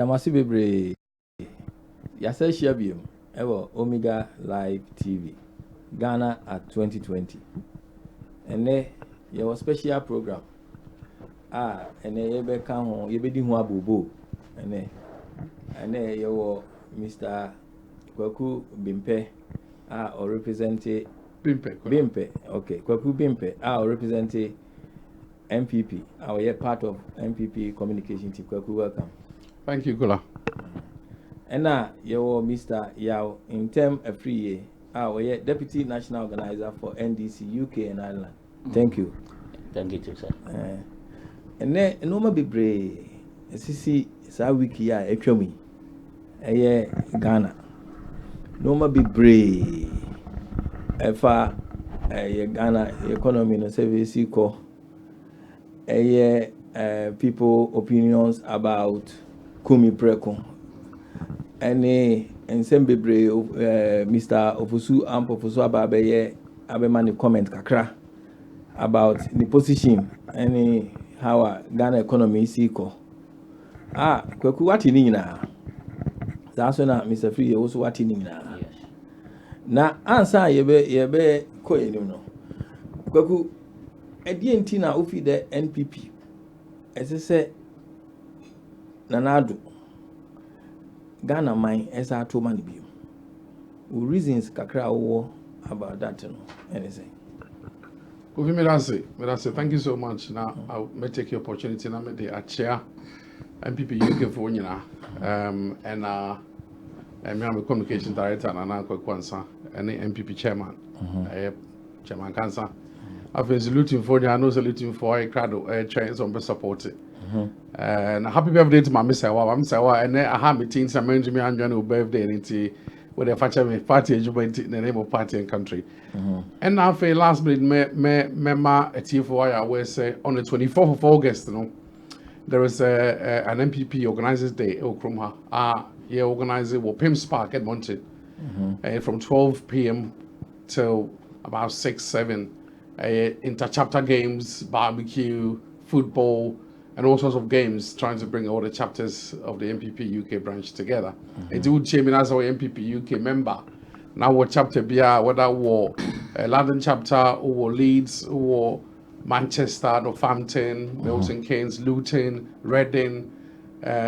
Amasi bebre yasa share biom ewo Omega Live TV Ghana at 2020. Ene your special program. Ene yebe kan ho yebe di ho abobo. Ene your Mr. Kwaku Bimpe or represent Bimpe. Okay, Kwaku Bimpe or represent MPP. Our part of MPP communication team. Kwaku, welcome. Thank you, Gula. And now, you're Mr. Yao in term of 3 year. Deputy National Organizer for NDC UK and Ireland. Thank you. Thank you, sir. And then, no more be brave. Sisi, sa wiki ya echomi. Ghana. No more be brave. Efa, Ghana economy no service equal. People opinions about Kumi Preko. Any ensemble Mr. Ofusu and Professor Ababe Abemani comment kakra about the position any how Ghana economy is equal. Kweku wati ni na. That's na Mr. Free also wati ni na. Yes. Na answer yebe ko enim no. Kweku enti na ofi the NPP. Say Nanado Ghana mine esa to man bi. Reasons kakra wo about that no anything. Kofi Medase, thank you so much. Now I may take the opportunity now me the chair MPP UK for nyina. And me am a communication director and na Kwakwansa and MPP chairman. Chairman Kansa. I've been saluting for you, I know saluting for a crowd trains on be supported. And happy birthday to my Miss Awa, and I have meetings and arranging me annual birthday and with a party in the name of party and country. And now for last minute, member at TFY, I will say on the 24th of August, there is an MPP organizers day, Okrumha. He organizes it Pims Park at Monte from 12 p.m. till about 6-7. Inter-chapter games, barbecue, football, and all sorts of games, trying to bring all the chapters of the MPP UK branch together. It would change as our MPP UK member. Now what chapter be whether war London chapter or Leeds or Manchester, Northampton, Milton Keynes, Luton, Reading,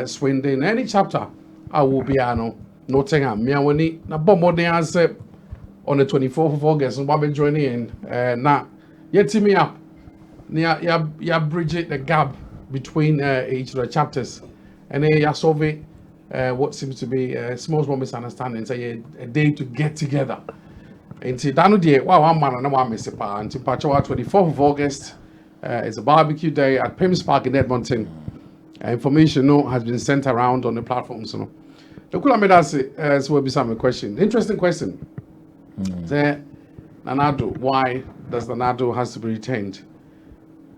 Swindon, any chapter I will be Nottingham. Me and na bomb answer on the 24th of August and Bobby joining in now. You team me up. You bridge the gap between each of the chapters, and then you solve what seems to be small misunderstandings. A day to get together. And see, that day, one man and one miss pa. And 24th of August is a barbecue day at Pims Park in Edmonton. Information has been sent around on the platforms. The cool made us will be some question. Interesting question. Nanado, why does the Nanado has to be retained?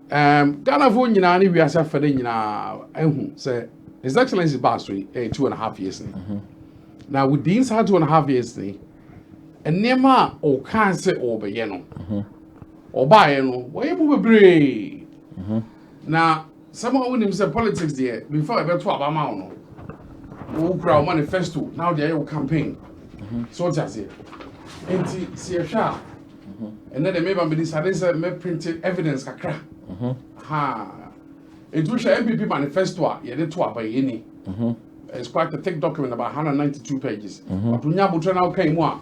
Ghana for nyina ni wiase afade nyina ehu say His Excellency Basri 2.5 years now with the inside 2.5 years ni enema o kan say obeye no obaye no we bu bebre na someone when him say politics there before e be to abama no wo kra manifesto now there your campaign so just here enti see a and then the member be decided say me print evidence kakra it was an MPP manifesto yeah they to abaye ni it's quite a thick document about 192 pages but when you butra now came one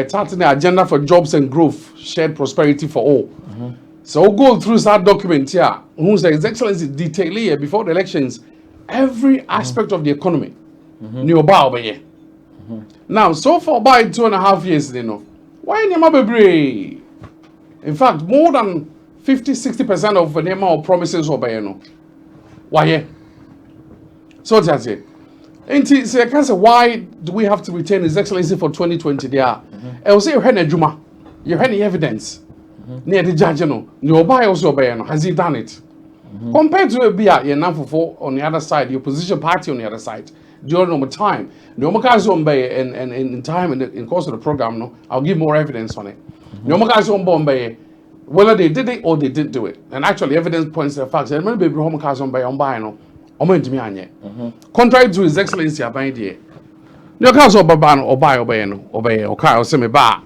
starting the agenda for jobs and growth shared prosperity for all so go through that document here who says His Excellency detail here before the elections every aspect of the economy new about now so far by 2.5 years they know why nyama bebre in fact more than 50-60% of the nyama promises obey no why so that's it and see I can say why do we have to retain His Excellency for 2020 there I will say you had adwuma you had any evidence near the judge no your buy also obey no has he done it compared to be a for on the other side the opposition party on the other side during the time no guys on bay and in time in course of the program no I'll give more evidence on it no guys on Bombay whether they did it or they didn't do it and actually evidence points to the fact that many baby home cars on bay on buy no omo ntimi anye contrary to his excellency aban de no ka so baba no obey no obey o ka o se me ba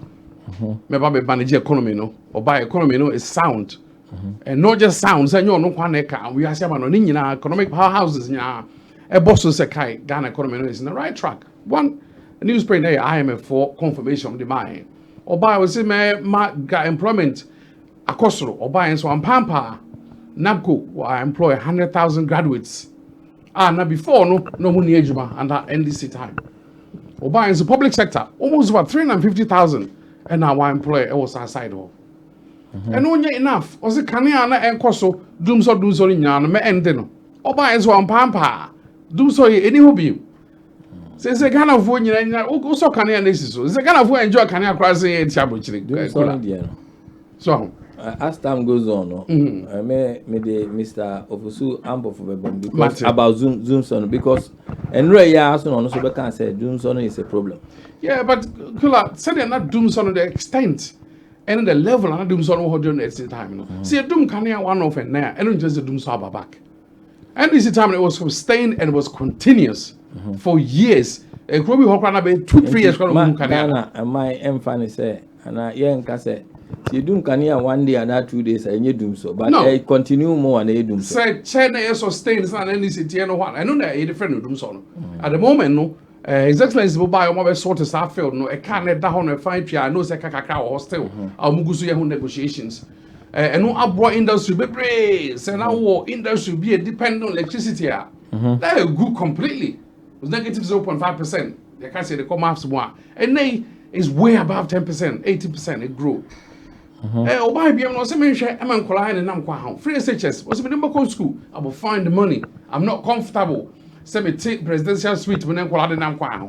me manage economy no obey economy no is sound and not just sound say no kwa na ka we ase ma no ni nyina economic powerhouses nyina e boss so say kai Ghana economy no is in the right track. One newsprint there IMF for confirmation of the mine obey we say me employment akosoro obey so ampampa NABCO will employ 100,000 graduates. Now before no money ejuma under NDC time. Oba in the public sector almost about 350,000, and now I employ was aside of. And only enough. Was it Kania na enkoso doom so in yan me endeno. Oba is one pampa. Do so any hobby. Says a kind of one also Kania nesis. It's a kind of one enjoy Kania crossing a chabo. So as time goes on, me the Mr. Ofusu ample for because about Zoom son because and Ray also on so can say Zoom son is a problem. Yeah, but Kula said they're not doom son to the extent and the level and doom son will do at the time. See a doom can one off and there and just a doom saw back. And this time it was sustained and was continuous for years. A Krobi Hokana be 2-3 years Ghana and my emphasis say and I say you doom Kania 1 day and that 2 days and you doom so, but I continue more and you doom so. Say China is sustained and any city and one. I know that a different doom so. At the moment, no, His Excellency will buy a sort of staff field, no, a can't down a fine tree. I know Sekaka or still our Mugusu negotiations. And no abroad industry be praised and our industry be a dependent on electricity. That is good completely. It was negative 0.5%. They can't say the commerce one. And they is way above 10%, 80%. It grew. Oh, my being was a mention. I'm calling and I'm quite free SHS. Was a number school. I will find the money. I'm not comfortable. Send me take presidential suite when I'm calling and I'm quite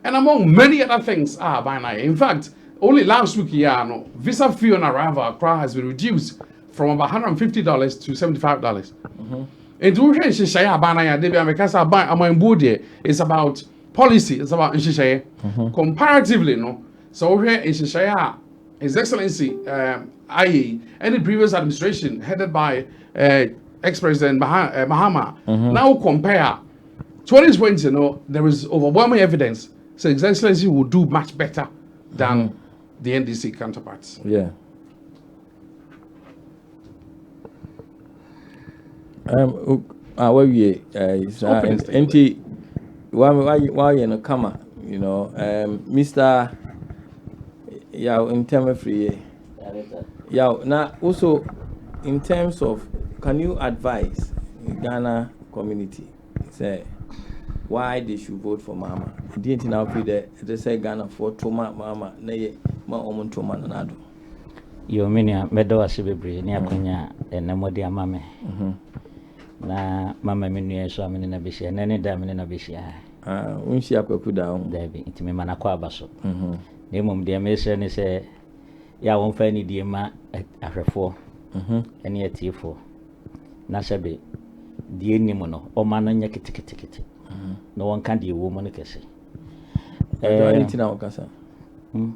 and among many other things are by now. In fact, only last week, no visa fee on arrival Accra has been reduced from about $150 to $75. And to share banana, because I'm on board here. It's about policy. It's about comparatively, no. So here in Shishaya, His Excellency IE and the previous administration headed by ex-president Mahama now compare 2020. You know, there is overwhelming evidence. So His Excellency will do much better than the NDC counterparts. Yeah. Where we empty. Why you know come, you know, Mr. Yeah, in terms of free. Yeah, now also in terms of, can you advise Ghana community say why they should vote for Mahama? Didn't now feel that they say Ghana for Toma Mahama, nay, ma omon Toma and Addo. You mean medo asibebre ni akonya enamodi amame. Na mama menu so amene na bishia na ne da amene na bishia. Unshi akwaku da ho. Dabi intime mana kwa abaso. Na emom de amese ne se ya won fa ni die ma ahwefo. Ene atifo. Na sebe die nimu no o ma no nya kitikiti. No one can die wo mo ne kese. Anything na okasa.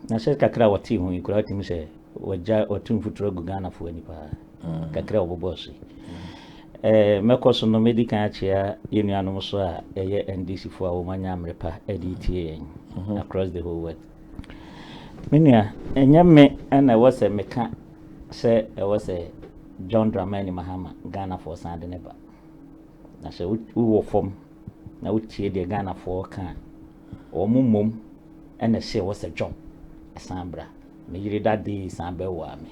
Na se kakra wati hu ikura timi se waja otum futuro Ghana fo ani pa. Kakra obobosi. Mekoso no medical achia yenuanom so a eye NDC fo a wo manya amrepa EDTA across the whole world. Menua enyame na was a meka say was a John Dramani Mahama Ghana for sand neba. Na se wo form na wo tie de Ghana for kan o mumum na se was a job asambra me yiri that day sambe wa me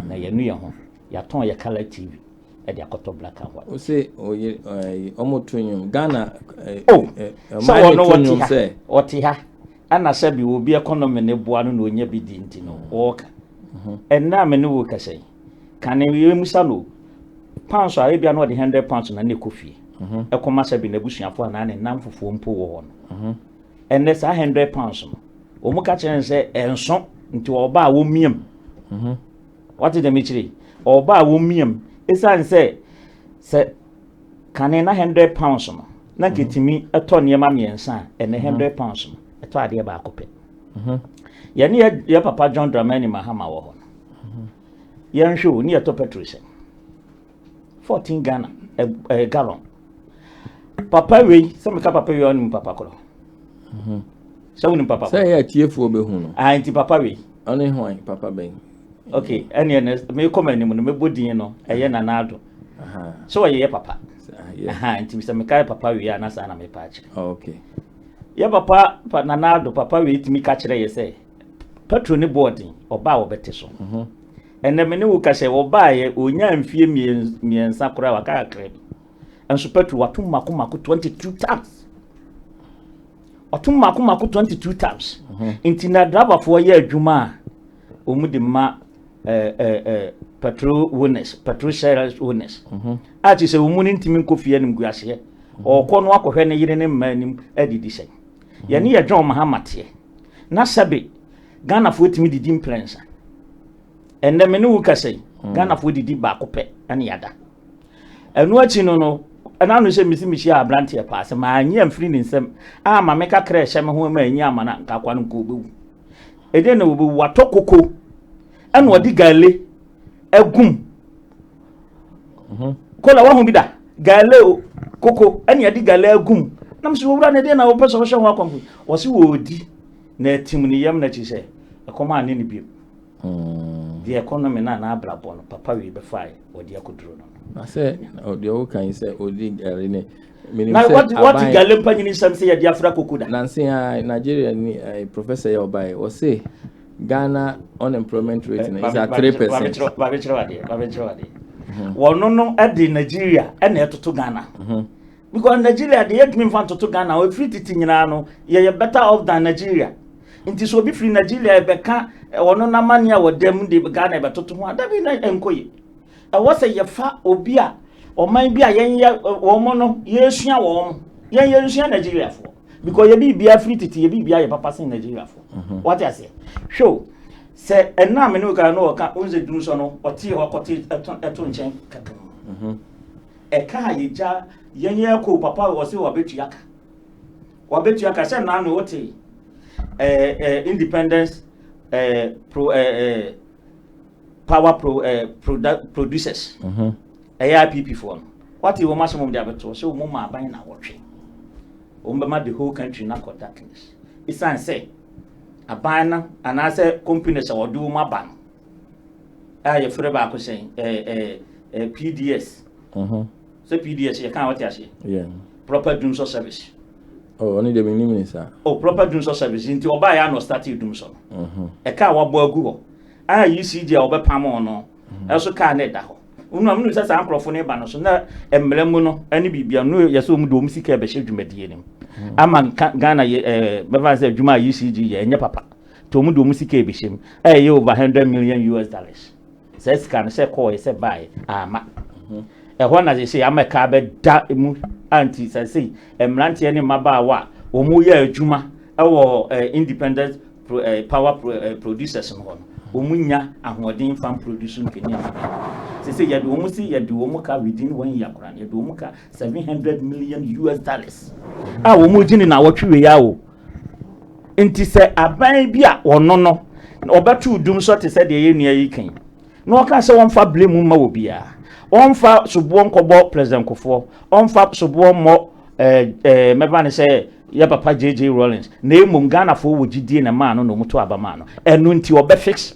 na yenu ye ho ya ton ye color TV e de akoto black and white. O say omotunyum Ghana so no say oti ha ana se bi obi economy ne boa no na onya bi di nti no woka enna me ne wo ka say kan e musa no pounds a bia no de 100 pounds na ne kofie e koma se bi na busuafo na ne nam fofo mpo wo no enne sa 100 pounds no o mu ka chen se enso nti oba a wo miem what did them chiri oba a wo miem esan se kan na 100 pounds no na ketimi eto niema miensa enne 100 pounds no eto ade ba akope ya ni ya papa John Dramani Mahama wo ho ya nhwe ni eto petrol 14 Ghana a gallon papa we se me ka papa we on papa koro se woni papa say ya tiefo be hu no anti papa we oni hwan papa ben okay ene me come ni mo me bodin no eye na Addo so ye papa anti se me ka papa we ana sa na me pa che okay ya papa na Addo papa we timi ka kire ye say petro ni boarding oba wo bete so ene me ne wo ka se oba ye onya mfie miensa kora wa ka akre enso petro watum makomako 22 times watum makomako 22 times inti na driver for ye adwuma omu de ma petrol owners petrol shares owners ati se omu ni ntimi nkofie nim guase okọ no akọhwe ne yire ne mmanim adidi sen ye ne ye John Mahama te na sabe Ghana fo timi didi implansa ende me ne wo kasai Ghana fo didi ba kopɛ ane yada enu achi no ana no se misi abrante e paase ma anyi amfiri ne nsem a ma me kakra ehye me ho ma anyi amana nkakwa no ko obewu ede na obewu watokoko ena odi gale agum kola wa hu bida gale koko ena odi gale agum nam so wura ne de na wo pese ho hwe ho akonfu wo se wo odi na tim ne yam na chi se akoma ane ne bi the economy na abrabo no papa we be fai odi akoduro no I said, oh, the old can say, oh, the now what Galen Panini some say the Afra Kukuda? Nancy, Nigeria, Professor Yobai, or say Ghana unemployment rate is at 3%. Well, no, at the Nigeria and to Ghana. Because Nigeria, the 8 million to Ghana, or free Titinano, you're better off than Nigeria. It is so be free Nigeria, Becca, or no mania or them, the Ghana, but to one, that be like enquiry. I was a yafa obia or might be a young woman, yes, young Nigeria for because you be a free to be a papa in Nigeria for what I say. Show say, and now no can know can't do so or tea or cottage at chain. A car ye jar, young co papa was a bit yak. Or bet yak, I said, now what independence power producers AIPP for what you maximum de abeto so mo ma ban na wotwe ma the whole country na got darkness it's an say aban na ana say companies a wodo ma ban you free ba ko say PDS so PDS you can what you say yeah proper doom so service oh only the minimum sir oh proper doom so service into oba ya no start doom so e ka wa bo agu ho ah UCG obepam ono eso ka na da ho unu amunu se sa ankrofo ne ba no so na emremu no ani bibia no ye so mu do mu sika be hye dwumadie nim ama Ghana beva se dwuma UCG ye enye papa to mu do mu sika be hyem ye over $100 million se sika no se call se buy ama ho na se ama ka be da mu anti se sei emrante ne maba wa wo mu ye adwuma wo independent power producers no omunya ahoden farm producing Kenya say ya do omusi ya do omuka within 1 year kran ya do omuka $700 million omu gini na wotwe ya o enti se aban bi a wono no obetu dum so te se de ye nua yi kan no oka se won fa blame ma obia on fa subo nkobo president kofo on fa subo mo meba ne se ya papa JJ Rollins na emum Ghana fo wogidie na ma no muto abama no enu nti obe fix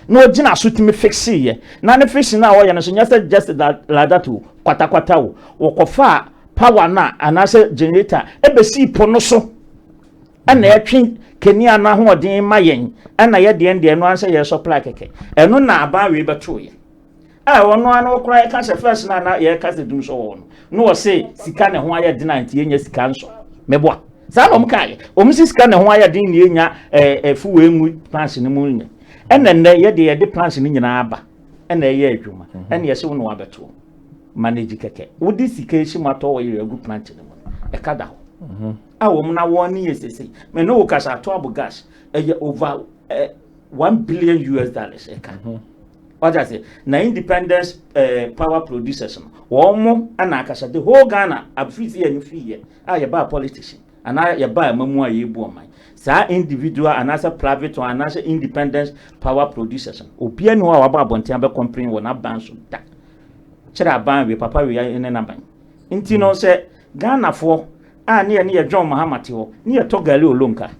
no gina sutimi fix ye na ne fix na wo ye no so nya say just that ladatu kwata wo wokofa power na anase generator ebesi po no so ana etwe Kenya na ho odin ma yen ana ye de no anse ye supply keke enu na aba we beto ye ono ana okra ka se first na ye ka se dum so wo no wo say sika ne ho aye dina nti enya sika nso meboa sa no mkaye omsisika ne ho aye din ne enya fuwe ngu plans ne mu nya enne ye de plans ne nyina aba enne ye adwuma enne ye se wo no abeto manage keke wodi sika eshi mato wo ye agu plant ne mu e kada ho awo mu na won ne yesese me no wo kasa to abu gas ye over $1 billion e ka what I say na independence power producers no wo mo ana akasa the whole Ghana abfisi ya free ye ye ba politician ana ye ba mamu aye bu oman sa individual and as a private or and as independence power producers obia ni ho wa ba abonten be complain wo na ban so da kira ban we papa we ene na ban nti no se Ghana for near John Mahama Tio, near Togali Olunka.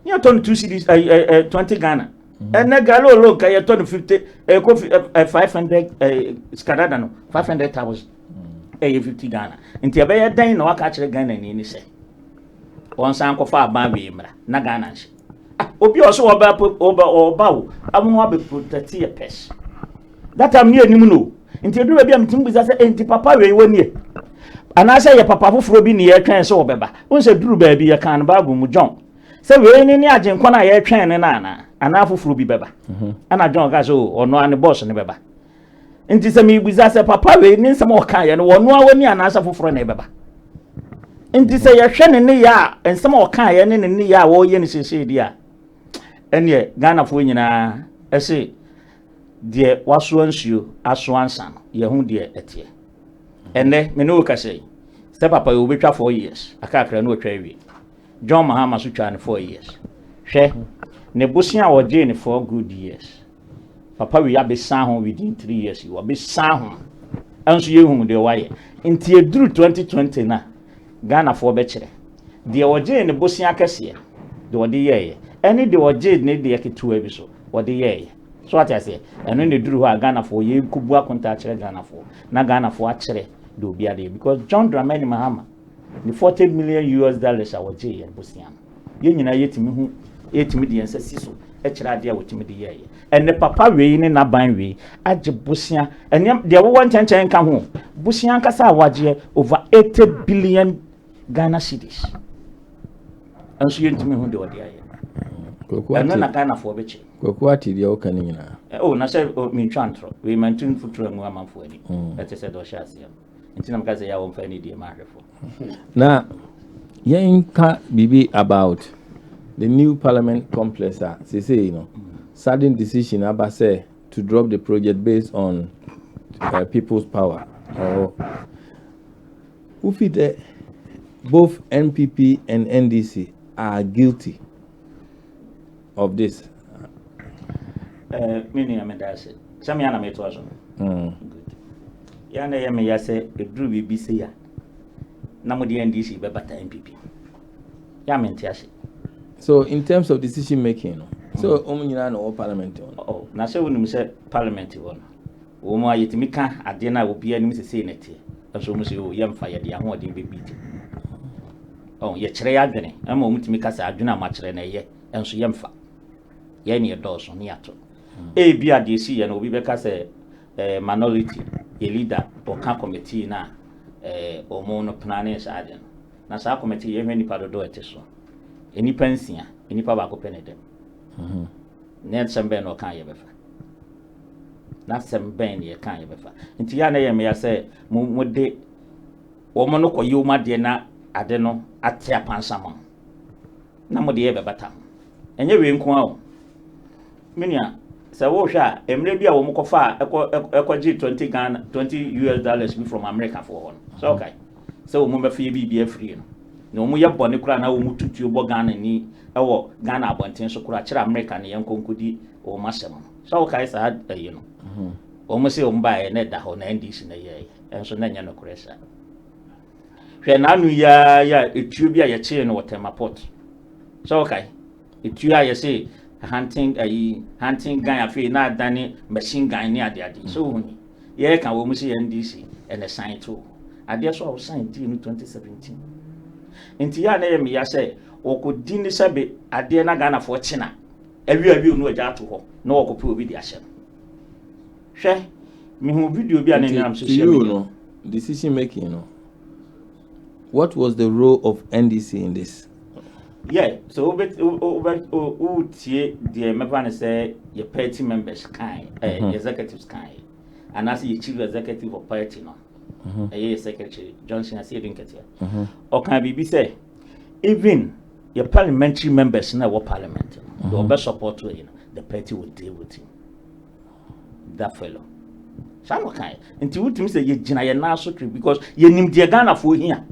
Near 22 cities, 20 Ghana. And Negalo Olunka, you turn 50, 500 Scadano, 500,000. 50 Ghana. Into a bear day no catch a Ghana in any say. Once Uncle Far Baby, na Ghana. Obi also about or bow, I won't be put a tear pest. That I'm near Nimuno. Into do a beam with us anti papa way 1 year. And I say your papa who be near train so beba. Once a drew baby a can babu mu John. Say we ain't any agent when I air train and Anna, and half of be beba. And I John Gazo or no any boss and beba. Inti se mi bizasa papa we ni nsem okaya no wono awani anasa foforo na ebeba inti se ye hwe ne ya nsem okaya ne ya wo ye ne sese dia ene Ghana fo nyina ese de waso ansuo aso ansa no ye hu de etie ene me no ka sei se papa we betwa 4 years akakra no otwa wi John Mahama so twa ne 4 years hwe ne busia wo je ne 4 good years Papa we be san within 3 years you be san anso ye hu de waye nti eduru 2020 na Ghana for be kire de oje ne bosia kase de ode ye ene de oje ne de yaketu abi so ode ye so what I say eno ne duru ho Ghana for ye kubu akonta kire Ghana for na Ghana for akire de obi ade because John Dramani Mahama the $40 million oje ye bosia ye nyina yetimi hu yetimi de yensa siso ekira ade a wotimi de ye and the papa we ni na ban we age busia and de wo nchenchen ka ho busia kasa waje over 80 billion Ghana cedis and so yentimi hu de ode aye and na Ghana for bechi Koku ati de oka ni nyina oh na say mi twantro we maintain futuro mu amanfo ani that is do sha asia ntina mkaze ya wo mfa ni de mahwefo na yen ka bibi about the new parliament complex say you know sudden decision about say to drop the project based on people's power or who feel both NPP and NDC are guilty of this mini amedase sami ana metwazo good yana yeme yase edru bibi se ya na mo de NDC be bata NPP ya mentiase. So in terms of decision making, so nyina no parliament on. Oh, na se wonu se parliament won. Wo mo ayetimi ka ade na obi anim se sei nete. So mo se o yemfa ye de ho ode be biti. Oh, ye kire ya adwene. Ama o mutimi ka se adwene ama kire na ye. Enso yemfa. Ye ne do so ne ato. E bi ade si ye na obi be ka se minority ye leader or can committee na o mo no planning sa ade. Na sa committee ye hwani pa do ete so. Eni pensia eni pa ba ko penedem net sembe no kan ye befa na sembe ne ye kan ye befa nti ya na ye me ya se mo de wo mo no koyi wo ma de na ade no ate apansam na mo de ye bebata enye we nko a o minia se wo hwa emre bia wo mo kofa ekoji $20 bi from America for one so okay so wo mo be fie bi free no no mu ye bone kura na wo mu tutuo bo Ghana ni ewo Ghana abonten so kura kira America ne yenkonkodi o masem so kai sa ayi no o mu se o mba e na da ho na NDC na ye enso na nya no kuresa hwe na anu ya etuo bia ye che no Waterma Port so kai etuo ya se hunting gun afi na dani machine gun ni ade so huni ye kan wo mu se NDC and sign to ade so o sign in 2017 nti ya na ye me ya say okodi ni sebe ade na Ghana fo china awi onu aja ato ho na okope obi di ahye hwe me hu video bi an nam social media no decision making no what was the role of NDC in this yeah so o tie the member say your party members kind executives kind and as the chief executive of party no secretary Johnson as you think it here or can be say even your parliamentary members in our parliament the best support the party will deal with him that fellow some kind until we say you gina your naso tree because you nim the Ghana for here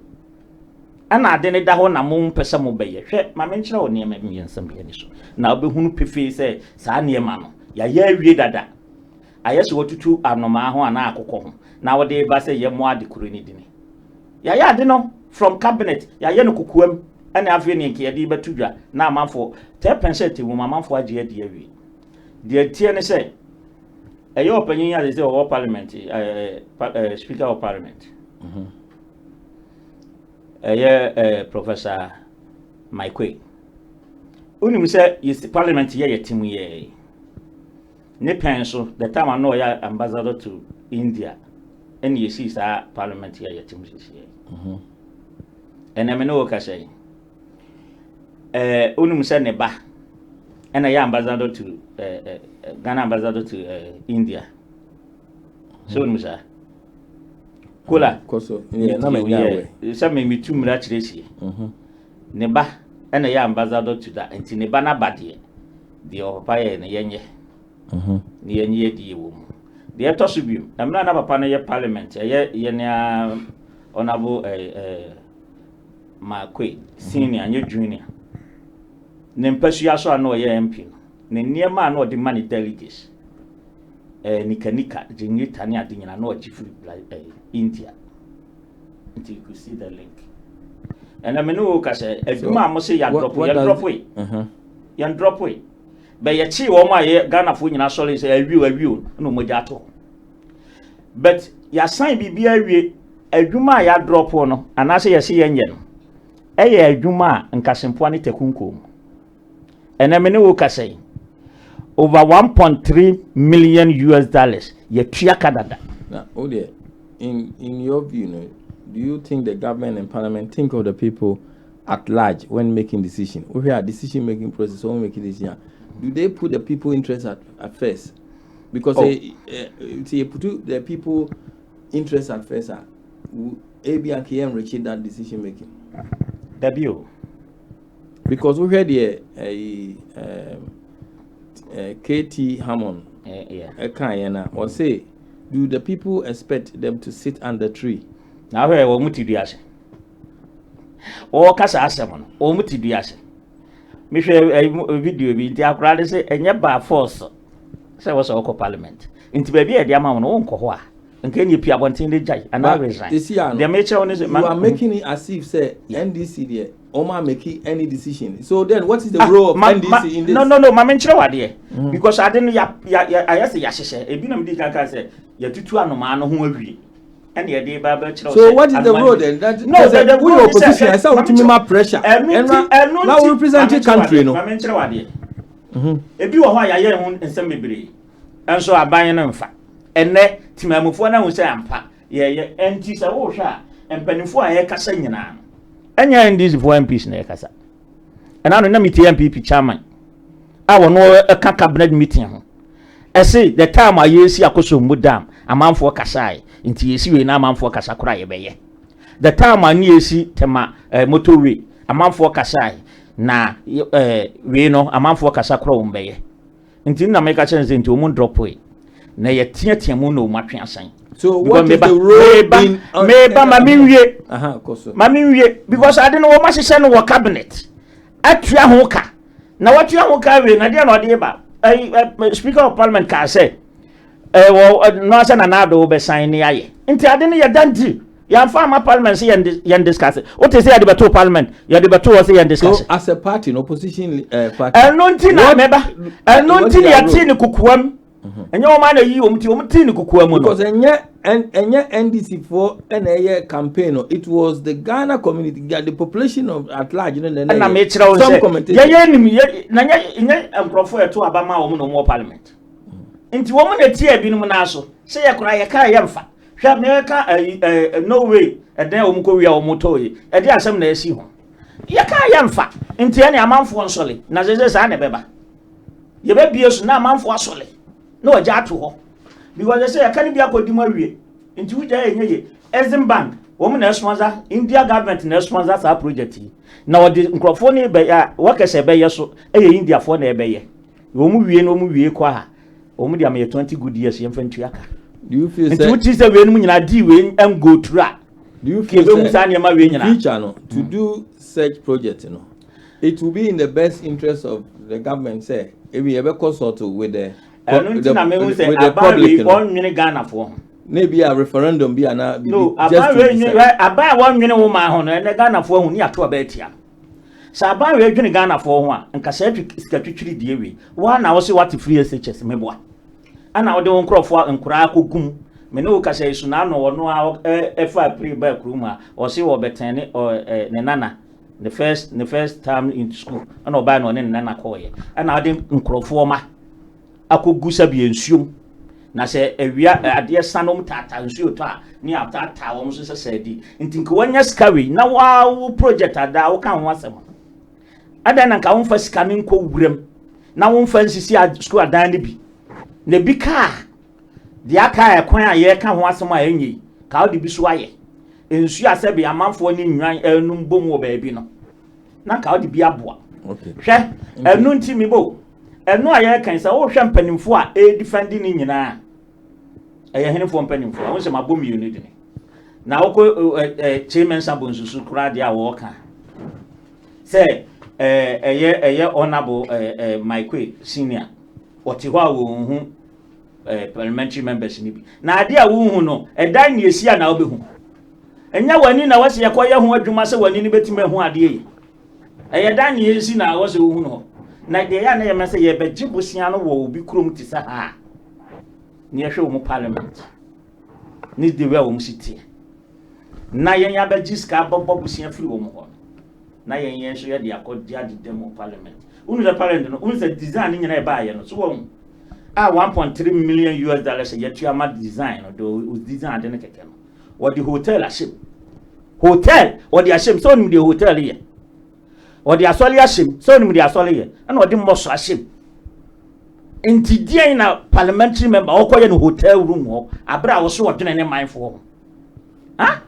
and I didn't that one among person mo be hwe ma menchira o niam mi ensam bi ani so na obehunu pefe say sa niam no ya wie dada ayese wotutu anoma ho ana akokọ ho na wode ba say ye mo adekuru ni dini ya de no from cabinet ya ye no kokoam ene afi ne nke yade betudwa na amanfo 10% wo amanfo agye ade awie de tie ne se eyo opanyin ya say o parliament speaker of parliament professor Mike unim say yes parliament ye yetimu ye ne pen so the time I know ya ambassador to India and you see sa parliament ye yetimu sisi and I know ka say unim say ne ba and ya ambassador to Ghana ambassador to India so unim say kola koso na me nyawe say me tu mra kiresi ne ba ena ya ambassador to that enti ne ba na bade de papa ye ne yenye ne yenye di wo mu de to so biom emra na papa no ye parliament ye ne honorable Makwe senior nye junior ne mpasua so ano ye MP ne niema na odi mani delegates nika jinyi tani adi nyina na oji free India until you could see the link. And I mean, no, because Eduma must say, you drop way. You drop way. But you see, all my Ghana for you, solely say, a view, no mojato. But your sign be a Juma, ya drop one, and I say, you see, engine. A Juma and Casimpuani Tekunkum. And I mean, no, say over 1.3 million US, you tria Canada. Now, oh, dear, in your view, do you think the government and parliament think of the people at large when making decision? We have decision-making process when making decision. Do they put the people interest at first? Because they put the people interest at first. AB and KM reach that decision-making. W. Because we had KT Hammond. Or say, do the people expect them to sit under tree? Now where we muti duase o kasa asem no o muti duase me hwe video bi nti akra de se enye ba force se wo so ko parliament nti ba bi e de ama no wonko ho a nke nye pia bontin de jai ana resign the measure on is you are making it as if say NDC there Oma making any decision. So then what is the role of NDC in this? No, ma menchire wade because I didn't I say yahye e bi na me di kan say ya tutu anoma no ho awie. So what is the road then? That no, the opposition. I saw what me my pressure. Now we represent the country, no. If you are here, you won't send me brave. And so I buy an unfa. And ne Timamufo na say ampa. Yeah, and tis a washer and penifo a casana. And you're in this for MPs na kasa. And I don't know me MPP chairman. I will know a cabinet meeting. I say the time I see akoso mudam a man for kasai. Inti yesi we na manfo kasa kura ye beye the time ani yesi tema motorway amanfo kasa na we no amanfo kasa kura umbeye inti na make chance inti omun drop way na ye tie mu no matwe asan so what is the role in meba maminwie koso maminwie because I didn't know what she no cabinet atua ho ka na watua ho ka we na de na ode ba speaker of parliament ka say no say na Addo be sign ni aye nti ade ne ye danti ya farmer parliament say yen discuss what say ya debate parliament ya debate say yen discuss so as a party an opposition party nti na meba nti ya ti ni kukuam enye o ma na yi o ti ni kukuam no because enye NDC for na campaign it was the Ghana community the population of at large you know na me kira o say ye ni na nye enkrofo eto abama o no parliament nti wo mu na tie bi no na so se ye kura ye ka ye mfa hwa me ka no way eden wo mu ko wi a wo mu toyi e de asem na asi ho ye ka ye mfa nti ene amanfo nsole na zeze sa na beba ye be bie so na amanfo asole na o ja ato ho because they say ye kan bi akodi mu awie nti wuja ye nyeye Exim Bank wo mu na sponsor India government na sponsor sa project na o de nkrofo ni be ya wo kese be ye so India fo na e be ye wo mu wie kwa ha omu dia me 20 good years yem fantu aka do you feel say nti say we num nyina di we am go through do you feel say future no to do such project no it will be in the best interest of the government say if we ever consult with the public on mini Ghana for maybe a referendum be an no about 1 minute woman on and Ghana for who near to a betia. So about we doing Ghana for one and Cassette statutory deary. One I was what free SHS meboa. And I don't crop for and crack gum. Menu Cassay Sunano or no F5 pre-back room or see or Betani or Nana. The first time in school, and no ban on Nana Coy. And I didn't crop forma. I could gusa be ensued. Na se ewia ade sanom tata nsuo to a ne atata wo so sesedi ntinko wanya skawi na wa project ada wo kan ho asem ada na ka wo fa sika ne nko wurem na wo fa nsisi school adan ne bi na bi ka de aka ekwan a ye ka ho asem a enyi ka wo de bi so aye nsuo asebi amanfo ni nwan enum bom wo ba bi no na ka wo de bi aboa okay hwe enu ntimi bo enu a ye kan sa wo hwe mpanimfo a defending ni nyina eye hene fo mpanimfo won se mabom unit ni na wo chairman sabonsusu kura dia wo ka say eye honorable Mike senior oti ho a wo hu parliamentary members ni bi na ade a wo hu no edan ni esia na wo be hu enya wani na wase yakoye ho adwuma se wani ni betime hu ade yi eye dan ni esi na wo se wo hu no na de ya na ye mese ye be jibusia no wo obi krom ti sa ha ni ehwe wo parliament ni de we wo mu city na yen ya be jiska bobo busia free wo mu ho na yen so ye de akodi ade demo parliament unu the parliament no unu the design ni nyina e ba ye no so wo 1.3 million US dollars ye tu ama design no do design ade ne keke no what the hotel ashim hotel or the ashim so ni the hotel here or the asoli ashim so ni the asoli here and what the moso ashim enti dia na parliamentary member okoye no hotel room ho abra wo so wodwene ne mindful ho ha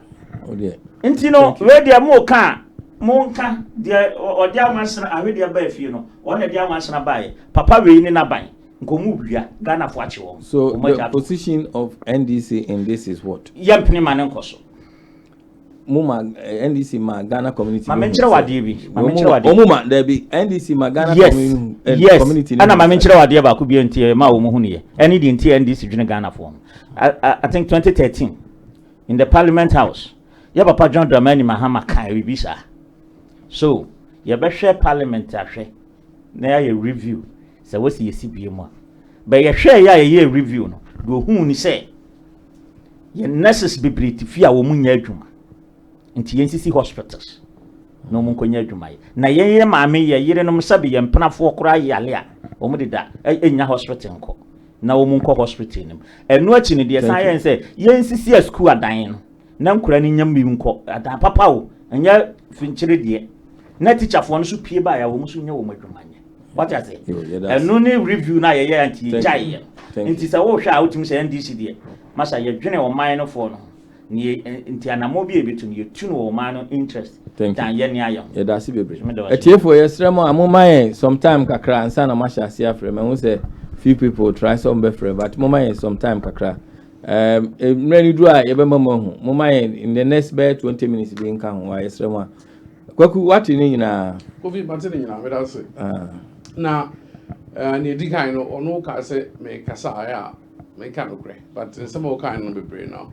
oh dear enti no we dia mo ka monka dia odi amasra ahwedia ba afie no ona dia amasra bae papa we ni na ban nkomu bia Ghana fo ache wo so the position of NDC in this is what yampini mane nkoso muma NDC ma Ghana community ma menchire wade bi ma menchire wade muma there be NDC ma Ghana community ana ma menchire wade ba ko bi entie ma wo mu hu ne any the entie NDC dwene Ghana fo I think 2013 in the Parliament House ya papa John Dramani Mahama kan bibisa so ya be hwe parliament ahwe na ya review se wasi yesi biemu a be ya hwe ya review no do hu ni se ye nurses bibriti fi a wo munya adwuma nti yensisi hospitals no mun konya adwuma na ye maame ye yire no msabe ye mpenafo okura yale a wo mu deda enya hospital nko na wo mun ko hospital nim enu achi ne de san ye se yensisi a school adan no na nkura ni nyam bi nko adan papa wo enya finchire de na teacher fo no so pie ba ya wo mu so nya wo madwuma nye what I say enu ni review na ye anti jai nti se wo hwa a wotim se NDC de masa ye dwene wo man no fo no ni nti anamo bi ebetum ye tunu wo man no interest dan ye ni ayo ye da si bebre etiefo ye sremo amoman sometime kakra ansa na masha ase afre me hu se few people try some be free but moman sometime kakra mreni do a ye be mama hu moman in the next 20 minutes bi nka hu wa ye sremo kwaku wati ni nyina covid batini nyina me da se na ni di kan no ono ka se me kasa ya me kan okre but some of kind no be brain now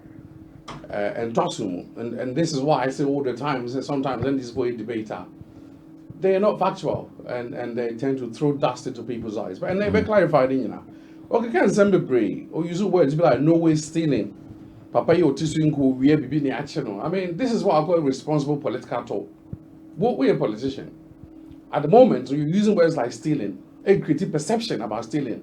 and tosumu and this is why I say all the time sometimes when these boys debate they are not factual and they tend to throw dust into people's eyes but and they be clarified in you know okay can some be brain or use words be like no way stealing papa you tisu nko we bibi ni action I mean this is what I call responsible political talk. What we a politician at the moment you're using words like stealing a creative perception about stealing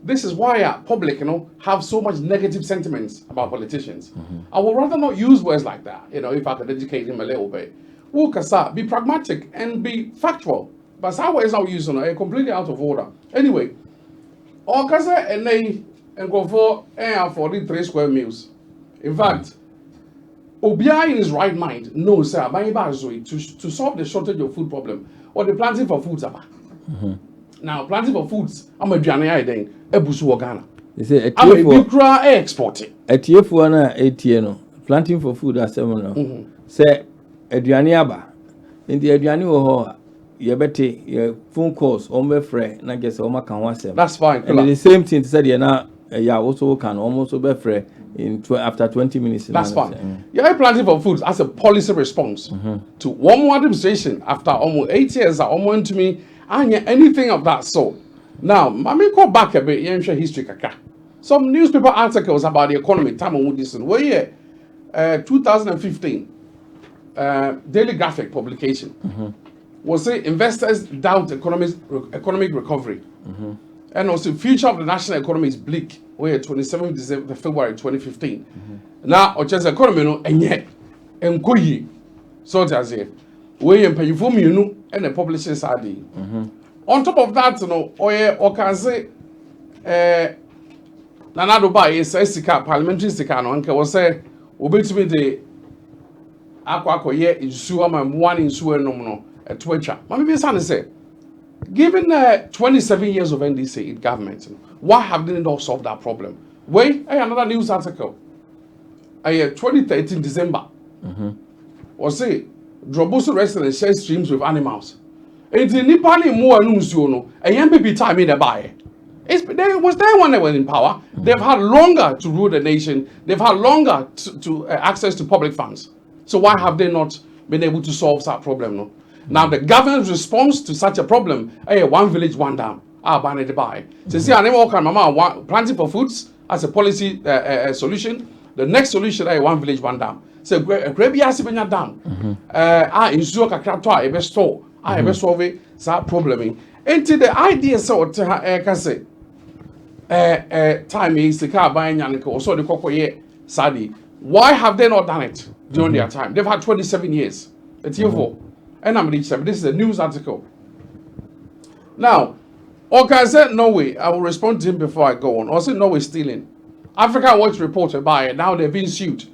this is why our public have so much negative sentiments about politicians. I would rather not use words like that if I could educate him a little bit. Be pragmatic and be factual but our words now using are completely out of order anyway all and they and go for 43 square meals in fact Obiya in his right mind knows sir to solve the shortage of food problem or the planting for foods now planting for foods I'm a aduane then ebusu Ghana they say I'm a export etiefo na etie no planting for food asem no say aduane aba ndi aduane wo ho ye bete ye phone calls on be frɛ na gese o maka ho asem that's fine and the same thing said ye na yeah, also can almost be free after 20 minutes. That's fine. You're planting for food as a policy response to one more administration after almost 8 years. Almost to me, and anything of that sort. Now, let me go back a bit. You history, kaka. Some newspaper articles about the economy. Time on this one. Where 2015 Daily Graphic publication was say investors doubt economic recovery. And also, future of the national economy is bleak. We're 27th December, February 2015. Now, or just economy no, and yet, and go ye. So that's it. We pay for me, you know, and the publishing side. On top of that, you know, or can say, Nanado by is a parliamentary sicano, and was say, obey to me the aqua ye in Suama, one in Suano, a twitcher. Maybe son say. Given 27 years of NDC in government, why have they not solved that problem? Wait, another news article. 2013 December. Or say, Droboso residents share streams with animals. It's in Nipani more news, you know, a young baby time in the buy. Was there when they were in power? They've had longer to rule the nation. They've had longer to access to public funds. So why have they not been able to solve that problem? No? Now the government's response to such a problem, one village, one dam. Ban it by. So see, I never can mama planting for foods as a policy solution. The next solution, one village, one dam. So grab Yasibanya dam. In Zuka Kratwa, a best store. I best solve it. That problem. Into the idea, so can say, time is the car buying Yannick or so the cocoa Sadi. Why have they not done it during their time? They've had 27 years. It's year 4. And I'm reaching 7. This is a news article. Now, okay, said Norway. I will respond to him before I go on. Also, Norway stealing. Africa Watch reported by it. Now they've been sued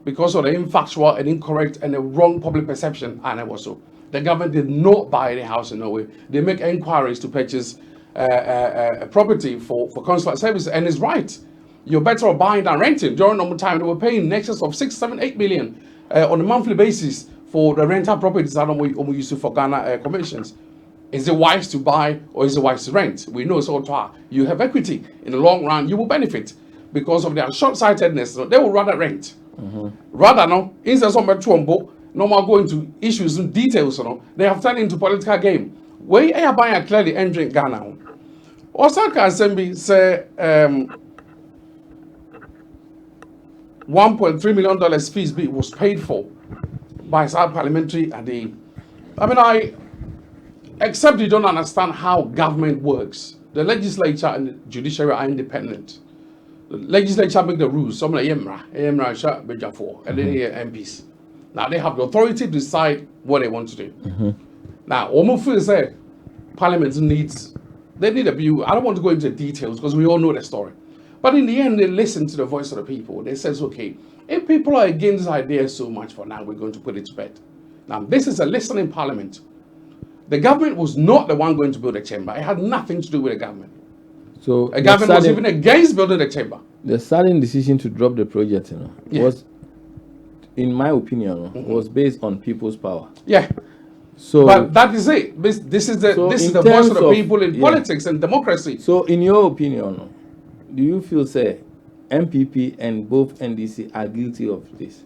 because of the infactual and incorrect and the wrong public perception. And also, the government did not buy any house in Norway. They make inquiries to purchase a property for consular services, and it's right. You're better off buying than renting. During normal time, they were paying in excess of 6, 7, 8 million on a monthly basis for the rental properties that we use for Ghana commissions. Is it wise to buy or is it wise to rent? We know so far. You have equity. In the long run, you will benefit because of their short-sightedness. So they will rather rent. Rather, no, instead of somebody to no more going to issues and details, they have turned into political game. Where you are buying clearly entering Ghana. Osaka Assembly say $1.3 million fees was paid for by South Parliamentary and I except you don't understand how government works. The legislature and the judiciary are independent. The legislature make the rules. Some like and then the MPs. Now they have the authority to decide what they want to do. Now, almost feel say Parliament they need a view. I don't want to go into details because we all know the story. But in the end, they listen to the voice of the people. They says, okay, if people are against this idea so much for now, we're going to put it to bed. Now, this is a listening parliament. The government was not the one going to build a chamber. It had nothing to do with the government. So the government was even against building the chamber. The sudden decision to drop the project, was, in my opinion, was based on people's power. Yeah. So, but that is it. This is the voice of the people in politics and democracy. So, in your opinion, do you feel, say, MPP and both NDC are guilty of this?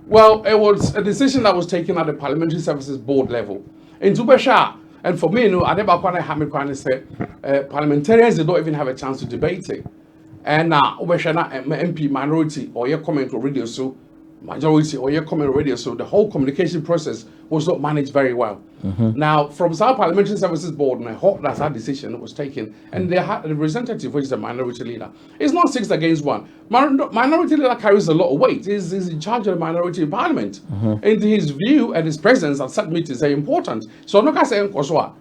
Well, it was a decision that was taken at the Parliamentary Services Board level. In Tubesha, and for me, I never quite have say parliamentarians did not even have a chance to debate it. And now, MP minority or your comment or radio so majority or your comment radio, so the whole communication process was not managed very well. Now, from South Parliamentary Services Board, and I hope that that decision was taken, and they had a representative, which is the minority leader. It's not 6 against 1. Minority leader carries a lot of weight. He's in charge of the minority in Parliament. And his view and his presence at such meetings are important. So I'm not going to say Nkoso.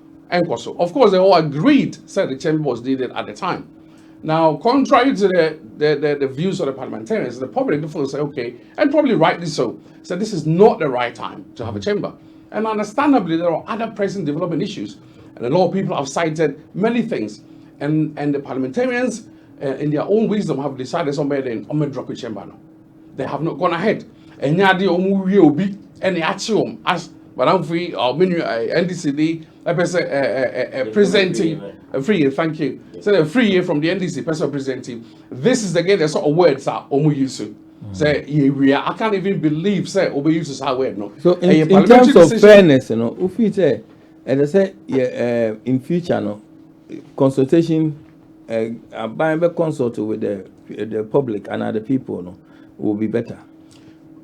Of course, they all agreed, said the chamber was needed at the time. Now, contrary to the views of the parliamentarians, the public will say, okay, and probably rightly so, so this is not the right time to have a chamber. And understandably, there are other pressing development issues. And a lot of people have cited many things. And the parliamentarians, in their own wisdom, have decided somewhere then, I'm going to drop a chamber now. They have not gone ahead. And now they will be any action as but I'm free. Or menu NDCD. I person presenting a free year. Thank you. So a free year from the NDC person presenting. This is again the sort of words that Omo use. Say I can't even believe say Omo uses our word no. So in terms of fairness, if you say and they say in future consultation, by consult with the public and other people will be better.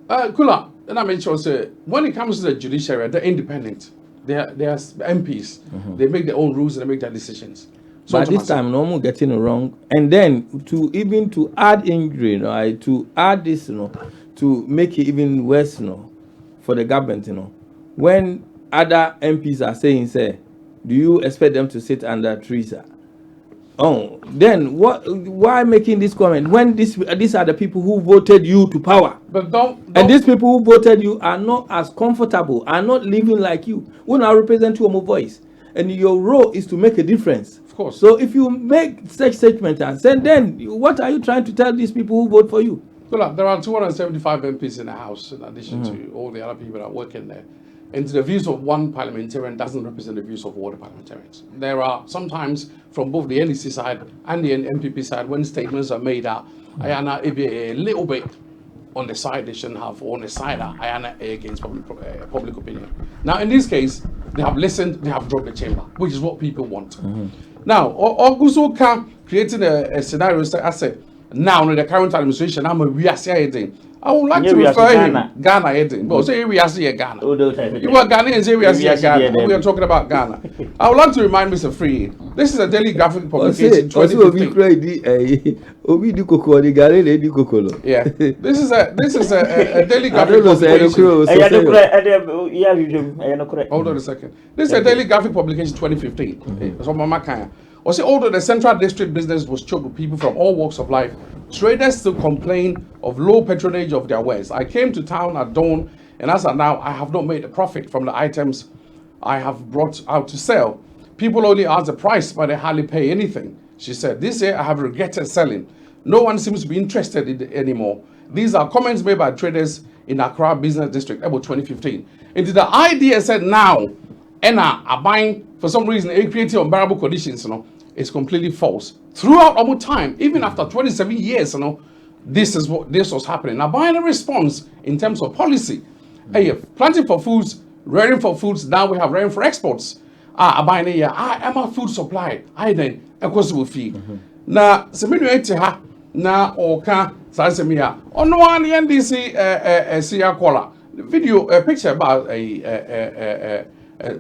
Kula, and I mentioned say when it comes to the judiciary, they're independent. They are MPs. They make their own rules and they make their decisions. So but this time, no more getting it wrong. And then to add injury, to add this, to make it even worse, for the government, when other MPs are saying, say, do you expect them to sit under trees? Oh, then why making this comment when these are the people who voted you to power? But don't and these people who voted you are not as comfortable, are not living like you. We now represent your voice, and your role is to make a difference. Of course. So if you make such statements and then what are you trying to tell these people who vote for you? Well, there are 275 MPs in the House in addition to all the other people that work in there. And the views of one parliamentarian doesn't represent the views of all the parliamentarians. There are sometimes from both the NDC side and the MPP side when statements are made out, I am a little bit on the side they shouldn't have, or on the side I am against public opinion. Now in this case, they have listened, they have dropped the chamber, which is what people want. Now, Augusto can creating a scenario I say, now in the current administration, I'm a reassessing. I would like to refer him Ghana heading. But say we are seeing Ghana. You are Ghanaian, say we are seeing Ghana. We are talking about Ghana. I would like to remind Mr. Free, this is a daily graphic publication 2015. Yeah, this is a daily graphic publication. Hold on a second. This is a daily graphic publication 2015. So Mama Kaya. Or say, although the Central District business was choked with people from all walks of life, traders still complain of low patronage of their wares. I came to town at dawn, and as of now, I have not made a profit from the items I have brought out to sell. People only ask the price, but they hardly pay anything. She said, this year I have regretted selling. No one seems to be interested in it anymore. These are comments made by traders in Accra Business District about 2015. And the idea said now, and are buying for some reason, creating unbearable conditions, it's completely false. Throughout our time, even after 27 years, this was happening. Now, buying a response in terms of policy, planting for foods, rearing for foods. Now we have rearing for exports. Buying a food supply. Then, of course, we fee. Now, seminu etiha na oka sasemia. On one NDC siya kola video picture about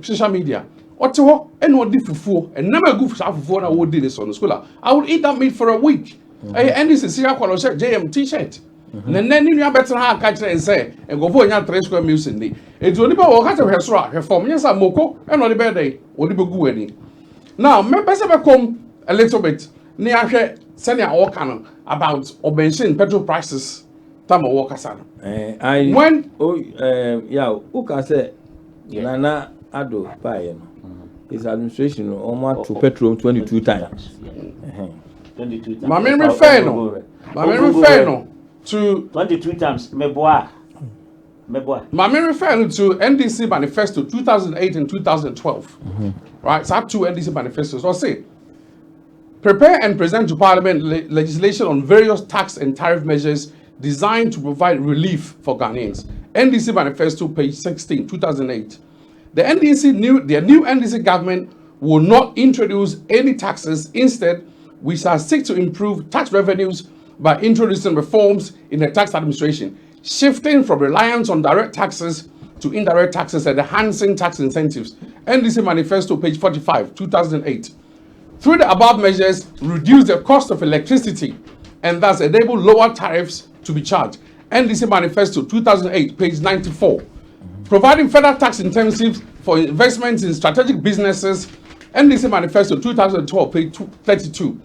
social media. Oteho and what did fufu and never go for fufu na what did this on the school. I would eat that meat for a week. And this is siya kola JM t-shirt. And then you have better catch and say and go for 3 square meals in the. It's only about what her straw, her form, yes, I'm moko, and on the bed day, what do you go any? Now, members ever come a little bit near sending all canon about obensing petrol prices. Time of workers. When who can say Nana Addo Payen, his administration almost to petrol 22 times. 22 times. My memory fair no. To 22 times, my memory referring to NDC manifesto 2008 and 2012. Right, so I have 2 NDC manifestos. I'll say, prepare and present to Parliament legislation on various tax and tariff measures designed to provide relief for Ghanaians. NDC manifesto, page 16, 2008. Their new NDC government will not introduce any taxes. Instead, we shall seek to improve tax revenues by introducing reforms in the tax administration, shifting from reliance on direct taxes to indirect taxes and enhancing tax incentives. NDC Manifesto, page 45, 2008. Through the above measures, reduce the cost of electricity and thus enable lower tariffs to be charged. NDC Manifesto, 2008, page 94. Providing further tax incentives for investments in strategic businesses. NDC Manifesto, 2012, page 32.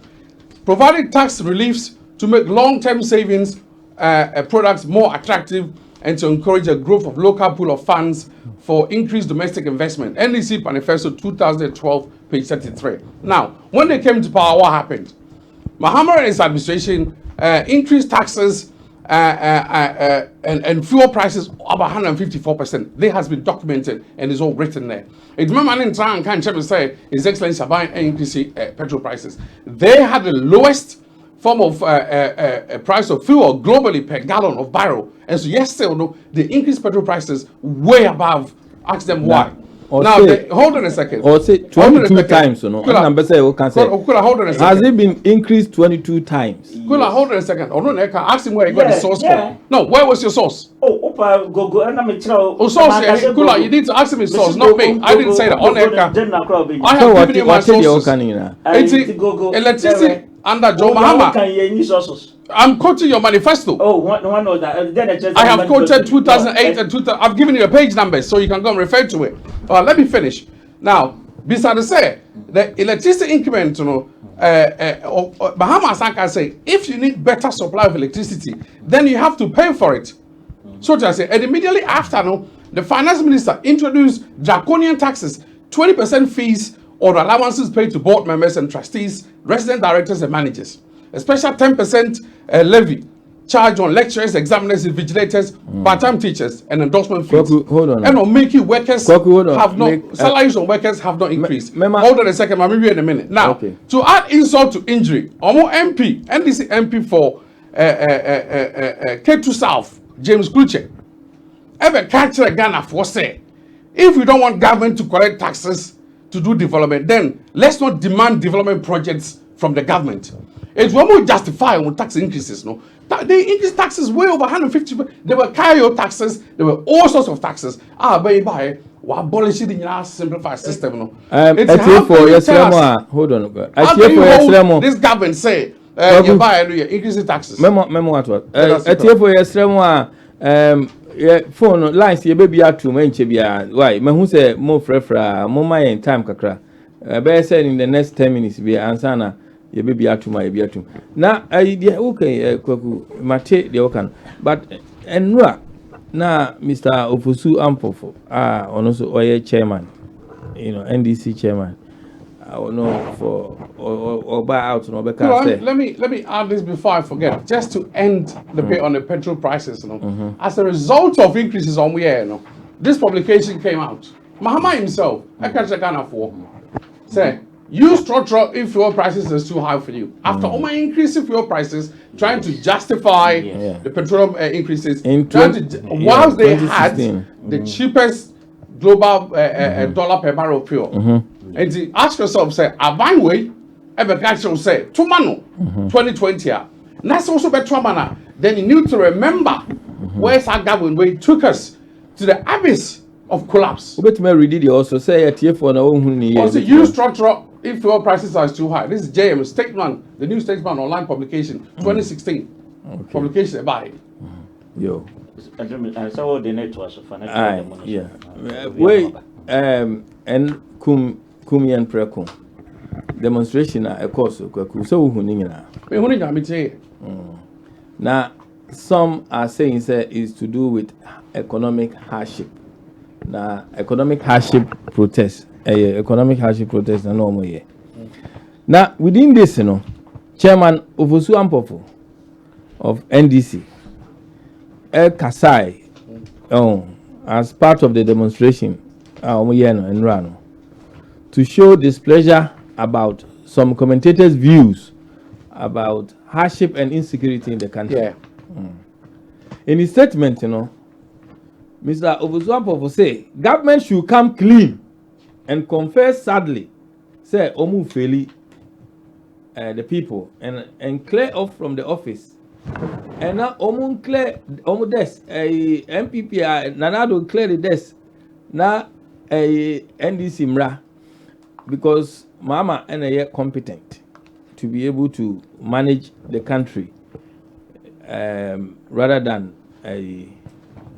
Providing tax reliefs to make long-term savings products more attractive and to encourage a growth of local pool of funds for increased domestic investment. NDC Manifesto 2012, page 33. Now, when they came to power, what happened? Mahama and his administration increased taxes and fuel prices up 154%. This has been documented and is all written there. It's my man in town can't say His Excellency buying increasing petrol prices. They had the lowest form of price of fuel globally per gallon of barrel, and so yesterday, they increased petrol prices way above. Ask them why. Now, hold on a second. Or say 22 times, you know. Hold on a second. Has it been increased 22 times? Hold on a second. Ask him where you got the source from. No, where was your source? Source. Kula, you need to ask him his source, not me. I didn't say that on air. I have given you my sources. Electricity under Joe Mahama. I'm quoting your manifesto. One of that. I have quoted 2008 and 2000. I've given you a page number so you can go and refer to it. Let me finish. Now, besides say the electricity increment, Mahama Sanka say if you need better supply of electricity, then you have to pay for it. So I say, and immediately after, the finance minister introduced draconian taxes, 20% fees or allowances paid to board members and trustees, resident directors and managers. A special 10% levy charge on lecturers, examiners, invigilators, part-time teachers, and endorsement fees. Hold on. And on making workers salaries on workers have not increased. Hold on a second, I'll be in a minute. Now, to add insult to injury, Omo MP, NDC MP for K2 South, James Kluche, ever catch a Ghana for say, if we don't want government to collect taxes to do development, then let's not demand development projects from the government. It's one more justify on tax increases, no? They increased taxes way over 150. There were carry taxes, there were all sorts of taxes. We abolish it in our simplified system, no? Hold on. This government say you buy increasing taxes. Memo what? Phone lines ye baby atu menche bia. Why? Me who say more frefra, more my time kakra. Be say in the next 10 minutes be answer na. Ye baby atuma ye biatum na idea okay kwaku mate de okan but enra na Mr. Ofosu Ampofo also oye chairman, NDC chairman. I don't know for or buy out no better say. Let me add this before I forget, just to end the pay on the petrol prices, as a result of increases on this publication came out. Mahama himself, I catch the Ghana for say you structure if fuel prices is too high for you. After all my increasing fuel prices, trying to justify the petroleum increases, whilst they had the cheapest global dollar per barrel fuel. And to ask yourself, say, Avan way, ever catch you say, Tumano, 2020. And that's also better trauma. Then you need to remember where's our government where it took us to the abyss of collapse. But me read it also say at here for no also you structure if fuel prices are too high. This is JM Statement, the new Statement online publication, 2016 publication by yo. I saw the network of financial. Yeah. Wait, and Kumian Prekon demonstration a course so hunina. Now some are saying is to do with economic hardship. Now economic hardship protest. Economic hardship protest na normal year. Now within this, Chairman Ofosu Ampofo of NDC, El Kasai, as part of the demonstration, and Rano, to show displeasure about some commentators' views about hardship and insecurity in the country. Yeah. In his statement, Mr. Ofosu Ampofo say government should come clean and confess sadly, say Omu Feli the people and clear off from the office. And now Omu clear Omu desk MPP Nanado clear the desk. Now NDC Mra because Mahama and competent to be able to manage the country rather than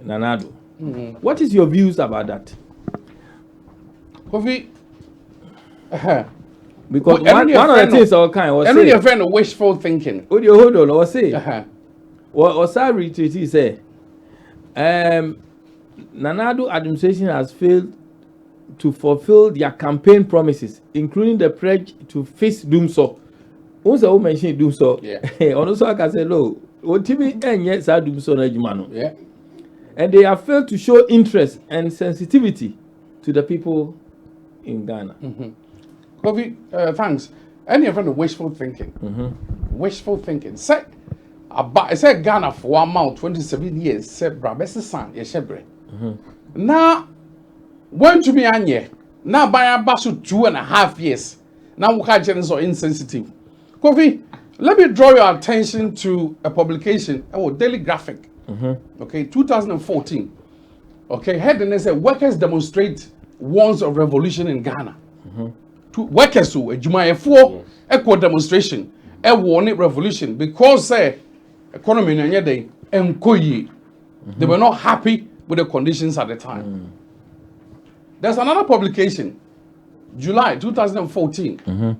Nanado. What is your views about that? Kofi, because one of the things our kind was say, your friend of wishful thinking. Hold on, or say, or sorry to say, Nanado administration has failed to fulfill their campaign promises, including the pledge to face doom so. Also, mention doom so. Yeah. Also, I can say, no, Otimi enye saa dum so na adwuma no. Yeah. And they have failed to show interest and sensitivity to the people in Ghana. Kofi, thanks. Any of them wishful thinking. Wishful thinking. Say Ghana for 1 month, 27 years. Say Brabesi San, Yeshebre. Now, when to be anye. Now, by a basu 2.5 years. Now, we can't so insensitive. Kofi, let me draw your attention to a publication, Daily Graphic. Okay, 2014. Okay, heading is workers demonstrate wants of revolution in Ghana. Workers who Jumayefo equal demonstration, a warning revolution because economy in day they were not happy with the conditions at the time. There's another publication, July 2014.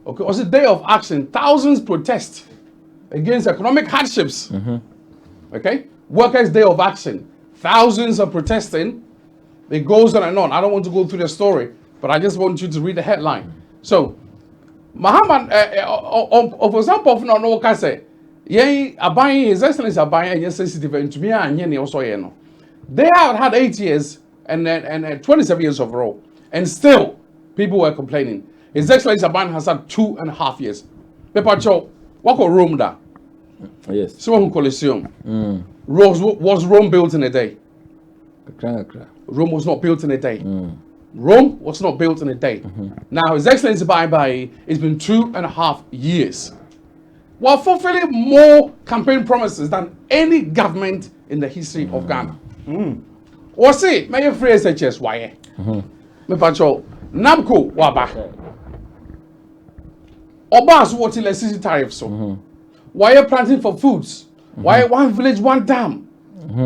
Okay, was a day of action. Thousands protest against economic hardships. Okay, Workers' Day of Action. Thousands are protesting. It goes on and on. I don't want to go through the story, but I just want you to read the headline. So, Mahama, for example, no what can say? His Excellency Abayi, and sensitive, and to me, and also, they have had 8 years and 27 years overall, and still people were complaining. His Excellency Abayi has had 2.5 years. Pepacho, what go Rome da? Yes. So who Colosseum? Was Rome built in a day? Rome was not built in a day. Rome was not built in a day. Now, His Excellency Abayi, it's been 2.5 years. While fulfilling more campaign promises than any government in the history of Ghana. Or say, may you phrase HS why? Me pacho, NABCO waba. Oba's water electricity tariffs so. Why are planting for foods? Why one village, one dam?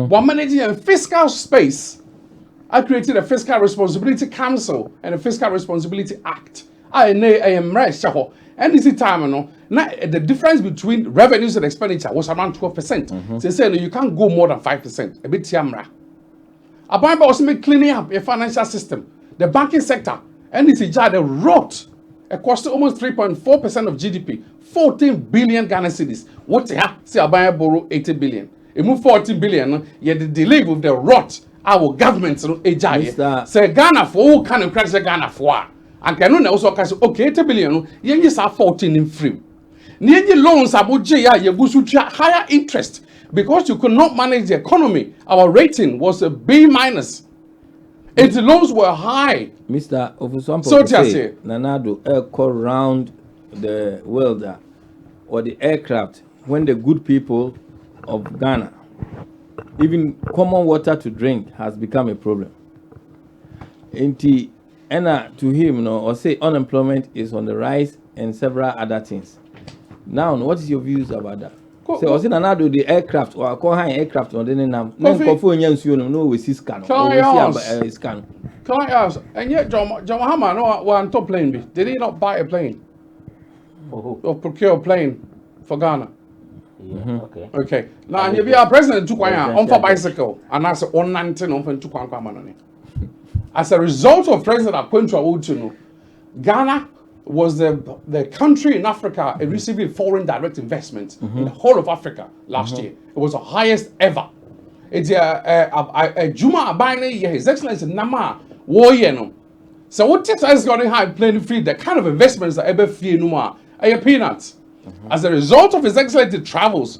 One managing a fiscal space. I created a Fiscal Responsibility Council and a Fiscal Responsibility Act. I am right, and this time, now the difference between revenues and expenditure was around 12%. So say you can't go more than 5%. A bit tiamra. Abayi also make cleaning up a financial system, the banking sector, and this is the rot. It cost almost 3.4% of GDP, 14 billion Ghana cedis. What they have? Say Abayi borrow 80 billion. It move 14 billion. Yet the delay with the rot. Our government, say Ghana for all kind of credit, Ghana for. And can also say, okay, 80 billion. You just have 14 in free. Nearly loans about higher interest because you could not manage the economy. Our rating was a B minus. And the loans were high. Mr. Ofusompo, So say, Nanado air round the world or the aircraft when the good people of Ghana, even common water to drink has become a problem. And to him, or say unemployment is on the rise and several other things. Now, what is your views about that? So, was it another the aircraft or call high aircraft or then no we see scan or scan. Can I ask? And yet, John Mahama, no one top plane. Did he not buy a plane or procure a plane for Ghana? Yeah, Okay. Now, you be our president took on for bicycle and that's on 19 on to Kwankwamani. As a result of President Akwentu Awutuno, Ghana was the country in Africa receiving foreign direct investment in the whole of Africa last year. It was the highest ever. It's a Juma Abayi, His Excellency Nama Woyeno. So what is going to have playing free the kind of investments that ever fee Numa are peanuts. As a result of His Excellency travels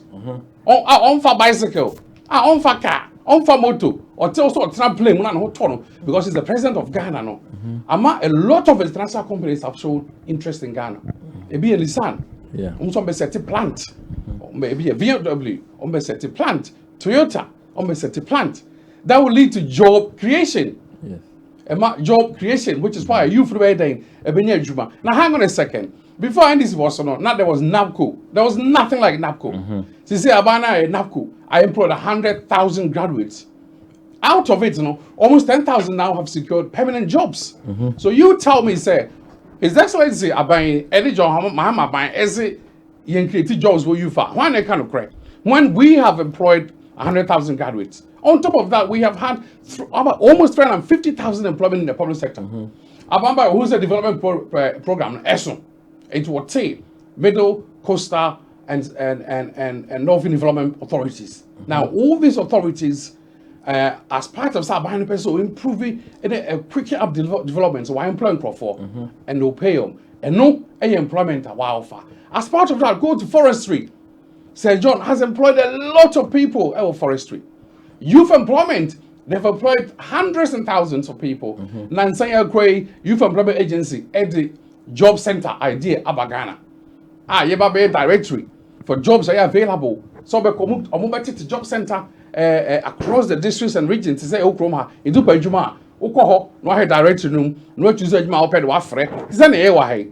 on for bicycle, on for car, on for moto, or also trampoline, because he's the president of Ghana. No, a lot of international companies have shown interest in Ghana. Maybe a Nissan, be set a plant, maybe a BMW, be set a plant, Toyota, be set a plant. That will lead to job creation. Job creation, which is why you through a now hang on a second. Before this was not there was NABCO. There was nothing like NABCO. So say Abana NABCO, I employed 100,000 graduates. Out of it, almost 10,000 now have secured permanent jobs. So you tell me, say, His Excellency Abayi, Eddie John Mahama Abayi, as you create jobs where you found. Why kind of correct? When we have employed 100,000 graduates. On top of that, we have had almost 350,000 employment in the public sector. Abamba, who's a development program, ESO. It will take middle, coastal, and Northern Development Authorities. Now, all these authorities, as part of behind person, so improving quicker up developments, why employing for and they'll pay them. And no employment offer. As part of that, go to forestry. St. John has employed a lot of people in forestry. Youth employment, they've employed hundreds and thousands of people. Nansanya Kwe Youth Employment Agency at the job center idea Abagana. Yeba be directory for jobs are available. So be to job center across the districts and regions to say Okroma, into Pajuma, Okoho, no hay directory room, no choose my oped wafre. Is an airway.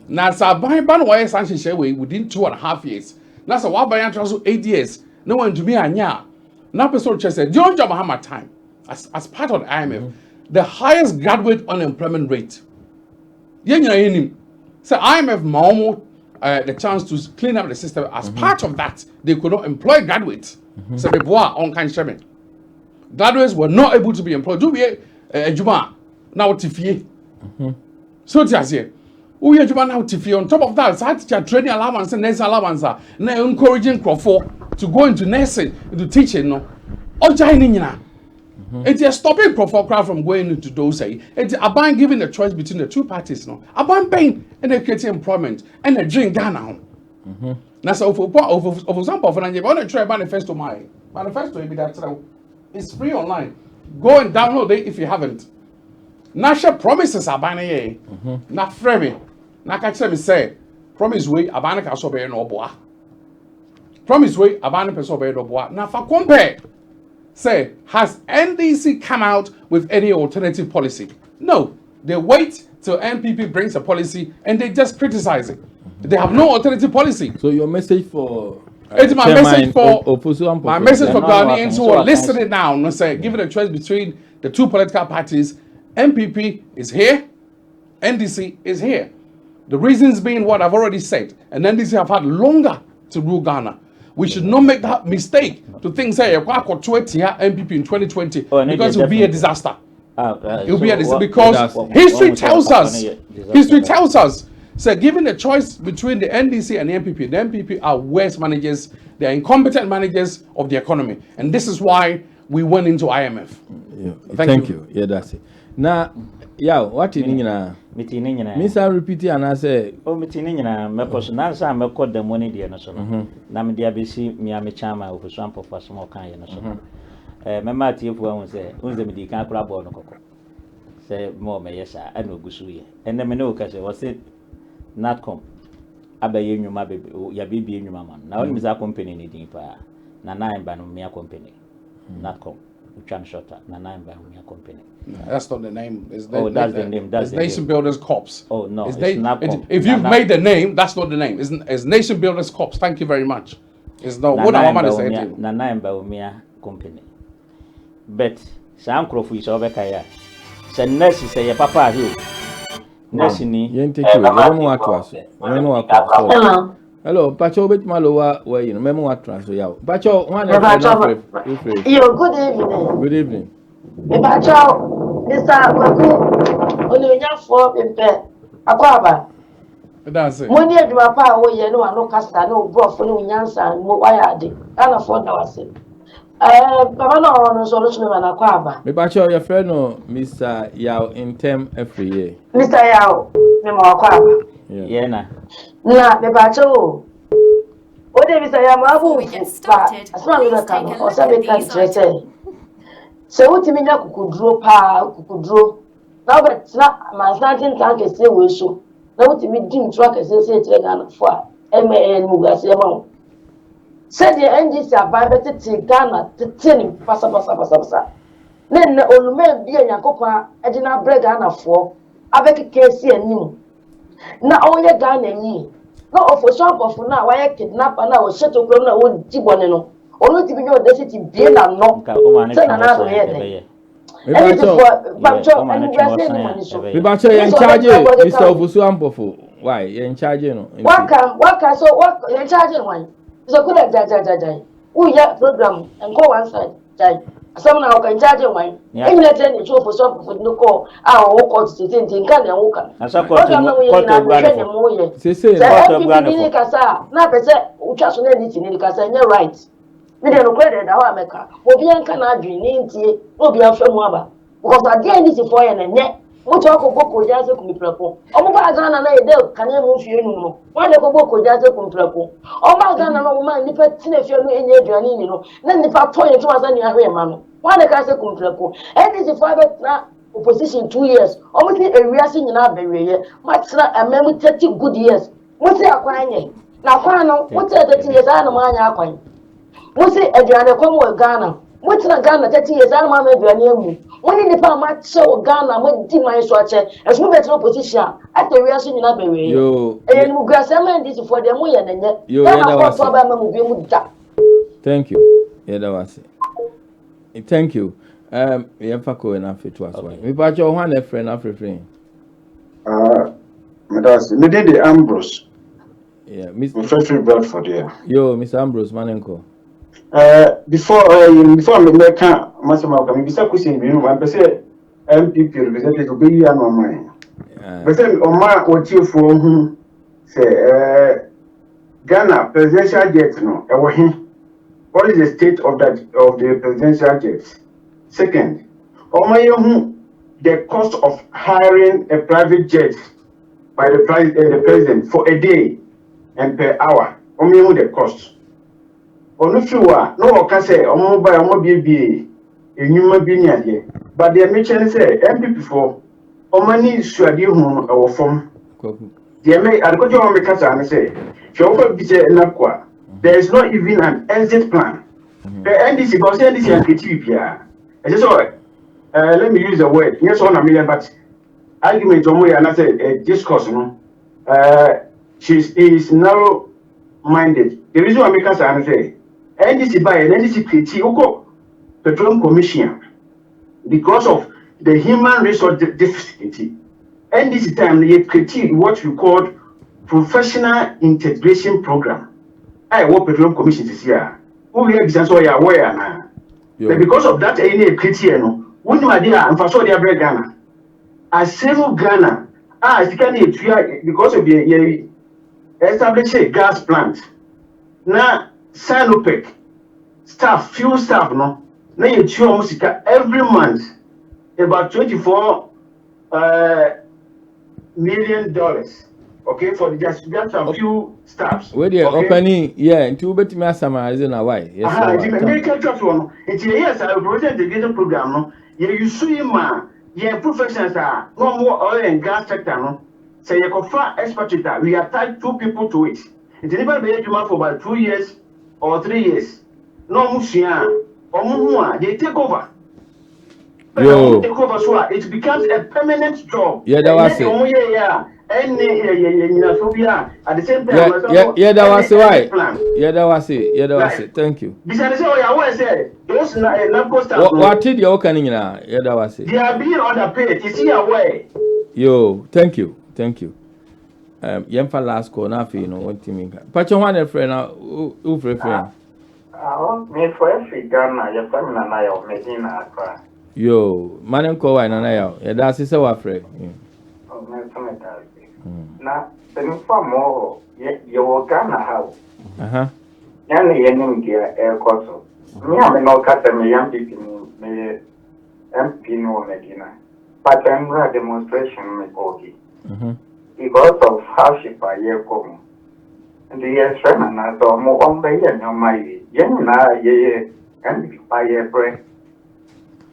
Now, by Banway Sanchez within 2.5 years. That's a while by 8 years. No one to me anya. Now, person said, John Mahama time as part of the IMF, the highest graduate unemployment rate. So IMF Mahama the chance to clean up the system. As part of that, they could not employ graduates. So they were on kind of graduates were not able to be employed. Do we Juma now Tifie? So just here. We are Juma now Tifie. On top of that, such training allowance and nursing allowance are now encouraging Crawford to go into nursing, into teaching. No, all joining now. It is stopping Crawford from going into those. It's about giving the choice between the two parties. No, about paying and creating employment and a drink Ghana. Now, so for example, for you want to try manifesto, my manifesto will be that it's free online. Go and download it if you haven't. National promises are buying not frame. Now, catch me say, promise way a banner can sober no boa. Promise way a banner can sober no boa. Now, for compare. Say, has NDC come out with any alternative policy? No. They wait till NPP brings a policy and they just criticize it. They have no alternative policy. So your message for it's my message for my message for Ghana Ghanaians who are listening now. No say, given a choice between the two political parties, NPP is here, NDC is here. The reasons being what I've already said, and NDC have had longer to rule Ghana. We should not make that mistake to think say MPP in 2020 because it will be a disaster. It will be a disaster because history tells us. So given the choice between the NDC and the NPP are worst managers. They are incompetent managers of the economy, and this is why we went into IMF. Yeah. Thank you. Yeah, that's it. Now, yeah, what in Mr. Repeat and I say, oh, meeting in my person, answer, I'm a call the money, dear. Nam dear BC, me, I'm a charmer of a swamp of a small kind. Mamma, if one say, who's the medical crab or no cocoa? Say more, may yes, I know Gusui. And then Menoka was it not come. Abayin your baby, your baby in your mamma. Now, Miss our company needing fire. Nana and Banomia company. Not come. Shorter, Nana and Banomia company. That's not the name. That's the name. That's the Nation Builders Corps. Oh no, it's if you've made the name, that's not the name. It's Nation Builders Corps. Thank you very much. It's not what I want to say to you. Nana and Banomia company. But some Crawford is over Kaya. Say nurse say your papa here. Nurse ni. You take you. You don't know what to ask. You don't know what to ask. Hello, Pacho, bit Maloa, where you remember what transfer you. Pacho, one Yo, good evening. Good evening. Pacho, Mr. Kwaku, Olunya for Pimpe, Akwaba. That's it. Money at my power, you know, no casta, no broth, no yansa, no wire. Can't afford our sin. Papa, no solution of an Akwaba. Me Pacho, your friend, Mr. Yao, in term every year. Mr. Yao, Memo Akwaba. Yeah, na. Na, me Pacho. What if Mr. Yamabu as long as I come or something can say. So what you mean that could draw? Now but not my starting tank is still will show. Now what you mean didn't track as say Ghana for MAN Mugas amount. Said the NGC are by better Ghana to 10 passa. Then the old man be a Yakopa, I did not break Ghana for. I beg a case and new. Now all your Ghana ye. No, for some of now, why I kidnap and I was set to grow now with Tibonino. Only to be your destiny, be not no. Send another head. Bibacho, you're in charge, Mr. Ofusu Ampofu. Why? You're in charge, you know. What you're in charge one. It's a good judge. We have program and go one side. Some now can charge you one. Even let any show for some for no call our walk to think and walk. Say, Not per se, utwa so na edit ni ka say right me dey no credit that one meka obi anka na adwin ni ntie obi afam aba because ade edit for ye na nye mo to akoko koja se kumiprako omo ba Ghana na ede kanye mu fie nu no wa de kobo koja se kumiprako omo ba Ghana na ma nipa tine fie no enye aduane ni no na nipa to ye to asa ni ahwe ma no wa de ka se kumiprako edit for be na opposition 2 years omo ti ewiase nyina abeweye ma tira amem 30 good years mo ti akwanye na kwa no mo ti 30 years ana ma anya akwan mo ti aduane komo Ghana mo ti na Ghana 30 years ana ma aduane amu woni nipa ma che Ghana mo di man so ache esu betre opposition ate wiase nyina beweye yo e mu grasa man this for them mo ye nenye yo na ko to ba ma mu bi mu da thank you that was it thank you you fako na fetu as well me ba jo ho na friend afrifrin me did the Ambrose yeah Mr. Freshly Bradford there. Yo Mr. Ambrose manenko Before me make masama ka me bisa question bi no man pese MPP representative be ya no man pese o ma o chiefo hu say Ghana presidential jet no e wo he what is the state of the presidential jet? Second, o ma ye hu the cost of hiring a private jet by the president for a day and per hour. O ma ye hu the cost. Onufiwa no waka say omo buy omo bie enyuma bi ni ade but the mention say MPP for omani suade hu no e wo fom the me adekojo o me kasa na say she offer bi say na kwa there is not even an exit plan the NDC because NDC and KTV bia I just so let me use the word yes on a million but argument omo ya na say discourse no she is narrow minded the reason why me kasa na say NDC by and NDC create Oko Petroleum Commission because of the human resource deficit. NDC time they create what we call professional integration program. I work Petroleum Commission this year. Who we business or ya aware na. But because of that any create no, when you are there and for so they are Ghana. As several Ghana, it can because of the establish a gas plant. Now Sanopec staff, few staff, no. Now you chew musica every month about $24 million. Okay, for just a few staffs. Where the opening, yeah, into bet me summarize na why? Yes, make a trust one. It's yes, I represent the gate program. No, you see, man, yeah, professionals are no more oil and gas sector. No, say you can find expertise. We attach 2 people to it. It's never been for about 2 years. Or 3 years. No musia or they take over. Yo. Take over so it becomes a permanent job. Yeah, that was it. At the same time, yeah, that was it. Why? Yeah, that was it. Yeah, that was it. Thank you. Besides, I say those what did you open now? Yeah, that was it. They are being underpaid. You see away. Yo, thank you. Yemfa last call na fi no want me. Pacho one friend na who friend. Me for every Ghana, your family na ya Medina akwa. Yo, manen ko wa na ya. Ya da se wa friend. Oh, me some that. Na, se me fa mo ye wo Ghana how. Yan ye nim dia e koso. Me am no kata me yam pipi me MP no Medina. But I'm a demonstration me koki. Because of how she buy your come. And the yes, friend, and I saw more on the end of my yen, and buy a bread.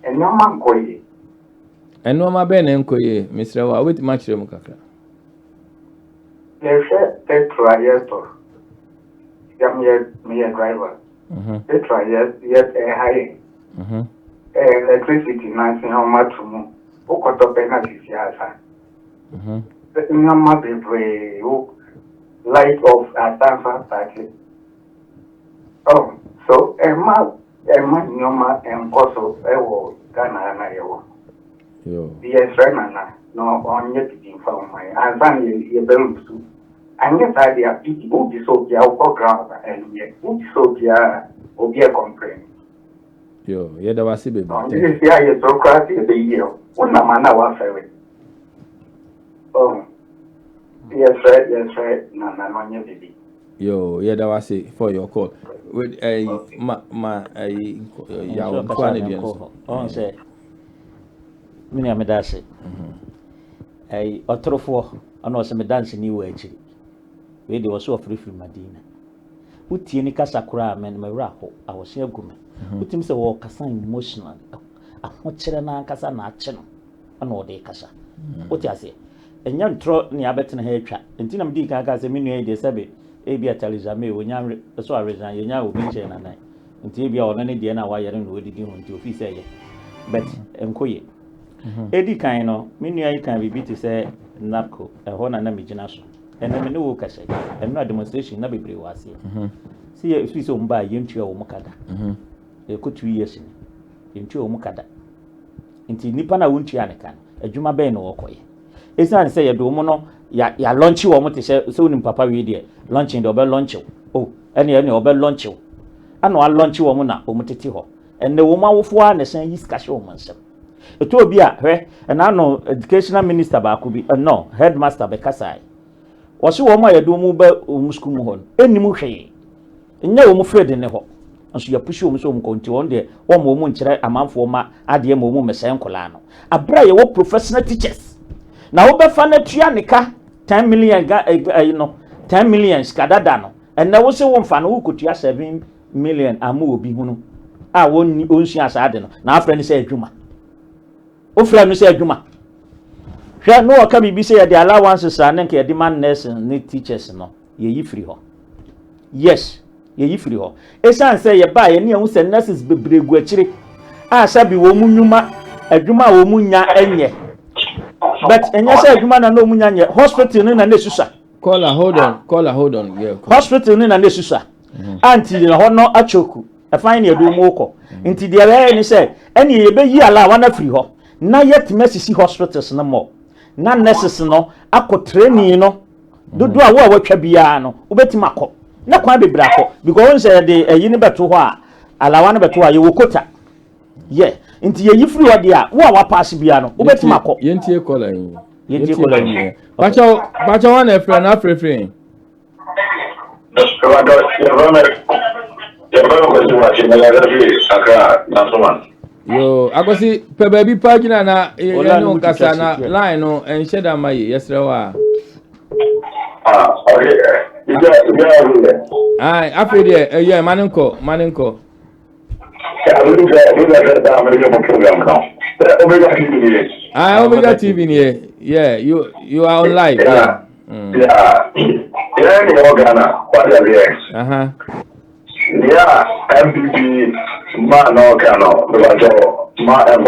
And no man koye. And no ma ben en koye, Mr. Wa, with much room kaka. Yes, they try yes to. Me a driver. They try yes a high. Electricity, nice and how much more. Oko to penalty, yes. Nyama bebree light of Atanfa party. Oh, so Emma nyama enkoso ewo Ghana na yewo. Yo. Yes, friend na no onye pidin fa my azan ye belu su. Anye ta dia pidi obi so bia o ground and ye. Obi so bia obi e complain. Yo, ye da wasi baby. Onye si aye so krati be ye. Una mana wa fewe. Oh. Yes, right, no, baby. Yo, yeah, that was it for your call. With a yaw quantity. On say, many a medase. A otrofo, and was a medance in you actually. We was so free from Medina. Who tieni Casacra, man, my raho, I was here gourmet. Who seems to walk a emotional. A hotchena casa nacheno, an all day casa. What I say? And young trot near better hair trap, and Tinam Dick, I got a mini de Sabi, Abia Talizame, when young, so I resign, you now will be chain and night. Until you are any Diana, why you don't know what did you want to if say, but enquire. Eddie Kaino, many can be beat to say, Napco, a honor namijinaso. And I know what I say, and no demonstration, never be was here. See if we so buy into your Mokada. A good 2 years into your Mokada. Until Nipana won't Yanakan, a Juma Ben or Koi. It's not say a domono, ya launch you or what to say soon in Papa Vidia, launching the Obel launch. Oh, any Obel launch you. I know I'll launch you or Mutitiho. And the woman of one is saying he's cash womanship. It will be a and I know educational minister could be no headmaster Bekasai. Was you my domuba Muscumuhon, any mushe. And no afraid in the hall. And so you push you so to on there, 1 moment a month for my adia momo Messiah Colano. A bray of professional teachers. Now, over Fanatrianica, 10 million, 10 million scadadano, and there was a one fan who could hear 7 million and more be who I won't own she as Addo. Now, friend said Juma. Oh, friend said Juma. Shall no can be say the allowances and then demand nurse and need teachers no. Ye free her. Yes, ye free her. A son say you buy any who send nurses be briguachiri. Ah, Sabi womunuma, a Juma womunya enye. But and yes, you man no munya hospital in a nesusa. Call her, hold on. Yeah. Hospital in a nesusa. Auntie in a honor achoku. A fine you do moko. Into the air and say, any ye allow one free ho. Not yet Messi hospitals no more. None necessary no, I could train you know. Do a war what chabiano, ubetimako. Not quite be bracco, because the a unibetua, allow one betua, you will quota. Yeah. Into ye free idea, what pass piano, ubetimako. Yentie calling. Yentie calling. But one a friend, not free. Yo, I go see baby pagina na no kasana line no and shed am yesterday wa. Okay. Ai, after there, yeah, maninko. Omega TV here. Yeah, you are on live. Yeah. Yeah, MVP ma no kano ma on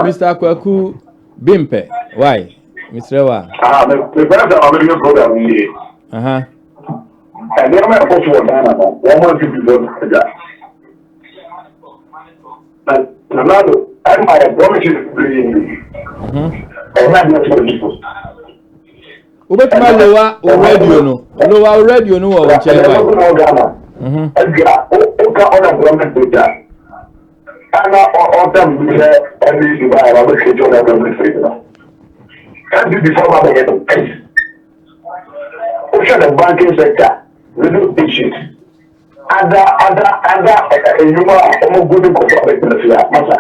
Mr. Kwaku Bimpe. Why? Mr. Wa. The president of the program here. And then I'm going to one more people that. And my promise is bringing. And I'm not for people. Ubetuma lower radio no wa nche why oka ona government data ana otam bi every Dubai ba ke jona government data and before ma get the banking sector little issues ada yuma omo gudu ko ba beneficia masa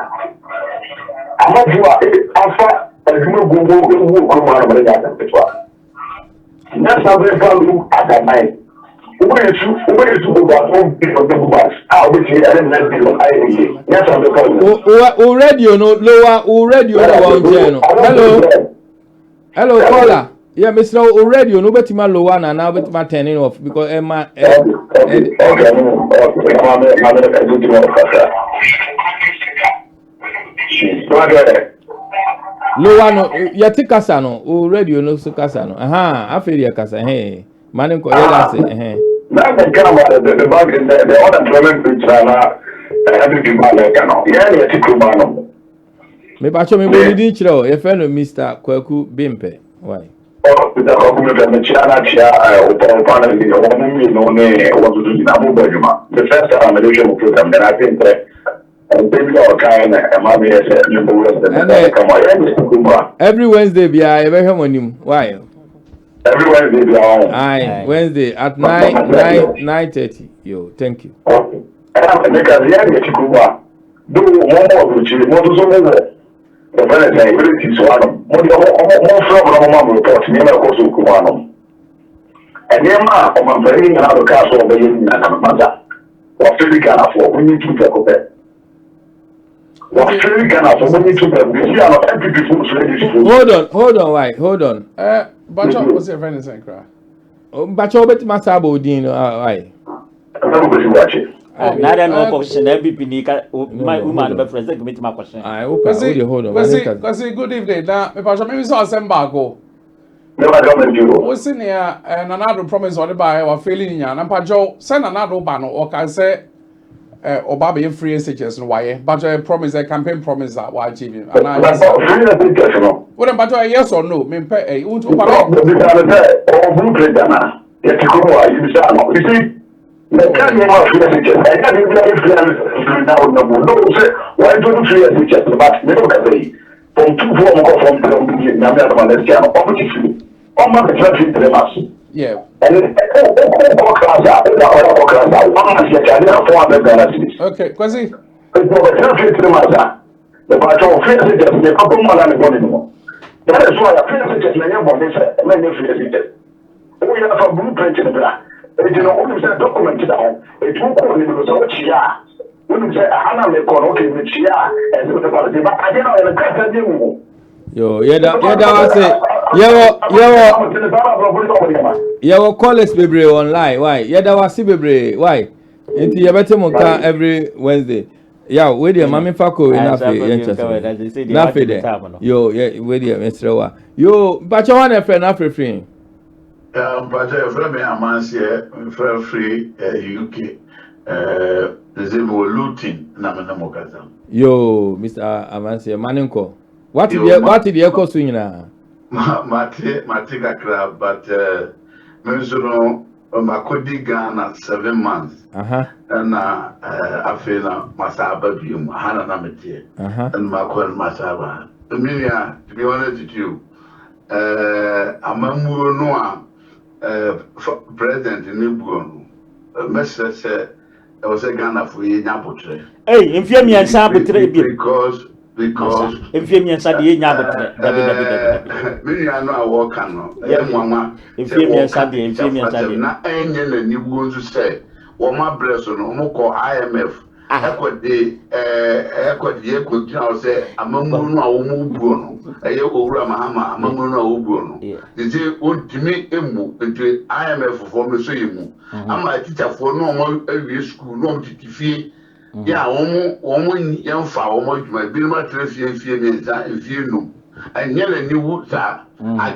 amajua afa yuma gugu ko ma ba data petwa. That's how we found at that night. Where is to go home people the bus? I will say I didn't people I that's how we found. Radio no lower radio no one hello caller. Yeah, Mr. Radio no betima lower na now betima turning off because Emma lower no yeti kasa no o radio no so kasa no aferi ya kasa mani ko yela se na the camera the bank the unemployment picture na every man no yeah yeti kuma no me ba cho me bo di chiro ye fe no Mr. Kwaku Bimpe why the government the chana chia o pana ni no ne o do na mo bajuma the first time program that I think Every Wednesday, be I ever have on him. Why? Every Wednesday, be on. Aye, Wednesday at 9:30. Yo, thank you. Okay. And because the other Chikuba, do more which is more to some more. The Venezuela really is one. More from Mama report, me, of course, Kubano. And the amount of my very out of castle of the Union and Mother. What really can afford when you took a bed. What really can afford when you took a bed. You are not every people. Hold on, why? Hold on. Bacho, what's your friend saying, cry? Bacho, bet Masabo Dino, why? Everybody watch it. Now then, no question. Every pinica, my woman, my friends, they commit my question. I hold on. Because good evening. Now, maybe saw some bago. Never come you. What's in here and another promise on the buy or failing yan and Pajo send another banner or can say or Bobby free messages and why but I promise a campaign promise that why achieving and I what about a yes or no mean pay a blueprint you see the kind of messages I can't even why don't you messages but never say from 2 from the yeah. Okay, Quasi. The patrol faces the couple more than the that is why I feel just many we have a blueprint in the black. It is not documented down. It won't call it was Chia. When you say Hannah may call okay with Chia and the party, but I don't know the question. Yo, I say, yo, call us baby online. Why? I see baby. Why? Into your better monka every Wednesday. Yeah, wait there, Mammy Fako enough. Nothing there. Yo, yeah, wait there, Mr. Wa. Yo, but you want a friend after free. But a friend, a man's here, free, UK. The same looting, Namanamokazam. Yo, Mr. Amansi, Maninko. What did you echo swing now? Matika crab, but Mensuno, Makodi Ghana 7 months. And I feel Masaba, Hana Namete, and Makon Masaba. Emilia, to be honest with you, Amamu Noa, President in Nibuon, Messer said, I was a Ghana for Yaputre. Hey, if you're me and Sabutre, because if you're me and Sadi, many are not walking. If you're me and Sadi, if you're me and Sadi, not any and you want to say, or my breast on Moko IMF. I could say, among Muno, a yoga Mahama, among Muno. They say, would to me, into IMF for me, say you. I'm a teacher for normal every school, no fee. Yeah, almost young fowl, my bill matters, if you know. And yet, a new woods are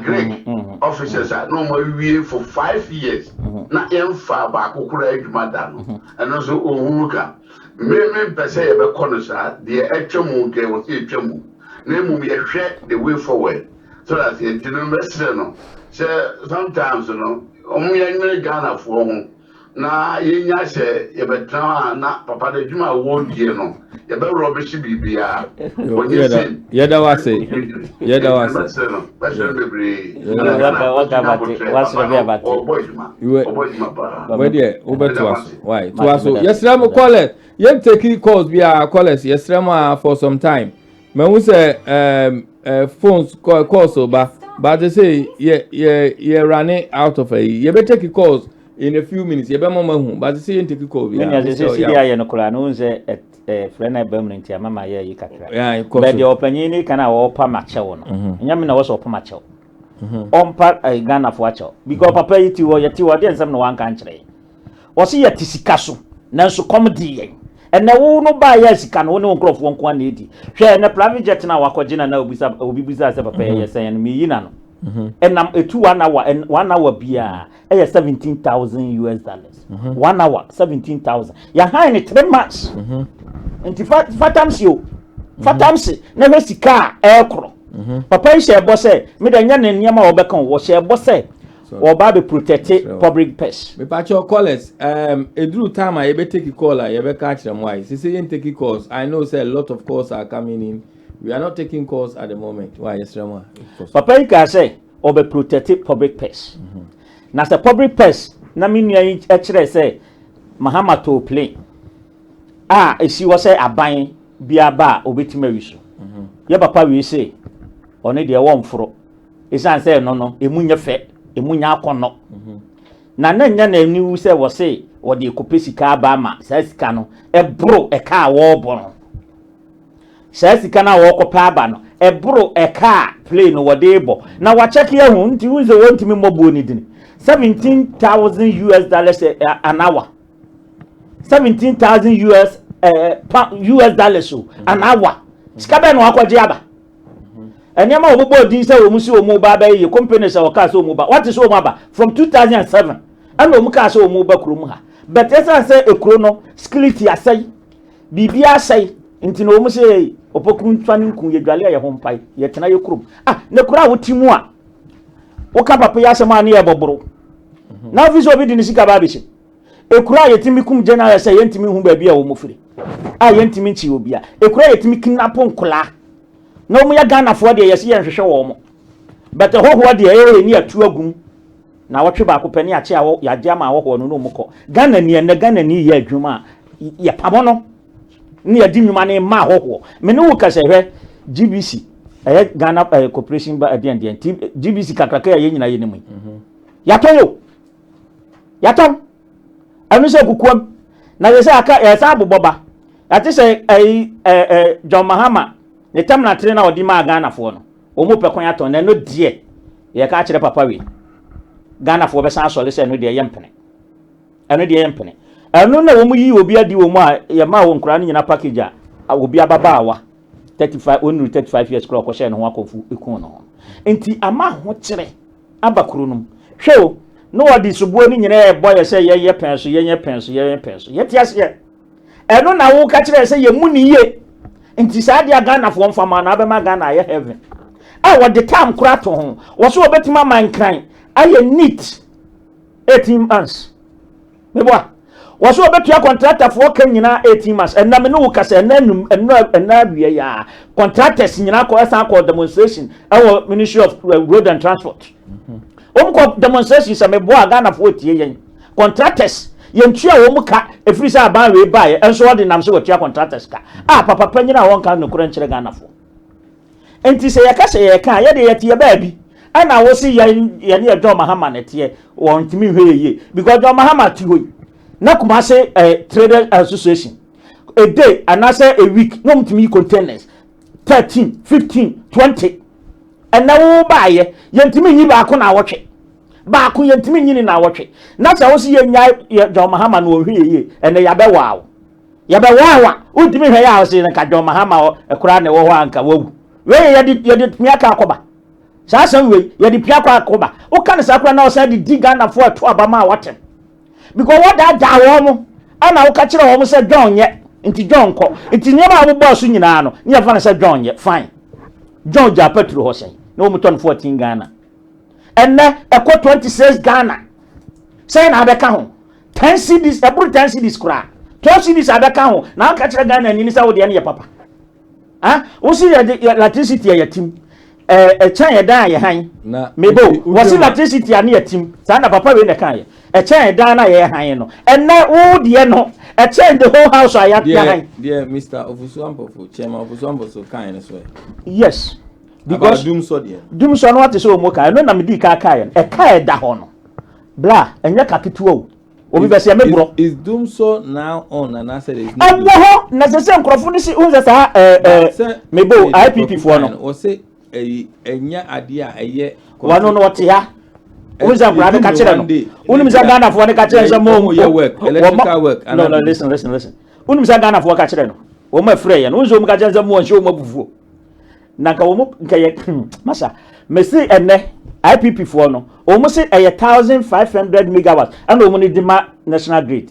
Greek officers are normally for 5 years. Not young far back, who could madam, and also Uruka. Men per se, a connoisseur, the actual moon was a chum. Name will a share the way forward. So that's it, no. So sometimes, only a Ghana for home. Na yenya se ye betra na papa de djuma wo die no ye be rubbish bibia onye sin ye da wase we there obeto aso why to aso yesrem call it ye take calls bia call us yesrem for some time me hu say phones calls over but they say ye running out of a ye be take calls in a few minutes, you better mama but see you take a call. Yeah, as you see, I no kola no say friend I permanent ya mama ya yi kakra. Yeah, but the opinion kana opa mache wono. Nyame na wo so opa mache. Ompa Ghana for acho. Because papa yiti wo yeti wo de nsem no wan kan kire. Wo se yeti sika so, nanso comedy yen. Ene wo no ba ya sika no ne nkrofo nko an edi. Hwe na private jet na wakogye na obi bisa se papa ya sen mi yi na no. And I'm a 1 hour and 1 hour beer, $17,000 US. 1 hour, 17,000. You're high in 3 months. And if fatams you, fatams, never see car, aircraft. Papa is a boss, made a yan and Yama Obecon was a boss. or Baby protect public purse. Me patch your callers. Drew time I ever take a caller, you ever catch them. Why? She saying take calls. I know, say a lot of calls are coming in. We are not taking calls at the moment. Why? Yes, Rama. Papa, you can say, or be protect public purse. Now, the public purse, na mean you actually say, Mahama to play. If she was say a buying, be a bar, or be to marry so. Yeah, Papa, we say, only the one for. It's answer no, a munya fe, a munya kono. Na nanya ni say was say, or the okupesi car bama, says cano, a bro, a car war bono. Says the cana walk up abano, a bro, a car, plane or debo. Now, what check here, won't you use the one to me more bonny? $17,000 an hour. 17,000 US dollars an hour. Scaben wako jaba. And yama obo din say omusi omuba ba ye companies or cars omuba. What is omuba? From 2007. And omuka so omuba krum ha. But esa say e krono skillet asai. Bibia asai nti no omusi opokun twanin kun ye dwale ye hompai ye tena ye krum. Ne kura wotimu a. Woka papa ya sema na ye boboro. Na visa obi di ni sika ba biche. Ekura yetimi kum general say yentimi hu ba bia wo mofiri. Yentimi nchi obi a. Ekura yetimi kidnap nkola. Na mu ya Ghana fo de yesi yenhwehwe wo mo. But ho de ye ni atu agum. Na wotwe ba ko pani ache a ya dia ma ho no no mukọ. Ghana ni ene Ghana ni ye adwuma ya pamono. Ni ya dinwuma ne ma ho. Me ne wo ka se hwe GBC Ghana Corporation ba adian GBC kakraka ya nyina ye ne mu. Yaton anu se kukuam na ye se aka ya sa aboboba ati se John Mahama ne tam na tre na odi ma Ghana fo no o mu pekon yaton na no die ye ka kire papa we Ghana fo be san so le se no die yempene anu na wo mu yi obi adi wo mu a ye ma wo nkura ni nyina package a obi ababaawa 35 years clock ko she no ho akofu ekun no enti ama ho kire abakuru no hwe no odi subuo ni nyina e boy say ye penso ye tiase ye eno na wo ka kire say ye muni ye nti sa dia Ghana fo mfama na be ma Ghana ye heaven what the time kura to ho wo so obetima man kran aye neat 18 months me boa wo so obetua contractor fo kan nyina 18 months en na me no wo ka say en bia ya contractors nyina ko esa ko demonstration Ministry of Road and Transport omko demonstration sa me boa Ghana fo tie yen contractors yentua wo muka efiri sa ban we bae enso wode nam so watua contractors ka papa panyina won kan no kura nkyere Ghana fo enti se ye ka se ye kan ye de ye tie ba bi ana wo si ye ne Addo Mahama ne tie won timi hweye because Addo Mahama ti hoyi na kuma se traders association a day and I say a week no mtimi containers 13 15 20 and now buy yentimi nyi ba ko na wotwe ba ko yentimi nyi na wotwe na sa wo si ye nya John Mahama no hweye ene ya be waaw utimi hwe ya wo na ka John Mahama ekura ne wo ho anka wawu we ye di piaka akoba sa san we ye di piaka akoba o kan sa kura na o sa di diga na fo ato abama a watem because what that wo mo ana wo ka kire wo mo se John ye nti John ko nti nyama abo boss nyina no nya fa na se John ye fine John ja petro ho sen no mo ton 14 Ghana enne eko 26 Ghana say na abeka ho 10 cedis ebru 10 cedis kura 12 cedis abeka ho na ka kire Ghana ni sa wo de ne ye papa wo si electricity ya tim chan ye dan ye han mebo wo si electricity ya ne yatim sa na papa we ne kan ye chan ye dan na ye han no enne wo de no chan the whole house ya han dear Mr. Ofusuampo chairman Ofusuampo so kan so yes because doom so no what is so mo kan no na me di ka ye ka da ho no bla enye kaketuo obi be se me bro is doom so now on and I said is no na se nkrofo ni si unza sa mebo IPP fo no o se enya ade a eye wano no wote ha unza bra be ka kire no unim za Ghana fo ne ka kire se mo electrical work no listen unim za Ghana fo ka kire no wo ma frɛ ye no unzo mo ka kire se mo nhwe mo bufuo na ka wo mo nka ye masa mesi enne IPP fo no o mo se 1500 megawatts and o mo ni dima national grid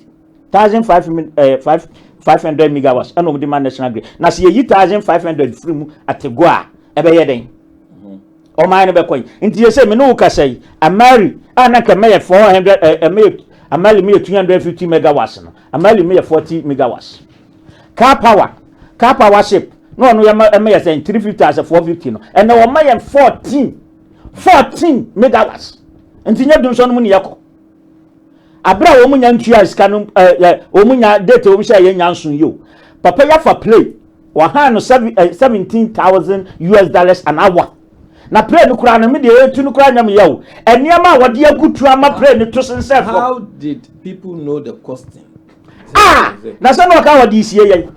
1500 megawatts and o mo dima national grid na se ye 1500 free mu atego a ebe ye den o man be koy nti ye say me no ka say amari anaka me 400 amali me 250 megawatts no amali me 40 megawatts car power ship no no ya say 350 as 450 no and no ma 14 megawatts nti nya dun so no mu ne yakọ abra wo mu nya ntua sika no wo mu nya data wo mu sha ye nya nson yo papa ya fa play wa han no $17,000 an hour na play no kura no me de etu no kura nyam yawo eniama wode akutu ama play no to sense for. How did people know the costing? Na so no ka wode isie yen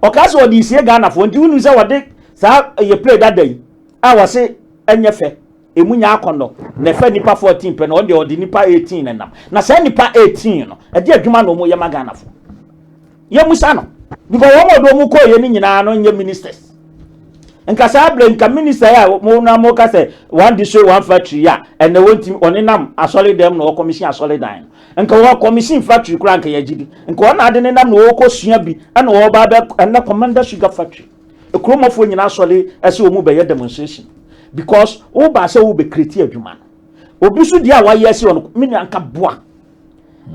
o ka so wode isie Ghana fo nti unu se wode sa ye play that day wa se enye fe emunya akondo na fa nipa 14 pe na ode nipa 18 nam na sa nipa 18 no e de adwuma no mo ye ma Ghana fo ye musa no because wo mo do mu ko ye ni nyina no nye ministers nka sa able nka minister ya mo na mo ka se one dish one factory ya and won't onenam asole dem no commission asole dan nka wo commission factory kura nka ya gidi nka ona ade ne nam no wo ko sua bi ana wo ba be na commander sugar factory ekromofo nyina asole ese wo mu be ye demonstration because wo ba se wo be create adwuma no obi su dia wa yesi on mini anka boa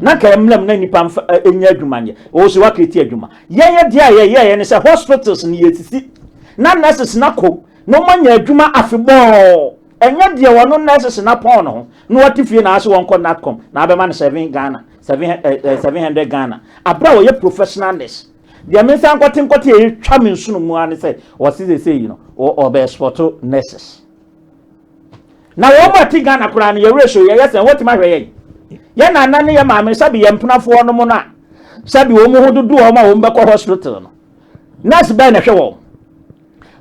na ka emlem na nipa enya adwuma ne wo se wa create adwuma ye dia ye ne se hospitals ni yetisi na nurses na ko no manya adwuma afebo enya de wono nurses na pon no no watifie na ase won connectcom na abema no 700 Ghana abra wo ye professional nurse de me san nkote e twa me nsunu mu ane say wo say you know or be sport nurses na wo mati Ghana kura no ye ratio ye yes what ma hwe ye na nane ye ma me sabi ye mpenafo no mo na sabi wo mu hodudu wo ma wo mbekọ hospital no nurse be na hwe wo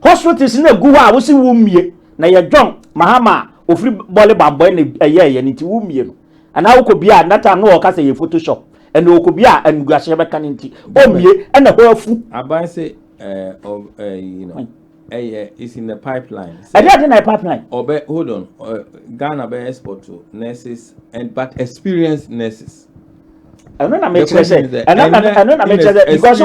hospitals na gu ha wo si wumie na ye John Mahama ofri bole bambo na ye nti wumie no ana wo ko bia nata no wo ka say ye photoshop and wo ko bia anguase be kan nti o mie na ho afu aban say you know it's in the pipeline. I did in a pipeline. Hold on. Ghana be export to nurses but experienced nurses. I don't know make sense. I don't make sense because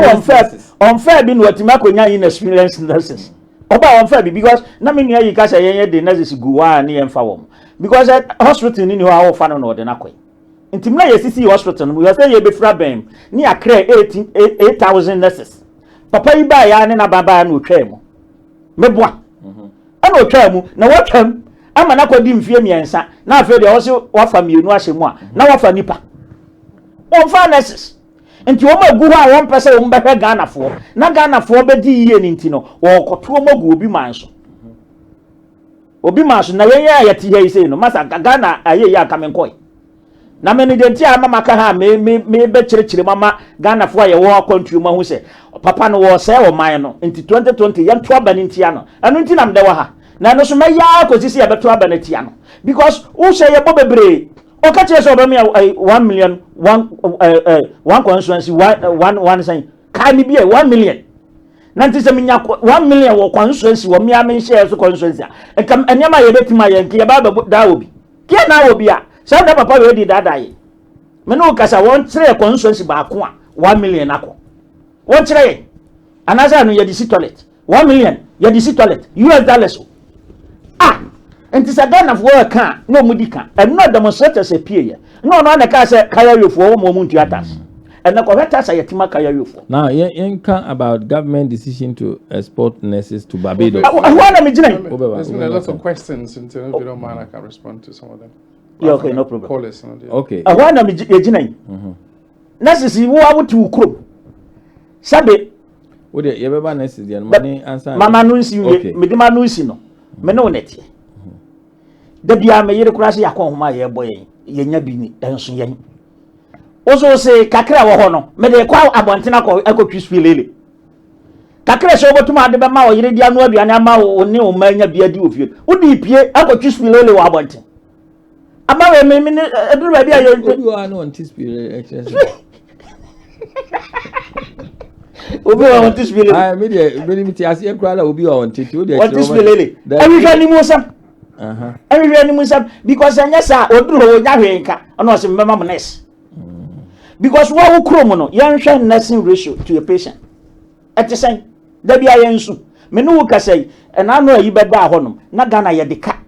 unfair being what makonya inexperienced nurses. Oba unfair because na me nua yi ka say yen the nurses go wa na yen fa wom because hospital ni ho fa no na na kwai. Intimla ye sisi hospital no you say ye be fra bem ni akre 8,000 nurses. Papa yi ba ya ne na baba na otwa mu. Meboa. Ana otwa mu na watwam ama na kwadi mfie miensa na afa de wo se wafa mienu ahyemu a na wafa nipa. On finances enti wo magu ha won pese wo mbehwe Ghana fo na Ghana fo be di yie ni enti no wo koto magu obi manso na ye yati he sei no masa Ghana aye ya kamenkoi na me ni denti ama maka ha me be chire mama Ghana fo aye wo akwantu ma hu se papa no wo se wo man no enti 2020 yan to aba ni ntia no anu enti na mde wa ha na no so me ya akozisi ya beto aba na tia no because wo se ye bobebre o ka che so be me 1 million one constituency one saying can be 1 million nanti se minya 1 million wo constituency wo me am share so constituency ekam enyama ye betima ye nke ye ba da obi ke na obi a so da papa we di dada ye me no kasa won kire constituency ba ko a 1 million akọ won kire anasa no ye di toilet 1 million ye di toilet $US enti sa Ghana fo ka no mudi ka and no demonstrators appear ye no na ka say kaya yofo wo mo muntu atas and na ko heta say yetima kaya yofo now yen can about government decision to export nurses to Barbados. There's been a lot of questions in terms, if you don't mind I can respond to some of them. Yeah, okay, no problem. Call us, okay. Ahwana me gina nurses wo awutu ukrom sabe wo de ye beba nurses de money answer mama no nsi me de ma no nsi no me no netie da bia me yire kurase yakon homa ye boye ye nya bi ni enso yen ozo se kakra wo ho no me de kwa abontena ko ekotwi lele kakra so botuma de be ma wo yire dia no aduane ama wo ne o ma nya bia di ofie udi pie ekotwi lele wo abonten ama we me ne eduru ba bia ye obi wa no on tispile excess obi wa on tispile ah me de me ti ase ekura la obi wa on titi o de on tispile every ni mo sam every ni mo sam because anya sa oduru wo nya hwenka ono se mema mo nurse because what ukrom no yan hwe nursing ratio to a patient at the same da bia yen su me no ka say and I know you beda honum na Ghana ye de ka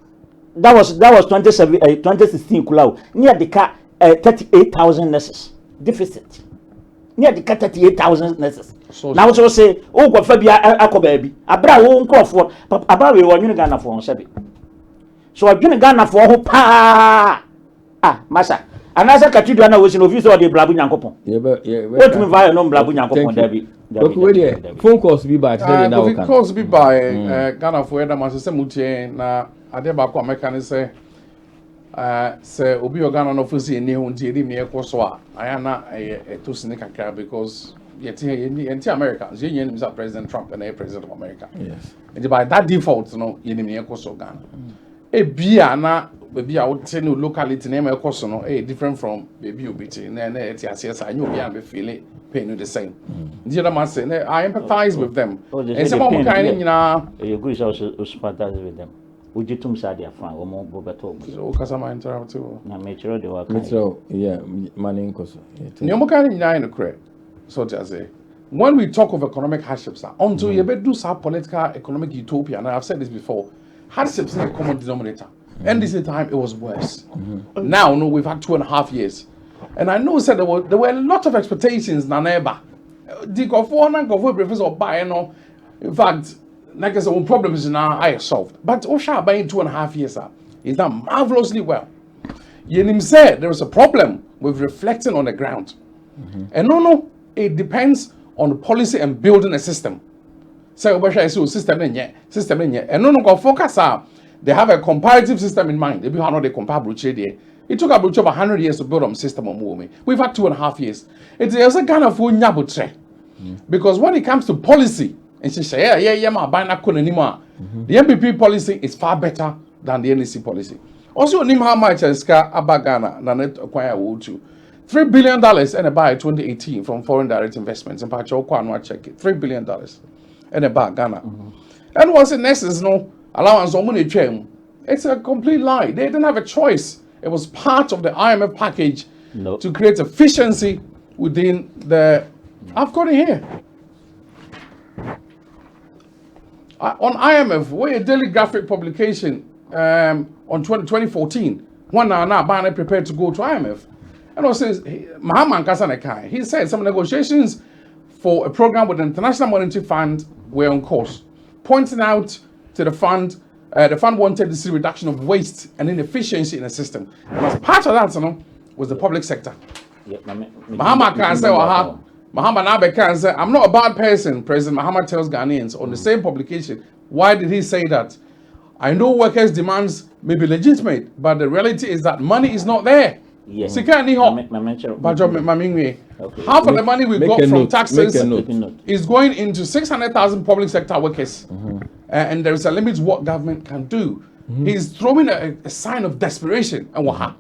that was 2016 kula near the ka 38,000 nurses deficit near the ka 38,000 nurses now so say o go fa bia akoba bi abra wo nkrofo aba we wonwene Ghana for sebi so odwene Ghana for ho pa masa anasa katudua na wosi no office or the blabu nyankopon what me via no blabu nyankopon dabi but we dey phone calls be by today now phone calls be by Ghana for that man say mutie na ade ba ko America ne say say obi Ghana no office ni ho ntie ni me ekoso a aya na to sine kakra because yet in America you Mr. President Trump and President of America yes and by that default no ye ni me ekoso Ghana e bia na baby I would say no locality name ekoso no different from baby obiti na eti asesa anyo bia be feel pain the same the other man say I empathize with them and some of kind nyina you go is also sympathize with them ujitum sa dia fa o mo bo beto so kasama interrupt na me chiro de wa metro yeah money nkoso nyomo kind nyina no correct so to say when we talk of economic hardships until you do some political economic utopia and I've said this before hardships is a common denominator and this time it was worse now no we've had 2.5 years and I know said there were a lot of expectations na neighbor the go professor buy no in fact like I said one problems now I solved but Osha by 2.5 years is done marvelously well Yenim said there was a problem with reflecting on the ground and no it depends on the policy and building a system so system and no go focus they have a comparative system in mind. They be how they compare Bruce. It took about 100 years to build a system of movement. We've had 2.5 years. It's a kind of nyabutre. Because when it comes to policy, and she say, yeah, my bana anymore. The MPP policy is far better than the NEC policy. Also, name how much is Abagana than it acquire wood to $3 billion and about 2018 from foreign direct investments. In fact, I'll check it. $3 billion and about Ghana. And what's in essence, no allowance on money chain. It's a complete lie. They didn't have a choice. It was part of the IMF package to create efficiency within the. I've got it here. On IMF, we're a daily graphic publication on 2014. One now Bana prepared to go to IMF. And also says Mahama and Kasanekai. He said some negotiations for a program with the International Monetary Fund were on course, pointing out to the fund wanted to see reduction of waste and inefficiency in the system. And as part of that, was the public sector. Mahama can say, Mahama Nabe can say, I'm not a bad person, President Mahama tells Ghanaians on the same publication. Why did he say that? I know workers' demands may be legitimate, but the reality is that money is not there. Yes. Half of the money we got from taxes is going into 600,000 public sector workers. And there is a limit to what government can do. He's throwing a sign of desperation. And what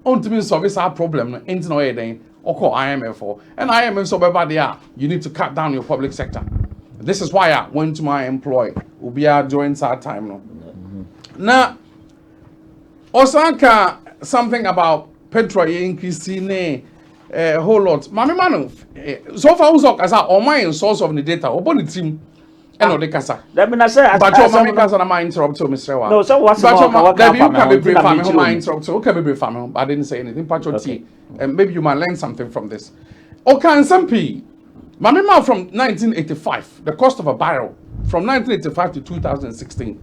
ultimately solve our problem into no way or call IMF for. And IMF so bad there, you need to cut down your public sector. This is why I went to my employee. We'll be during that time now. Now Osaka something about petrol increasing a whole lot. Mami Manu, so far Osaka as our main source of the data, open the team. And the casa. But your Mami Casa, I interrupt to Mr. Wa. No, so what's but you can be brief. I interrupt. Okay, be brief. I didn't say anything. Patro T. And maybe you might learn something from this. Okay, and some P. Mami Ma from 1985, the cost of a barrel from 1985 to 2016.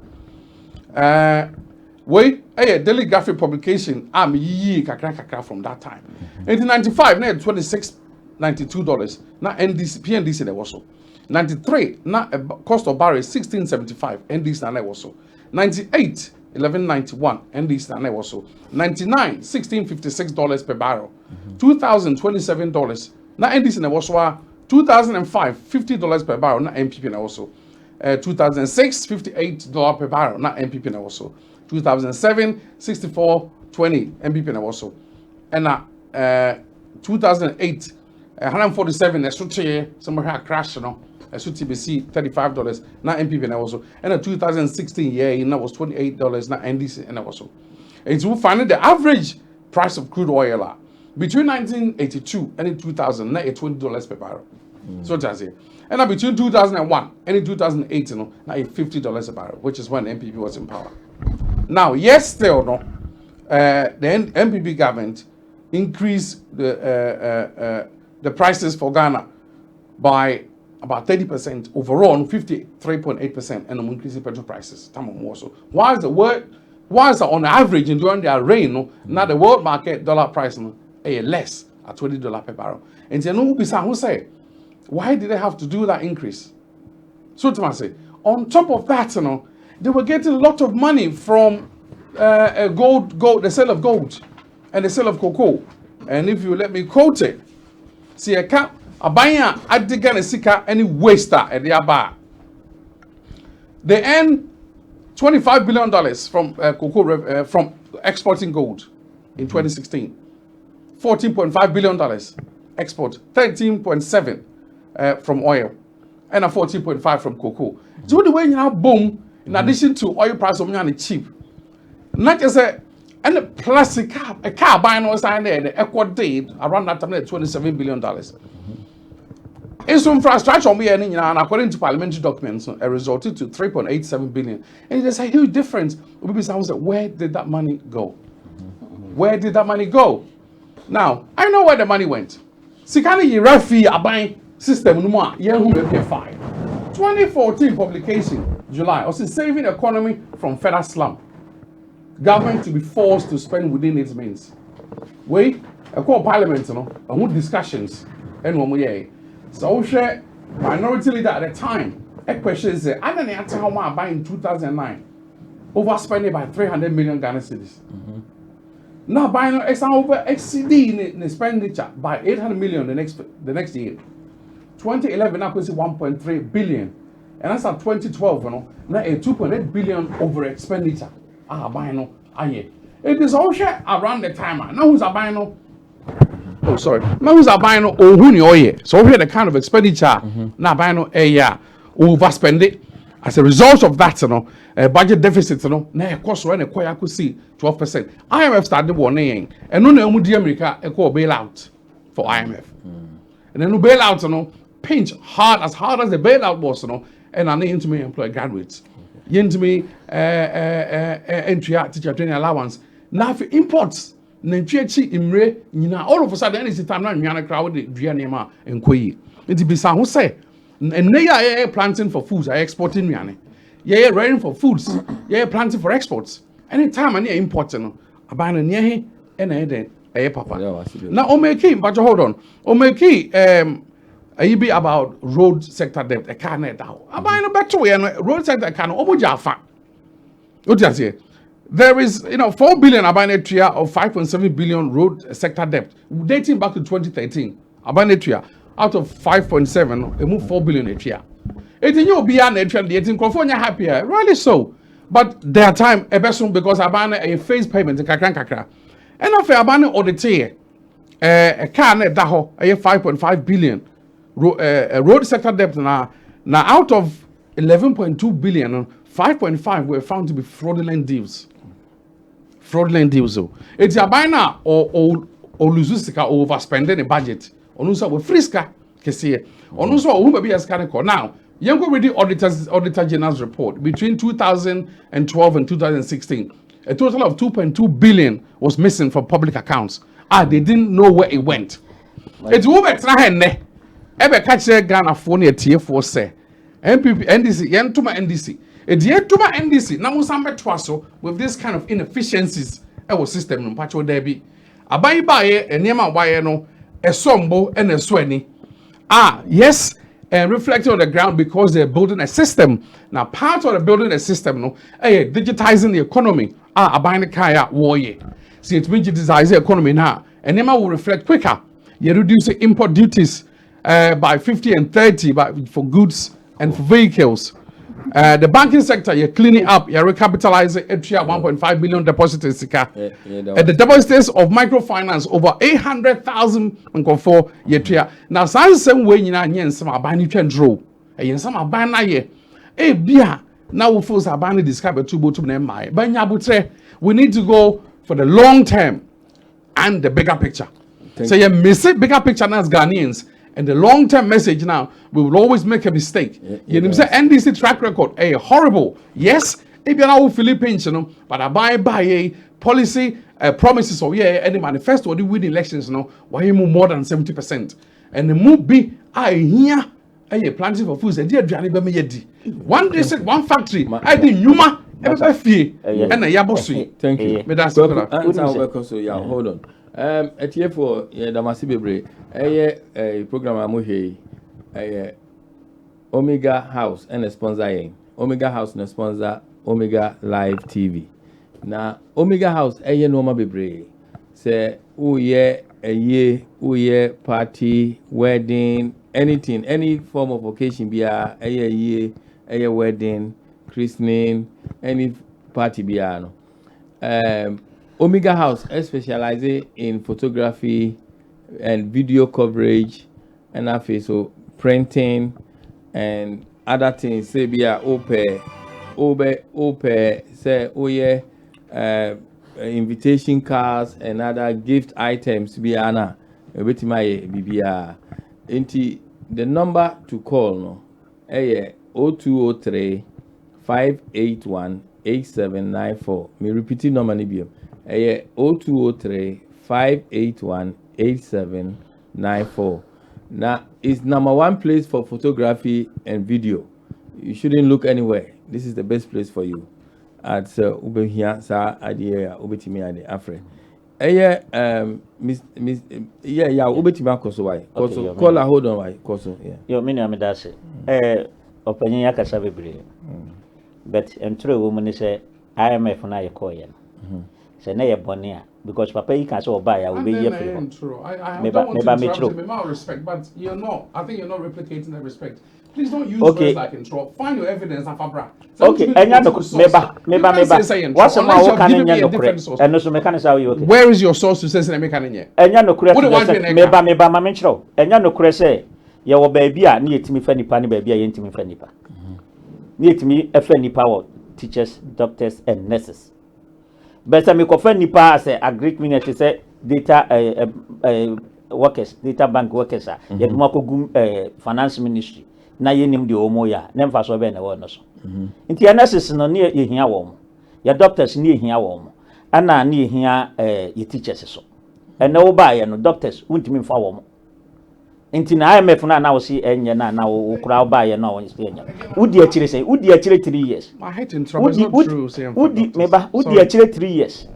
Wait, a daily graphic publication. I'm kakra from that time. 1995, na $26.92. Now PNDC there also. 93, now cost of barrel is $16.75. NDC there also. 98, $11.91. NDC there also. 99, $16.56 per barrel. 2000, $27. Now NDC there also. 2005, $50 per barrel. Now MPP there also. 2006, $58 per barrel. Now MPP there also. 2007, 64.20 MPP also. And 2008, 147 SUT, somewhere crash, SUTBC $35, now MPP also. And 2016, now was $28, now NDC and also. And so finally the average price of crude oil between 1982 and 2000, now $20 per barrel. So that's it. And now between 2001 and 2008, you know, now it's $50 a barrel, which is when MPP was in power. Now, yes, still no, the MPP government increased the prices for Ghana by about 30% overall, 53.8%, and increasing petrol prices. So why is on average during their reign, no, now the world market dollar price no, less at $20 per barrel? And then who say, why did they have to do that increase? So to say, on top of that, you know, they were getting a lot of money from the sale of gold and the sale of cocoa. And if you let me quote it, see a cap. Abaya Adigan Sika any waster at the Aba. They earn $25 billion from cocoa from exporting gold in 2016. $14.5 billion export, 13.7 from oil, and a 14.5 from cocoa. So the way you have boom, in addition to oil price of cheap. Not just and the plastic a car buying was there, the equal date around that time $27 billion. It's infrastructure we and according to parliamentary documents, it resulted to 3.87 billion. And there's a huge difference. Where did that money go? Where did that money go? Now, I know where the money went. Sikani Rafi Abai system no 2014 publication, July, also saving economy from federal slump. Government to be forced to spend within its means. Wait, a call parliament, you know, and with discussions and one way. So share minority leader at the time. A question is, I don't know how much I buy in 2009, overspending by 300 million Ghana cedis. Now buying over exceeding in expenditure by 800 million the next year. 2011 I could see 1.3 billion, and that's at 2012, you know, now a 2.8 billion over expenditure. Buying no, it is all share around the time. Now who's buying no? Oh, sorry. Now who's buying no? Oh, who knew? So here the kind of expenditure now buying no overspend it. As a result of that, you know, budget deficit, you know, now cost when I could see 12%. IMF started warning, and no the America a call bailout for IMF, and then no bailout, you know, pinch hard as the bailout was, you know, and I need to me employ graduates, into me entry teacher training allowance. Now for imports. Imre, all of a sudden, any time now, Yana crowd, Drianema, and Koi. It be some who say, and they are planting for foods, I exporting Miani. Yeah, rain for foods, yeah, planting for exports. Anytime I need importing, I buy a near and a papa. Now, Omeki, but hold on. Omeki, I be about road sector debt, a car net out. I buy a better way and road sector can Omojafa. What does he? There is, 4 billion Abanetria of 5.7 billion road sector debt dating back to 2013. Abanetria out of 5.7, it moved 4 billion a year. It in your beyond etria, the 18 California happier, really so. But their time, a person because Abana a phase payment in Kakran. And after Abana audit a car net daho, a 5.5 billion road sector debt now out of 11.2 billion, 5.5 were found to be fraudulent deals. It's a buy now or luzusika or overspending the budget. Onusa we friska kesiye. Onusa who maybe as can call now. Young already Auditor General's report between 2012 and 2016. A total of 2.2 billion was missing from public accounts. They didn't know where it went. It's over trahenne. Ebe catch Ghana phone a TF4 say. MPP NDC yentuma NDC. Tuma NDC na musambe twaso with this kind of inefficiencies our system no pacho debi abai bae enema waye no esombo and esweni yes and reflecting on the ground because they're building a system. Now part of the building a system no digitizing the economy abai the kaya warye see it means digitize the economy now enema will reflect quicker. You reduce the import duties by 50 and 30 for goods and for vehicles. The banking sector, you're cleaning up, you're recapitalizing every 1.5 million depositors. The depositors of microfinance over 800,000 for year. Now, some way you know, some are buying draw, and some are buying a beer. Now we force our buying describe a two to name my. But we need to go for the long term and the bigger picture. So you miss it, bigger picture as Ghanaians. And the long-term message now, we will always make a mistake. You know, say NDC track record, horrible. Yes, if you're now Philippines, you know, but I buy a policy promises of any manifesto or the win elections, you know, why you move more than 70%. And the move be here. Planting for foods, and dear Johnny Bemedi. One district, one factory. I did Numa, and a Yabosi. Thank you. But that's hold on. At year for Damasibre, a program Amuhe, Omega House and a sponsor. Omega House and a sponsor Omega Live TV. Now, Omega House, Noma Bebre. Say, oh yeah, party, wedding. Anything, any form of occasion, be a wedding, christening, any party, be Omega House specializes in photography and video coverage, and so printing and other things. Say be a say invitation cards and other gift items. Be ana bit my BBR. The number to call no 0203 581 8794. Me repeating number ni biom 0203 581 8794. Now it's number one place for photography and video. You shouldn't look anywhere. This is the best place for you. At ube here sa idea ubetimi ade afre. Miss Ubetima Koso, why? Koso, call her, hold on, why? Koso, yeah. Your mini amidase. Opinion Yakasabi. But I'm true, woman say, IMF and I call you. Say, nay, Bonia, because Papa, you can't so buy, I will be here for I don't want to respect, but you're not. I think you're not replicating that respect. Please don't use words like intro. Find your evidence and fabra. Okay, and meba. What's a more can and no mechanics are you? Where is your source to say that mechanic? And ya no credit meba mamintro. And ya no crese. Ya wo baby a near to me fanny panny baby a intimate fannipa. Near to me a fanny power teachers, doctors, and nurses. Better me fanny pa say a Greek minute say data workers, data bank workers are yet more finance ministry. Na yenim de omo ya na mfa so be na wo no so nti nurses no ne ehia wo mo ya doctors ne ehia wo mo ana ne ehia ye teachers so na wo ba ye no doctors wuntimi mfa wo mo nti na IMF na wo si enye na wo kura wo ba ye no wo si enye udi akire sei udi akire 3 years my head in trouble is not true say udi meba udi akire 3 years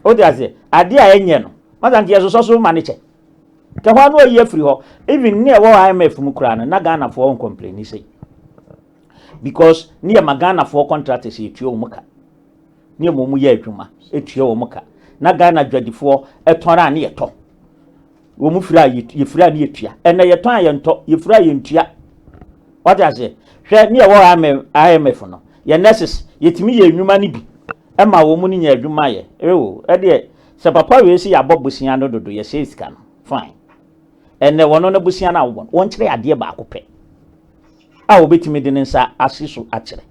odi aze ade a enye no mazanti yeso so manage ke ho no ye free ho even near wo IMF mu kura no na Ghana for complain say because near Ghana for contractors etuo mu ka near mo mu ye adwuma etuo mu ka na Ghana dwadifo etora na ye to wo mu free ye free na ye tua ena ye ton ye nto ye free ye ntua what I say hwe near wo IMF no ye nurses yetimi ye adwuma ni bi ema wo mu ni nya adwuma ye ewo e de se papa we si ya bobusia no dodo ye say sika no fine. And the one on the Busiana one tray idea back pay. I will be timid in Asisu actually.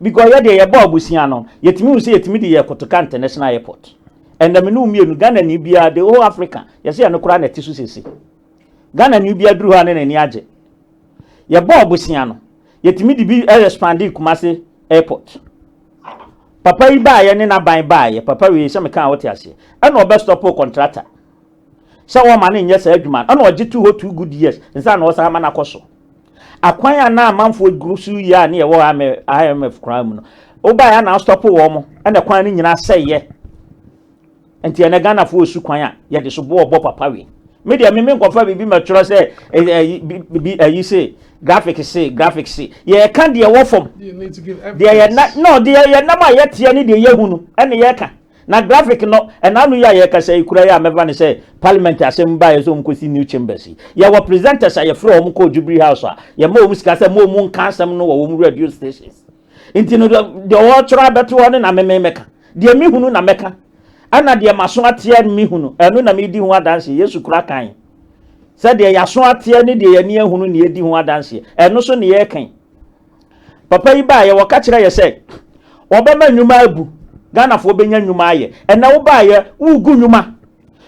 Because you're Bob Busiano, yet me say it media to Kant National Airport. And the menu me Ghana Nubia, the whole Africa, you see, no crown at Tissu. Ghana Nubia drew an and Yaje. You're Bob Busiano, yet me be expanding Kumasi Airport. Papa, you buy and then I buy, Papa, we some account what you say. I know best of all contractor. So man in yes edman ana oje 2 good years nsa na osa man akoso akwanya na amanfo grusu ya na ye wo IMF crime no oba ya na stop wo mo na kwan ni nyina seye enti ene Ghana fo osu kwan a ye de so bo papa we media me nkofa bibi matro say you say graphics say ye can de wo form you need to give evidence no de ye na ma ye tie ni de ye hunu ene ye ka na graphic no and anu ya ye ka say kura ya meva ne say parliament asem ba ye so mkosi new chambers ya wa presenters ya from ko Jubilee House ya mo mu sika say mo mu nka asem no wo mu radio stations inti no de wo try beto one na meka de mi hunu na meka ana de maso atia mi hunu enu na mi di hu adanse Yesu kura kan say de ya so atia ni de ye ne hunu ne di hu adanse enu so ne ye kan papa yi ba ye wo ka kire ye say obema nwuma abu Ghana for benya nwuma aye na wo ba ye ugu nwuma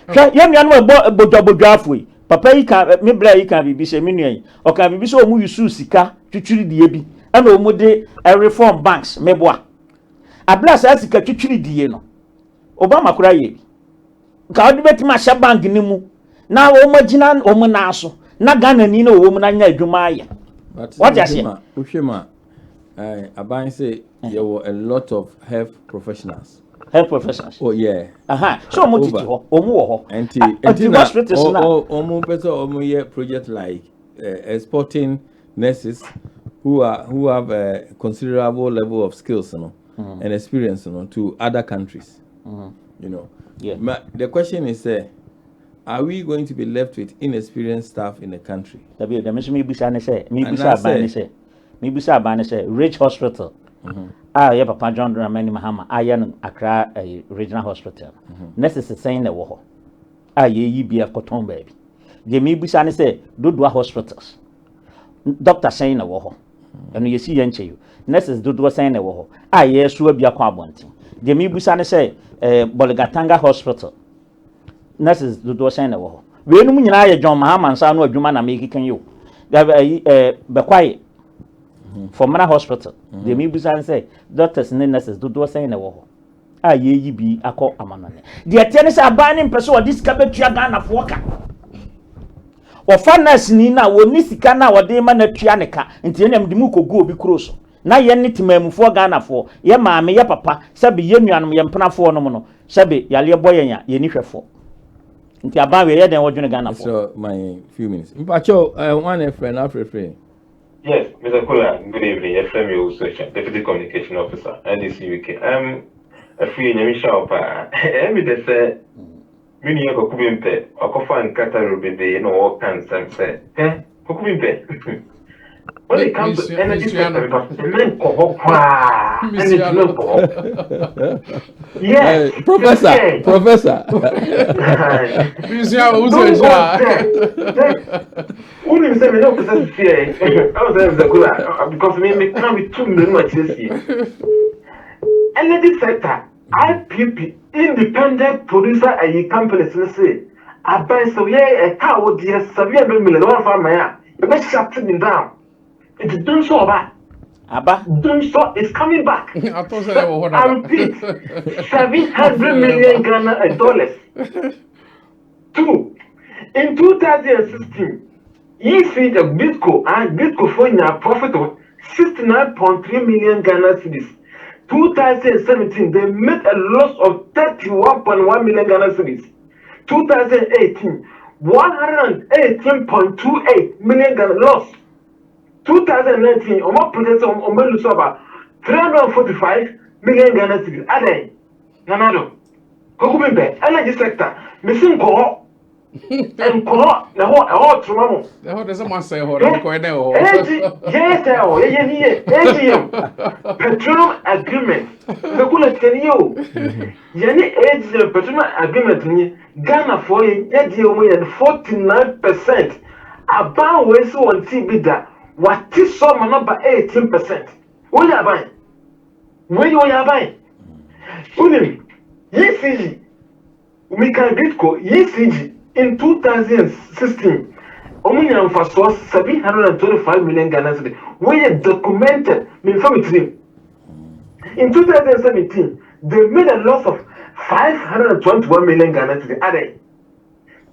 hwe ye nua no bodwabodwa afoi papa yi ka me bra yi ka bibi se me nuan o ka bibi se o mu yusu sika twitwiri die bi ana o mu de reform banks meboa abla sa sika twitwiri die no obama kura ye ka odi betima sha bank ni mu na o magina o mu na so na Ghana ni na o mu na nya adwuma aye what you say Ushema aban say there were a lot of health professionals. Oh yeah. So much to ho omu wo ho. And omu person omu ye project like exporting nurses who have a considerable level of skills, and experience, to other countries. You know. Yeah. The question is, are we going to be left with inexperienced staff in the country? Rich Hospital. Yeah, Papa John Dramani Mahama, Iron Accra Regional Hospital. Nurses is saying that war. Ye be a cotton baby. The Mibusani say, do hospitals. Doctor saying a war. And you see, you nurses do saying a war. Yes, will be a quabonting. The Mibusani say, Boligatanga Hospital. Nurses do saying a war. We know John Mahama and Sano Jumana making you. Be quiet. For Mana Hospital, the Mibusan say, doctors and nurses do saying a war. Ye be a call amanone. The attendants are banning person or this cabbage gun of worker. Or fairness Nina will Nisicana or Dema Trianica until them the Muko go be close. Now ye need to mem for Ghana for ye mamma, ye papa, Sabi Yemian, Yampana for no, Sabi Yalia Boyana, ye niche for. Until I buy ye then what you Ghana for. So, my few minutes. Mpacho, one friend, after friend. Yes, Mr. Kula, good evening. FMU Social Deputy Communication Officer, NDC UK. A free Nyamisha Opa. Evidence said, Mini Kokubimpe, Okofan Katarubi, no all cancer said, Kokubimpe. When it comes to energy sector, yes, Professor. Only say me no person fear. I was the good because me can't be too much this year. Energy sector, IPP, independent producer and companies, let's say, I buy so yeah a car with the 700 million for my you better shut it down. It's doing so bad. Abba, doing so is coming back. I repeat, 700 million Ghana dollars. 2. In 2016, you see the Bitco and Bitco for your profit of 69.3 million Ghana cedis. 2017, they made a loss of 31.1 million Ghana cedis. 2018, 118.28 million Ghana loss. 2019, Omo projects on lose about 345 million Ghana cedis. Ade, Nanado, Kokubimbe, energy sector, missing go. And go na ho trumamo. The ho does someone say ho na ko ene ho. Yes, petroleum agreement. The kula kenyo. Yani petroleum agreement ni Ghana for ye di omo 49%. About we so on tibida. What is so number 18%? What you buying? When you are buying? Unim, ECG, we can get go ECG in 2016. Only for source 725 million Ghana cedis. We documented in 2017, they made a loss of 521 million Ghana cedis.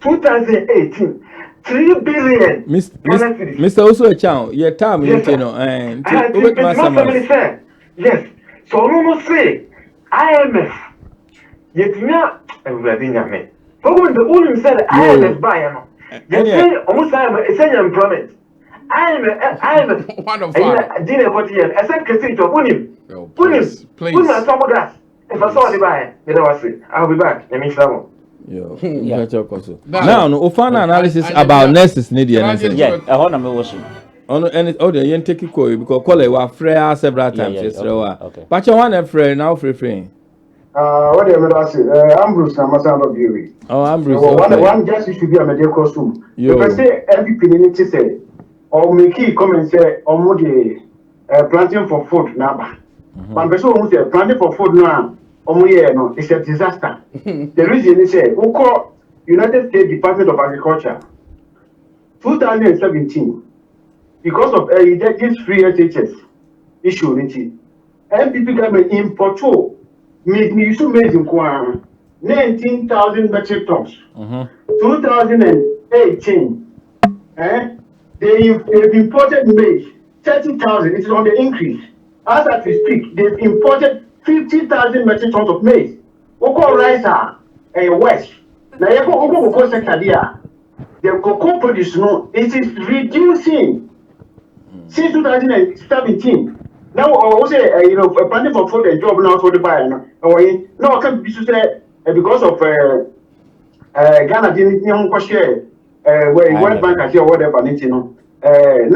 2018. 3 billion. Mr. Also Chow, your time, yes, you know, and yes. So almost say IMF. Yet now, everything I mean. But when the woman said IMF buy no, you say almost essential employment. IMF. Wonderful. Dinner what here? I said, "Kasi to punim. Please. Put my stomach gas. If I saw the buy, you know what I say. I'll be back. Let me show. Now, no final analysis about nurses need the answer. Yeah, I want to know and oh, the yen take it because call it freya several times. Yes, okay. But you want a friend now free. What do you say? Ambrose Namasano Beauty. Oh, Ambrose. One just should be a medical costume. You say every community say, or make key come and say, or more planting for food now. One person who say planting for food now. No, it's a disaster. The reason is United States Department of Agriculture 2017, because of this free SHS issue, MPP government import me use made in 19,000 metric tons. 2018, they've imported maize 30,000. It is on the increase. As we speak, they've imported 50,000 metric tons of maize. We call rice west. Now you go sector there. The cocoa produce it is reducing since 2017. Now also planning for food and job now for the buyer. Now can be say because of Ghana didn't share where World Bank or whatever now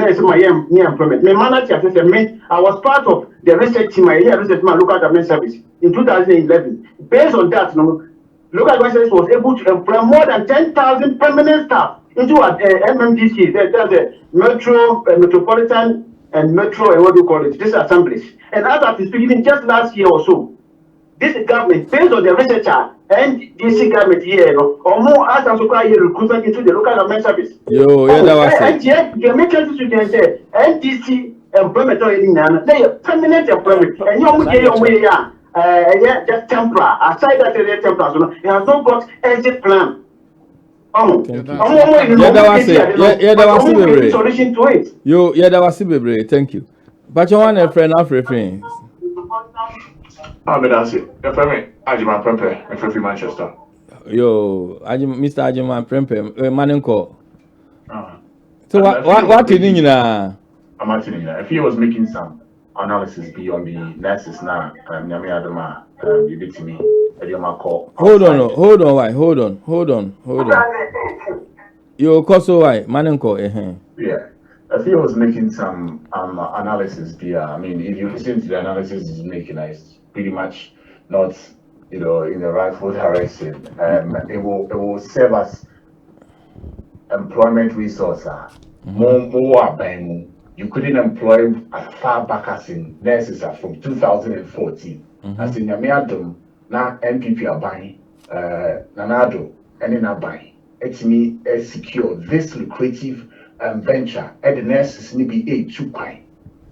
it's my employment. My manager said me I was part of the research team, research team local government service in 2011. Based on that, local government service was able to employ more than 10,000 permanent staff into MMDC. That's the metropolitan and metro and what do you call it? These assemblies. And as I've been speaking just last year or so, this government, based on the researcher and DC government here, or more as I'm here recruitment into the local government service. That was it. And the making you can say NDC employment or anything, they are permanent employment, and you're way, just temporary. Aside that, they're temporary, so you have not got exit plan. That was it. Thank you. But you want a friend of reference. That's it. Your friend, Ajima Prempe, from Manchester. Mr. Ajima Prempe, Manenko. So what in Nina? I'm actually, if he was making some analysis beyond the nurses now, Yami Adama, you did to me. Hold on. You also why Manenko, Yeah. If he was making some analysis there, I mean, if you listen to the analysis he's making, it's pretty much not, in the rightful direction. It will serve as employment resource. More you couldn't employ as far back as in nurses from 2014. As in Yamiadum, now MPP are buying, Nanado, and in buying. It's me secure this lucrative venture at the nurses need be a two pine.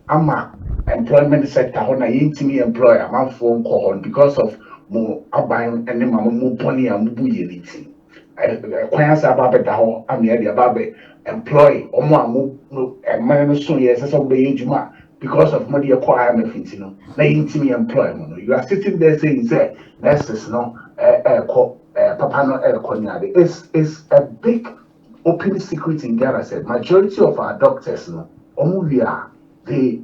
Ama employment sector on a intimi employer, my phone call because of more buying and then more money and buoyancy. Acquires a babet, I'm the babe employ or more and man soon yes, as of the age because of money acquirement, they intimi employment. You are sitting there saying, say, nurses no, Papa no Konya. It's a big open secret in Ghana. Said majority of our doctors no they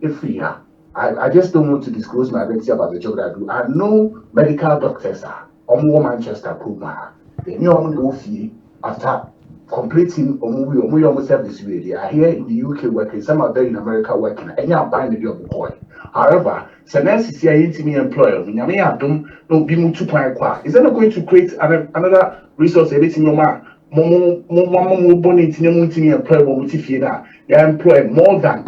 if we are. I just don't want to disclose my identity about the job that I do. I know medical doctors are Manchester Puma. They know go fee after completing almost service way. They are here in the UK working, some are there in America working, and you are buying the job boy. However, Senesi here intimi employer, no be mu 2.5. Is that not going to create another resource everything no man? Momo bonnet in employer they employ more than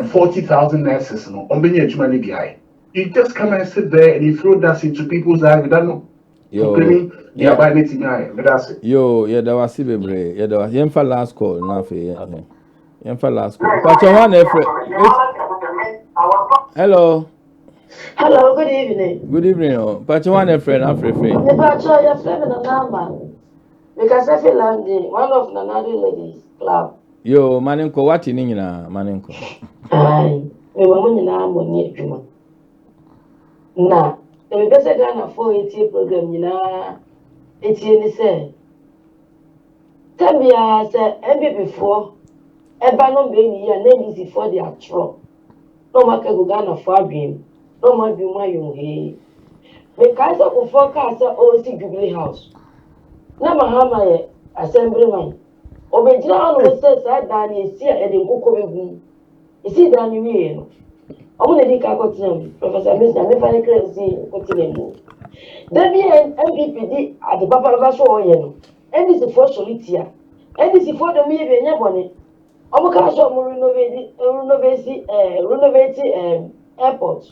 40,000 nurses no on being behind. You just come and sit there and you throw that into people's eyes without no complaining. That was Sibebre. That was Yemfa last call. Yemfa last call. But you want hello. Hello, good evening. Good evening. But you want a friend of referring. But your friend in the number. Because I feel like one of the another ladies club. Manenko, what in Manenko? Aye, we were only now money. Now, the best I can afford it program, it's in say. Tell me, I said, every before, a banner baby, and then easy for their trunk. No market go Ghana for dream. No more be my young hay. Because of forecast, see Jubilee House. Na Mahama assemblyman. Obejina no say say dan e si e de nkoko begu. E si dan ni wi no. Omo na di ka kotem Professor Miss na me fa ne crazy kotem. Debi MPP di ade papa so oye no. NDC for solitia. NDC for do me be nya bone. Omo ka so mo renovate airport.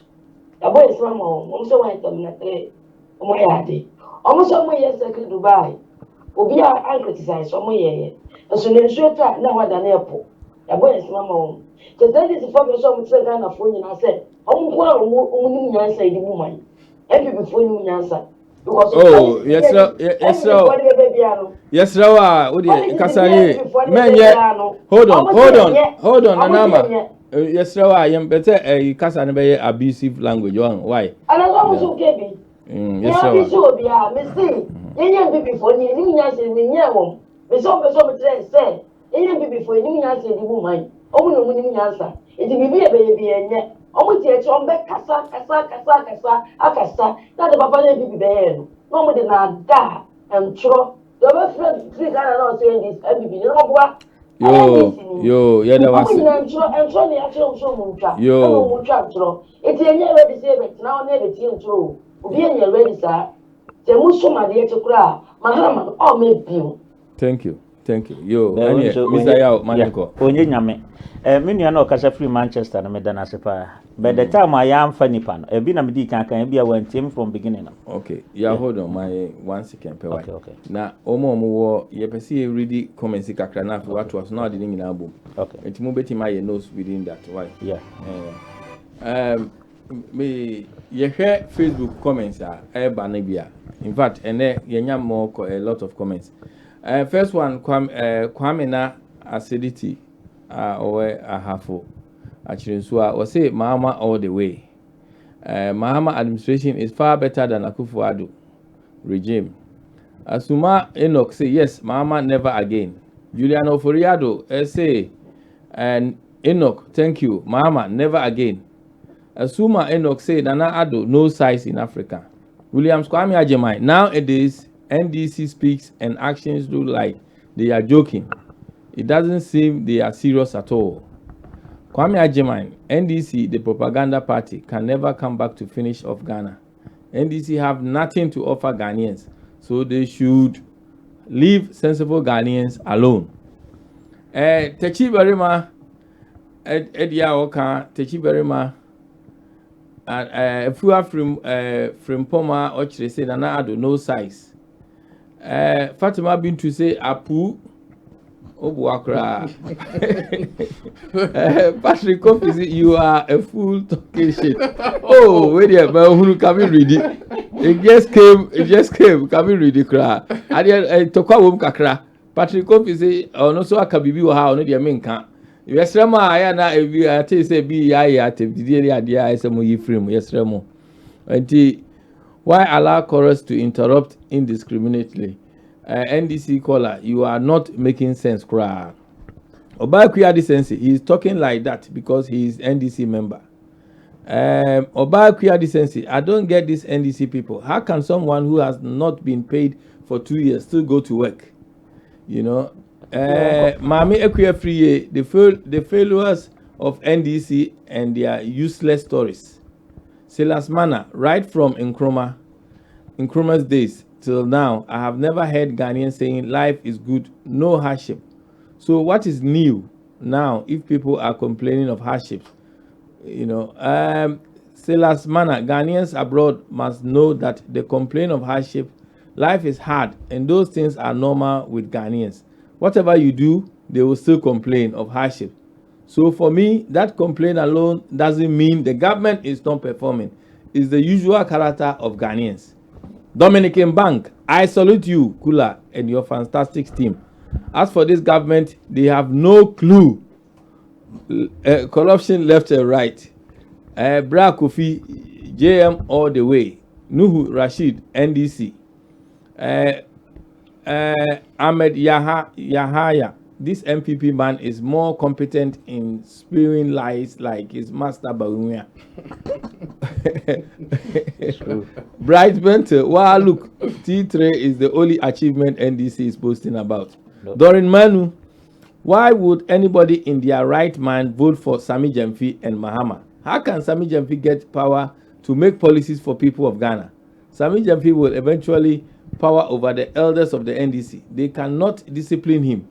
Abo is mama omo so wan terminate. Omo ya ade. Omo so mo yes secret Dubai. obi a criticize omo ye so ne nsuo ta na wada na epo ya boy esi mama o so that is for me so mo tse Ghana fo nyina say omo ko a omo nim nyansa idi mu man every before nim nyansa oh yes wa wo de kasaye menye hold on nanama yes wa yem better kasa ne be abusive language one why ana so so kebi yes wa bi so bi a me see yenye bi before ni nim nyansa ni nye wo me so mo tse say yenye bi before nim nyansa idi mu man omo no nim nyansa idi bi e be enye omo ti e chi on be kasa akasa na de papa na bi be no no mo de na da chro do be friend free Ghana na say this bibi no boa yo yeah that was chro ni achro so mo ntwa no mo ntwa chro eti enye ready say be na o na be ti chro obi enye ready sa te mo so ma de chukura Mahama o me biu. Thank you yo Mr. Yao Maniko onye nyame me nua na okasa free Manchester na me da na sepa but the time I am funny pan e bi na me di kan e went him from beginning. Okay hold on my 1 second per okay na omo wo ye pese e ready comments kakra na for what was not the nyina abom okay enti mo beti my nose within that why me ye share Facebook comments e ba na bia in fact ene ye nya more a lot of comments. First one, Kwame na acidity, or a halfo. Actually, so I will say Mahama all the way. Mahama administration is far better than Akufo-Addo regime. Asuma Enoch say yes, Mahama never again. Julian Oforiado say, and Enoch, thank you, Mahama never again. Asuma Enoch say Nana Addo no size in Africa. Williams Kwame Ajemai nowadays. NDC speaks and actions look like they are joking. It doesn't seem they are serious at all. Kwame Ajemai, NDC, the propaganda party, can never come back to finish off Ghana. NDC have nothing to offer Ghanaians, so they should leave sensible Ghanaians alone. Techi Berima, Edia Oka, Techi Berima, and Fua from Poma, Ochre said, Nana Addo, no size. Fatima Bintu say Apu Obuakra. Patrick Kofi, you are a fool talking shit. Oh, wait there, but who can we read it? It just came. Can we read it? Kra. I tokwa wom kakra. Patrick Kofi say, oh no, so akabibi wa ha no dia menka. Yesremo aya na ebi ate say bi ya ate didi adia esemo yifrem yesremo. Enti why allow chorus to interrupt indiscriminately? NDC caller, you are not making sense, cry. Obakuya Decency, he is talking like that because he is NDC member. Obakuya Decency, I don't get these NDC people. How can someone who has not been paid for 2 years still go to work? You know, Mami Ekuya Free, the failures of NDC and their useless stories. Silas Mana, right from Nkrumah's days till now, I have never heard Ghanaians saying life is good, no hardship. So what is new now if people are complaining of hardships? You know, Silas Mana, Ghanaians abroad must know that they complain of hardship. Life is hard, and those things are normal with Ghanaians. Whatever you do, they will still complain of hardship. So for me, that complaint alone doesn't mean the government is not performing. It's the usual character of Ghanaians. Dominican Bank, I salute you, Kula, and your fantastic team. As for this government, they have no clue. Corruption left and right. Bra Kofi, JM all the way. Nuhu Rashid, NDC. Ahmed Yahaya. This MPP man is more competent in spewing lies like his master Bawumia. Bright Bente, wow, look, T3 is the only achievement NDC is boasting about. No. Dorin Manu, why would anybody in their right mind vote for Sami Jamfi and Mahama? How can Sami Jamfi get power to make policies for people of Ghana? Sami Jamfi will eventually power over the elders of the NDC. They cannot discipline him,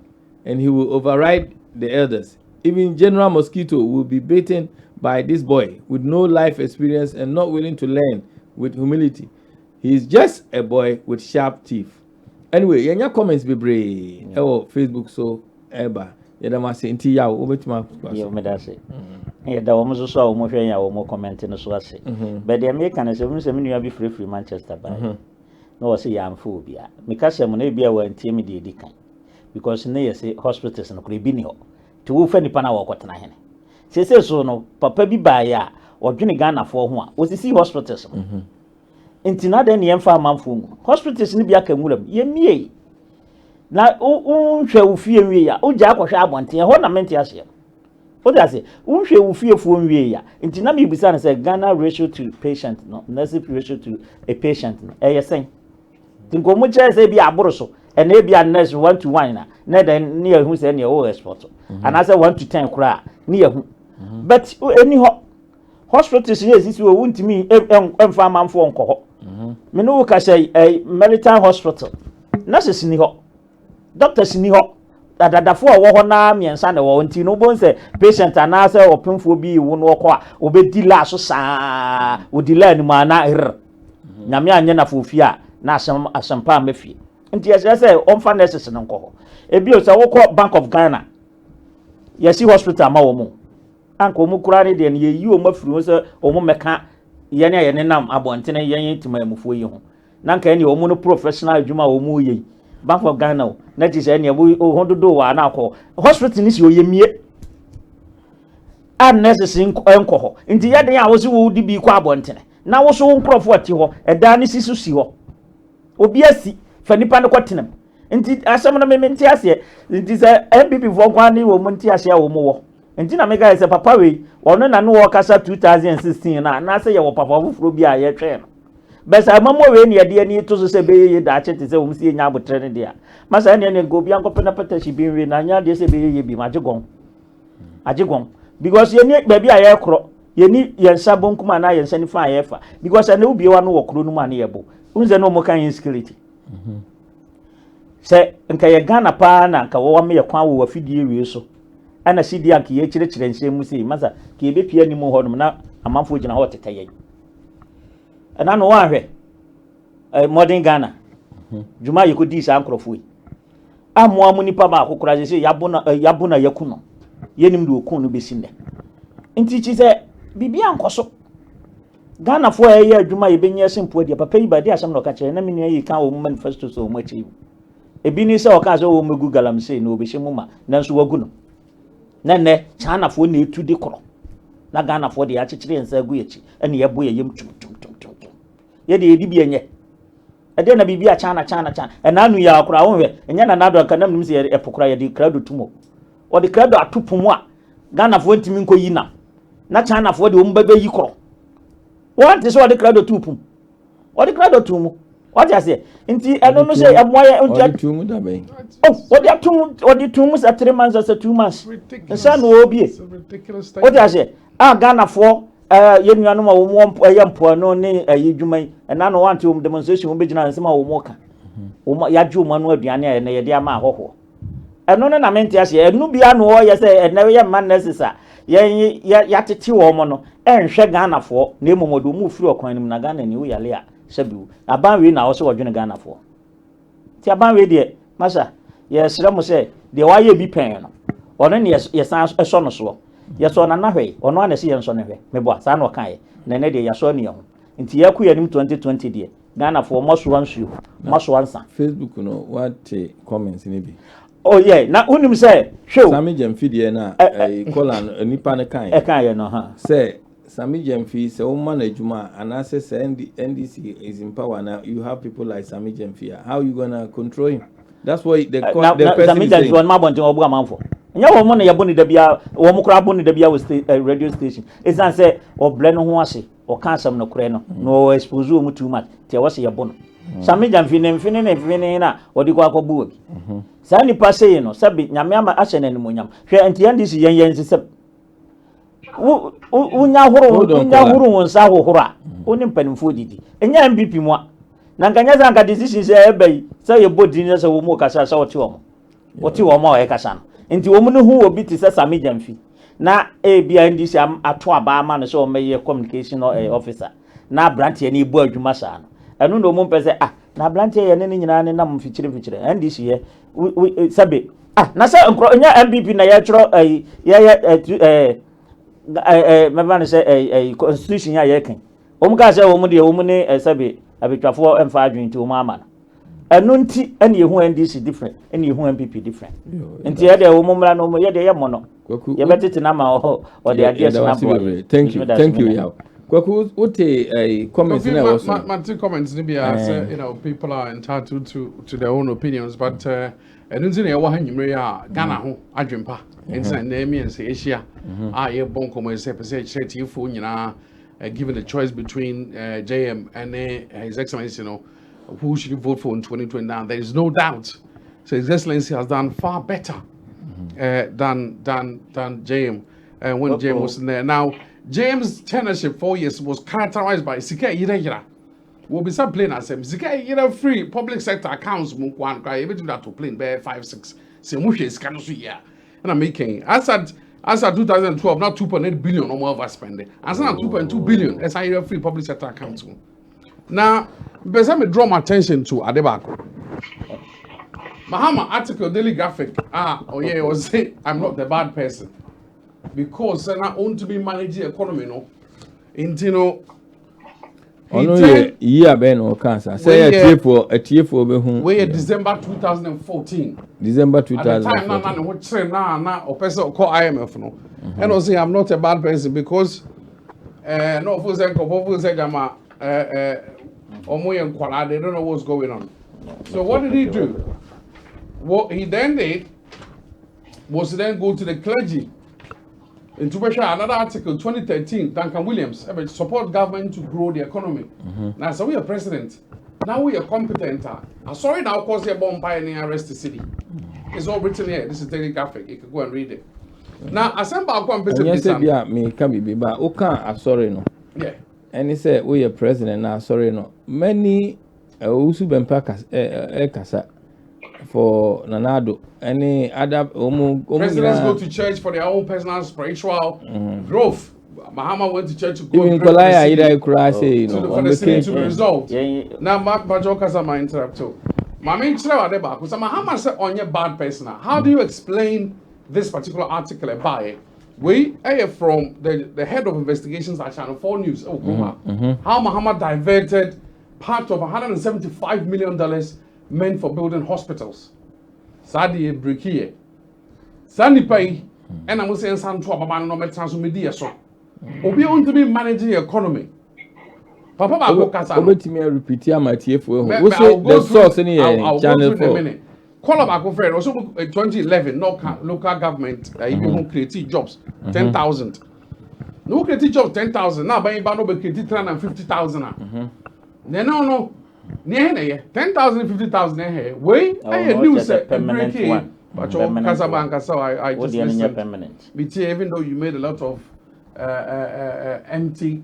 and he will override the elders. Even General Mosquito will be beaten by this boy with no life experience and not willing to learn with humility. He is just a boy with sharp teeth. anyway yenya comments bebree Facebook so eba yeda ma se nti ya obetima yo me da se da wo mo so a wo mo hwen ya wo mo comment no so ase but the American say me nua bi free Manchester by no wo say ya amfo bia me ka se mo na bia wa ntie me de edikan because na say hospitals no kure bi ni ho ti wo fa nipa na wo kotena hene se so no papa bi ba ya odwene Ghana fo ho a wo sisi hospitals nti na de ne yemfa amanfo mu hospitals ni bia ka muram ye mie na unhwe wo fie nwie ya ogya akohwe abonte ho na mente ase o da se unhwe wo fie fo nwie ya nti na me bisa na say Ghana ratio to patient no nurse ratio to a patient no sen tinko mu kire say bi aboro so na bi a nurse 1 to 1 na then ne ehu say ne o export and say 1 to 10 kura ne ehu but any hospitals ni exist wo wuntimi emfa manfo nko ho me no ka say Marital Hospital nurses ni ho doctors ni ho dadadafo a wo ho na miensa na wo nti no bon say patient ana say opemfo bi wo no ko a obedila so saa odila ni ma na nyame anye na fofi a na asampa mafie nti yes say omfa nurses no nko ho ebi o say wo ko Bank of Ghana yesi hospital ma wo mu anko mu kura ne de ne yi o mafiri wo say o mu meka yene ye nenam abontene yene timamufuo yi ho na nka ne o mu no professional adwuma o mu yi Bank of Ghana na ti say ne o hododo wa na akọ hospital ni si oyemie unnecessary enko ho nti ye den a wo si wo di bi kwa abontene na wo so nkrofo ti ho eda ni sisu si ho obi asi fa nipa ne kwatenam nti asem na mementi ase nti say MPP fo kwa ni wo menti ase a wo mo wo nti na mega say papa we ono na no wo kasa 2016 na say ye wo papa fufuro bi a ye twe no besa mamo we ne de ani to so se be ye da chete se wo msi nya abotre ne dia masa ne go bi anko pena peta shi bi we na nya de se be ye bi ajegon because ye ni ba bi a ye kro ye ni ye nsa bonkuma na ye nsa ni fa ye fa because na ubi wa no wo kro no ma na ye bo unze no mo kan insecurity se nka ye Ghana pa na nka wo me ye kwa wo afidie we so ana sidi anka ye kire nse mu se masa ke be pia ni mu ho no na amanfo gina ho tetaye ana no wa hwe modern Ghana juma ye ko di sa ankrofo amoa mu nipa ba akokora se yabona yakuno yenim de okun no besinde nti chi se bibia nkoso Ghana fo ye adwuma ye benya sempo dia papa yi ba dia asem no ka kire na menu yi kan wo manifesto so mo achi ebi ni se o ka se wo megu galam se na obehye mu ma nanso wagu no na ne China fo na etu de koro na Ghana fo de ya kikire nsa agu yachi ene ye bo ye yem tum ye de edi bi enye ede na bibia China enanu ya akora wo hwe enye na nado aka nam nim se epokora ye de krado tumo o de krado atopomu a Ghana fo ntimi nko yi na China fo de o mbebe yi koro what is what the crowd tupum what the crowd tumu what you say nti eno no say amoya nti tumu da ben oh what the tumu say 3 months or 2 months nsa no obi what you say Ghana for ye nuanu ma wo mo mpo no ne ayedwuma na no want to demonstration wo begina nsema wo mo ka wo ya ju mo no aduane na ye de ama ahoho eno no na menti ase enu bia no o ye say eno ye man necessary ya tete wo mo no enhwe Ghana fo na emomodo mu firi okwan nim na Ghana ni wo yale a sabiu abanwe na wo se wodwene Ghana fo ti abanwe de masa ye sira mo se de wa ye bi pen no ono ne ye san eso no so ye so na hwe ono ana se ye nso ne hwe mebo sa na okan ye na ne de ye so ne ho nti ye ku ye nim 2020 de Ghana fo mo so ansu mo so ansa Facebook no what comments ni bi oh yeah na unim say show Sami Jemfidie na Kolan nipa ne kan ye no ha say Sami Jemfi say o man adwuma and I say NDC is in power now you have people like Sami Jemfi how you going to control him that's why the person Sami Jemfi one ma bonte obu amanfo nya wo mo na yaboni da bia wo mo kra boni da bia wo radio station is an say oble no ho ase o kan sam no kure no expose wo mu too much te wo se yabon Sami Jemfi ne mfini na odi kwa akọbu obi sa ni pase no sabi nyame ama ahye na nimonyam hwe nti NDC yen sisem unya huru wonsa hohora oni mpanimfo didi enya MPP mu a na nkanya za nka decision se ebai se ye bodi ne se wo mu kasa se woti wo mo e kasa no nti wo mu no hu obi ti se Sami Jemfi na bia NDC ato aba ama no se o meye communication officer na branch ye ni bu adwuma sa no enu no mu pese na abrante ye ne nyina ne nam fichire ndc ye sabe na say nya mpp na ye chro mebane say constitution ya ye kan ka say wo mu de wo mu ne sabe abetwafo emfa adwen ti wo mu ama enu nti ene ye hu ndc different ene ye hu mpp different nti ye de wo mu mra no mo ye de ye mo no ye betete na ma o de address na boy thank you yeah. Kwaku, what a comments in our comments, you know, people are entitled to their own opinions, but and in a Wahan Ghana ho, Adrimpa, and name and say Asia, I bonko say you for given the choice between JM and His Excellency, you know, who should you vote for in 2029? There is no doubt. So His Excellency has done far better than JM when JM was in there. Now, James' tenureship 4 years was characterized by Sika Ira. We'll be some plain as Sika Ira free public sector accounts. Mukwan cry everything that to plain bear 5-6. Say Mushi is kind of year. And I'm making as at 2012, not 2.8 billion or more overspending. As at 2.2 billion as Ira free public sector accounts. Now, but let me draw my attention to Adebako. Mahama article Daily Graphic. It was say I'm not the bad person. Because I want to be managing economy, no. Intino. Year ben or cancer. Say a TF over whom. Where December 2014. December 2014. At the time, what say now, or person call IMF, no. And I say I'm not a bad person because no for Zegama Omoyan they don't know what's going on. So what did he do? What he then did was to then go to the clergy. In another article, 2013, Duncan Williams, support government to grow the economy. Now, so we are president. Now we are competent. I'm sorry now, of course, you're born by any arrest the city. It's all written here. This is Daily Graphic. You can go and read it. Now, assemble our competition. Yes, me can be, but I'm sorry, no. Yeah. And he said, we are president now, sorry, no. Many Usu Bempakas, Kasa. For Nanado, any other presidents go to church for their own personal spiritual growth. Mahama went to church to go even for the city to be resolved. Now, Bajoka interrupt too. Mami Chira Adeba, because Mahama said on your bad person. How do you explain this particular article about it? We are from the head of investigations at Channel 4 News. How Mahama diverted part of $175 million meant for building hospitals. Sadi Brikie. Sandy Pay, and I was saying some to about no metal media so. Obi want to be managing the economy. Papa Bakasa. Let me repeat my TF. What's the source in here? Channel 4. Call up our friend. Also, 2011, local government even created jobs 10,000. No created jobs 10,000. Now, by no be created 350,000. Then no. 10,000, 50,000 here. Wait, I knew a permanent one. But Casablanca, so I just listened. Even though you made a lot of empty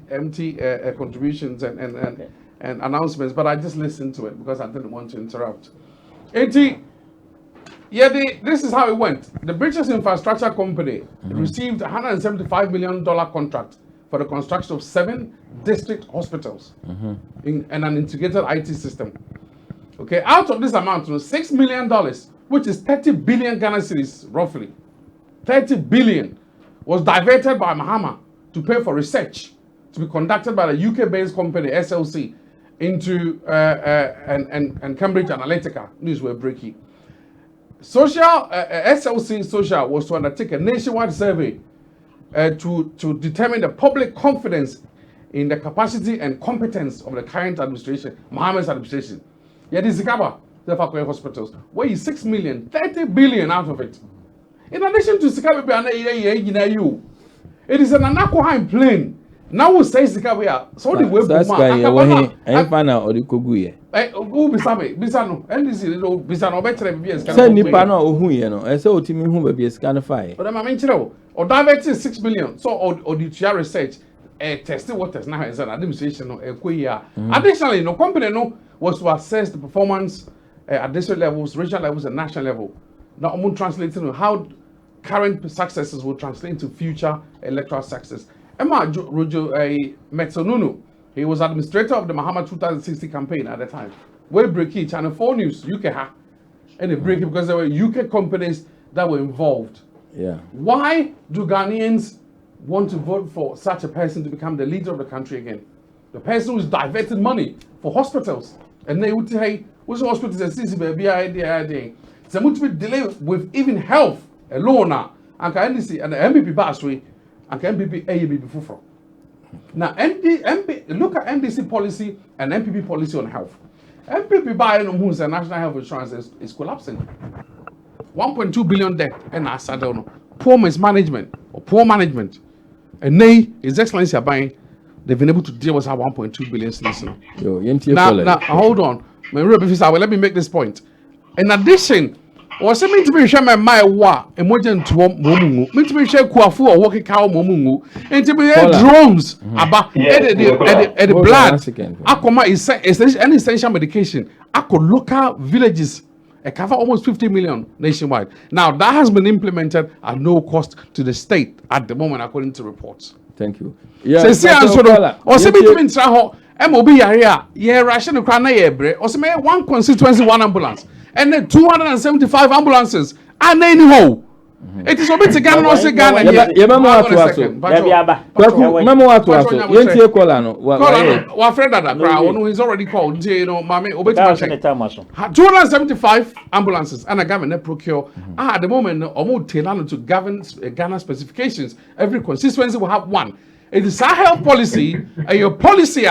contributions and announcements, but I just listened to it because I didn't want to interrupt. This is how it went. The British Infrastructure Company received $175 million contract for the construction of 7 district hospitals and an integrated IT system. Okay, out of this amount, $6 million, which is 30 billion Ghana cedis, roughly, 30 billion was diverted by Mahama to pay for research to be conducted by the UK-based company SLC into and Cambridge Analytica. News were breaking. SLC Social was to undertake a nationwide survey to determine the public confidence in the capacity and competence of the current administration, Mahama's administration. Yet this Zikaba, the Fakwe hospitals, where is 6 million, 30 billion out of it. In addition to Zikaba, it is an Anakoheim plane. Now we say Zikaba, so the way Pana or the Koguye. Bisano, and this is Bisano better be a scan. Send Nipano who you know, and so Timmy whom be a scan fire. But I'm mentioning or diverting 6 billion. So or the TR research, testing waters now is an administration or a queer. Additionally, no company was to assess the performance at district levels, regional levels, and national level. Now, I'm translating how current successes will translate into future electoral success. Emma Rojo Metzonunu, he was administrator of the Mahama 2060 campaign at the time. we break it. Channel 4 News, UK ha. And they break it because there were UK companies that were involved. Yeah. Why do Ghanaians want to vote for such a person to become the leader of the country again? The person who's diverted money for hospitals. And they would say, which hospitals are CC baby idea. So much be delay with even health alone now. And can NDC and the MPP pass way and can MPP AEB before. Now look at NDC policy and MPP policy on health. MPP buying who's a national health insurance is collapsing. 1.2 billion debt and I don't know. Poor mismanagement or poor management. And they, His Excellency are buying, they've been able to deal with our 1.2 billion citizens. Now, hold on. Let me make this point. In addition, was it meant to be share my wa emergent to momungu, meant to be share kuafu or walking cow momungu, and to be drones about the blood. Akoma is an essential medication. Ako local villages. Cover almost 50 million nationwide. Now that has been implemented at no cost to the state at the moment, according to reports. Thank you. Yeah. MOB area, yeah, ration the crana yebre, or some one constituency, one ambulance, and then 275 ambulances, and anyhow. It is a bit again, no cigar, and he's already called, you know, Mammy, 275 ambulances, and a government procure. At the moment, almost Telano to govern Ghana specifications. Every constituency will have one. It is a health policy, and your policy.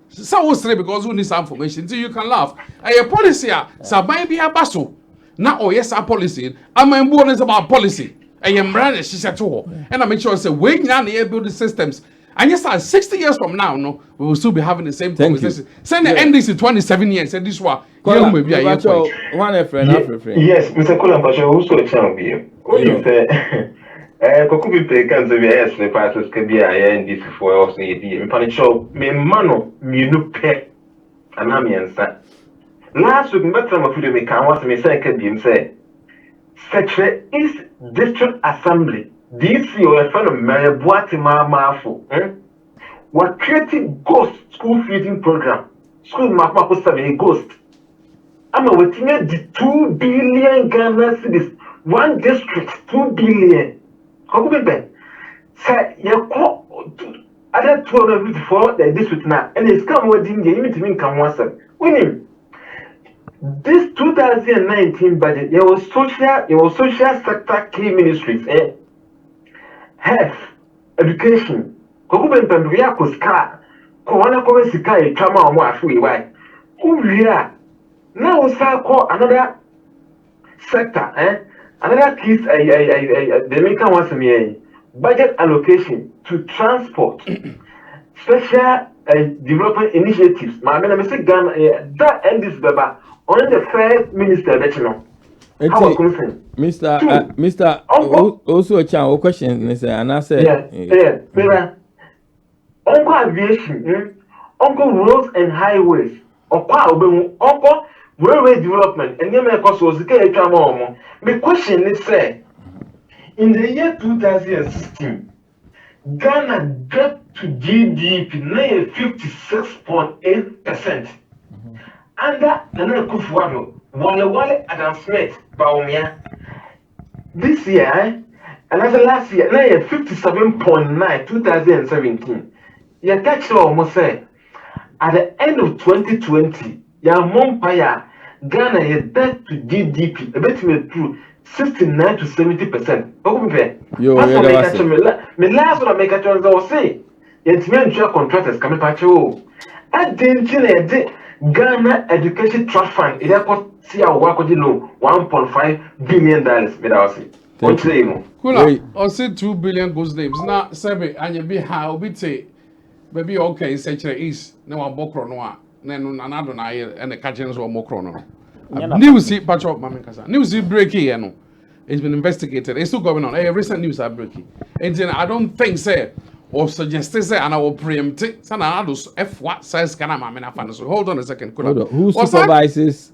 So because we need some information, so you can laugh. And your policy, so maybe a basso. Now, oh yes, our policy. I'm important about policy. And your brand is at all. And I make sure I say, wait now, the building systems. And yes, 60 years from now, no, we will still be having the same conversation. Send the NDC 27 years, and this one, one friend. Yes, Mr. Columbacho, also a champion. What do you say? Kokubi play can be as the passes can be and this for us. In Panicho, me mano, me no pet, and I'm answer. Last week, better of you make was me say, can be say. Such is District Assembly. This year, a fellow Mary Boatima Mafu. We're creating ghost school feeding program. School Mahama 7 ghost. I'm waiting the 2 billion Ghana cedis. One district, 2 billion. How could be? Say, you call other 254 the district now, and it's come within the image come once. Winning. This 2019 budget, there was social sector key ministries, health, education, Kokubin Pembria Kuska, Kowana Sika, Chama or Mafui, why? Who we are now, call another sector, another piece, the maker wants me budget allocation to transport, special development initiatives. My name is Ghana, that end this Baba. On the first minister, that you know. Mr. Also a child question is and I said, Uncle aviation, Uncle roads and highways, Uncle railway development, and then cost was the the question is say in the year 2016, Ghana debt to GDP 56.8%. Under the Kufuano, Wale Adam Smith, Baumia. This year, another last year, now 57.9, 2017. You catch almost say at the end of 2020, your Mompire, Ghana, your debt to GDP, a bit true 69 to 70%. Me last one I make a chance, I will say, it's men contractors coming back to I didn't Ghana Education Trust Fund, it got see our work with $1.5 billion. Without it. What's the name? Cool. Or say 2 billion goes names. Now, Sabe, and you be how we say, maybe okay, Central East, no one Bokronoa, then another night, and the Kajans or Mokrono. News, Patrol Mamikasa. News breaking, it's been investigated. It's still going on. Recent news are breaking. And then I don't think, say, or suggested say, and I will preempt it. Some others F what says can I mean? Hold on a second. Hold on. Who supervises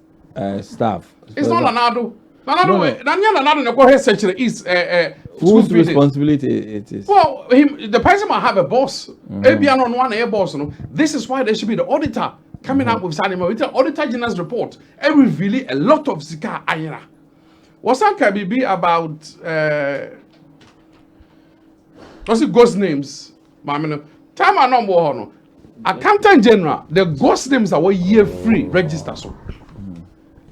staff? It's not an Addo. Whose responsibility it is? Well, the person might have a boss. Maybe on one air boss. This is why there should be the auditor coming up with Sanimo, with the Auditor General's report, and revealing a lot of Zika Ayra. What's that can be about, what's the ghost names? Mamma, time I know more. Accountant General, the ghost names are year free register. So,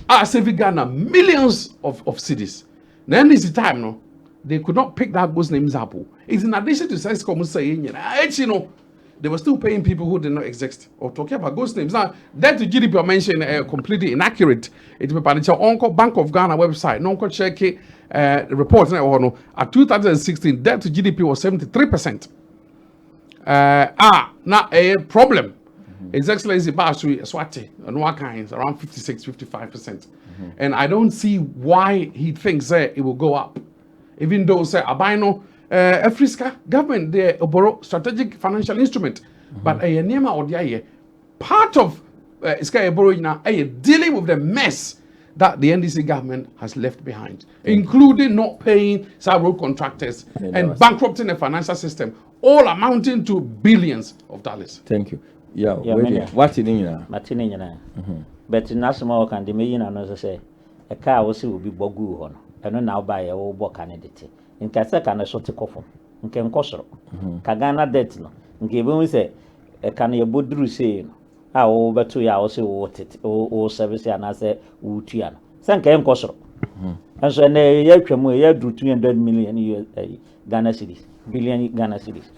are saving Ghana millions of cities. Then this is the time, no, they could not pick that ghost names up. It's in addition to Sescom saying, you know, they were still paying people who did not exist or talking about ghost names. Now, that the GDP I mentioned completely inaccurate. It will be Uncle Bank of Ghana website. No one check the report. At 2016, debt to GDP was 73%. Now a problem. His Excellency Basui Swati and Wakines around 55%. And I don't see why he thinks it will go up. Even though say Abino Africa government they borrow strategic financial instrument. But a nema or the part of Sky borrowing now dealing with the mess that the NDC government has left behind, including not paying some road contractors and bankrupting the financial system, all amounting to billions of dollars. Thank you. Yeah, what's in here? Martin, but national can the million and say a car will be bogu on, and now buy a old book candidate. In Casa can a sort of coffin, and can cosro. Kagana debt no, and give him say a can a budru say, I over 2 hours or service and I say, Utian. Thank him cosro. And so, a drew 200 million Ghana cities, billion Ghana cities.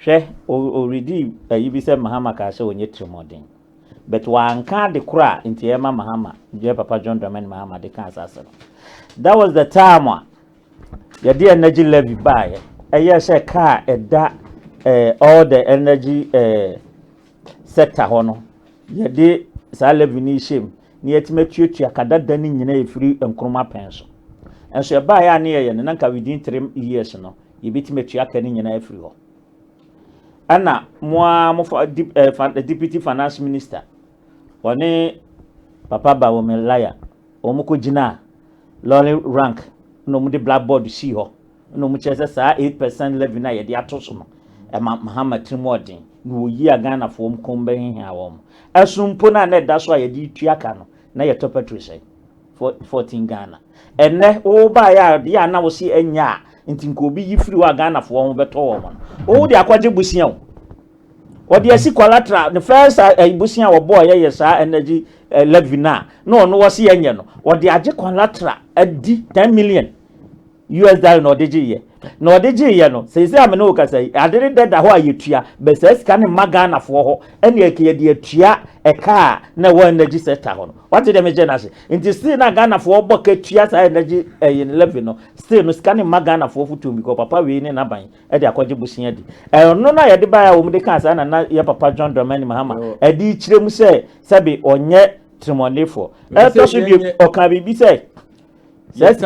She already you be said Mahama can say when you modern. But one can't the cry into Emma Mahama, dear Papa John Dramani Mahama, the cancer. That was the time one. Your dear energy levy by a yes, a car, a that all the energy sector hono. Your dear Salivini shame, near to make you to a cadad dunning in a free and chroma pencil. And so buy a near and Nanka within 3 years, no, you beat me to a canning in every hole. Anna, moi, the deputy finance minister. One Papa Bawome liar, Omoko Jina, Lolly rank, no mudi blackboard see her, no much as 8% levy na the atosono, and Mahama Trimodin, no year Ghana form combating her home. As soon puna net, that's why I did Tiacano, na your top say 14 Ghana. And ne, oh, by ya now see a ya. Inti nkobi yifri wa Ghana for one beto woman. Oh, they akwaje busian. What the see collateral the first busian or boy yes energy levy na. No wasi enye no. What the aje collateral adi 10 million US dollar no deje ye. No deje ye no. Say am no ka say adere dead ho ayetua be say sika ne Ghana for ho ene eke de atua e car na one energy sector ho no. What did them say? Inti still na Ghana for boke tua sa energy levy no. Still no scanning Ghana for to because papa we ne na ban e de akwaje busia di. No na ye de ba ya wo mu de kan sa na ye Papa John Dramani Mahama e di kirem say sabe onye trimonefo. E to so bi o kan bi say just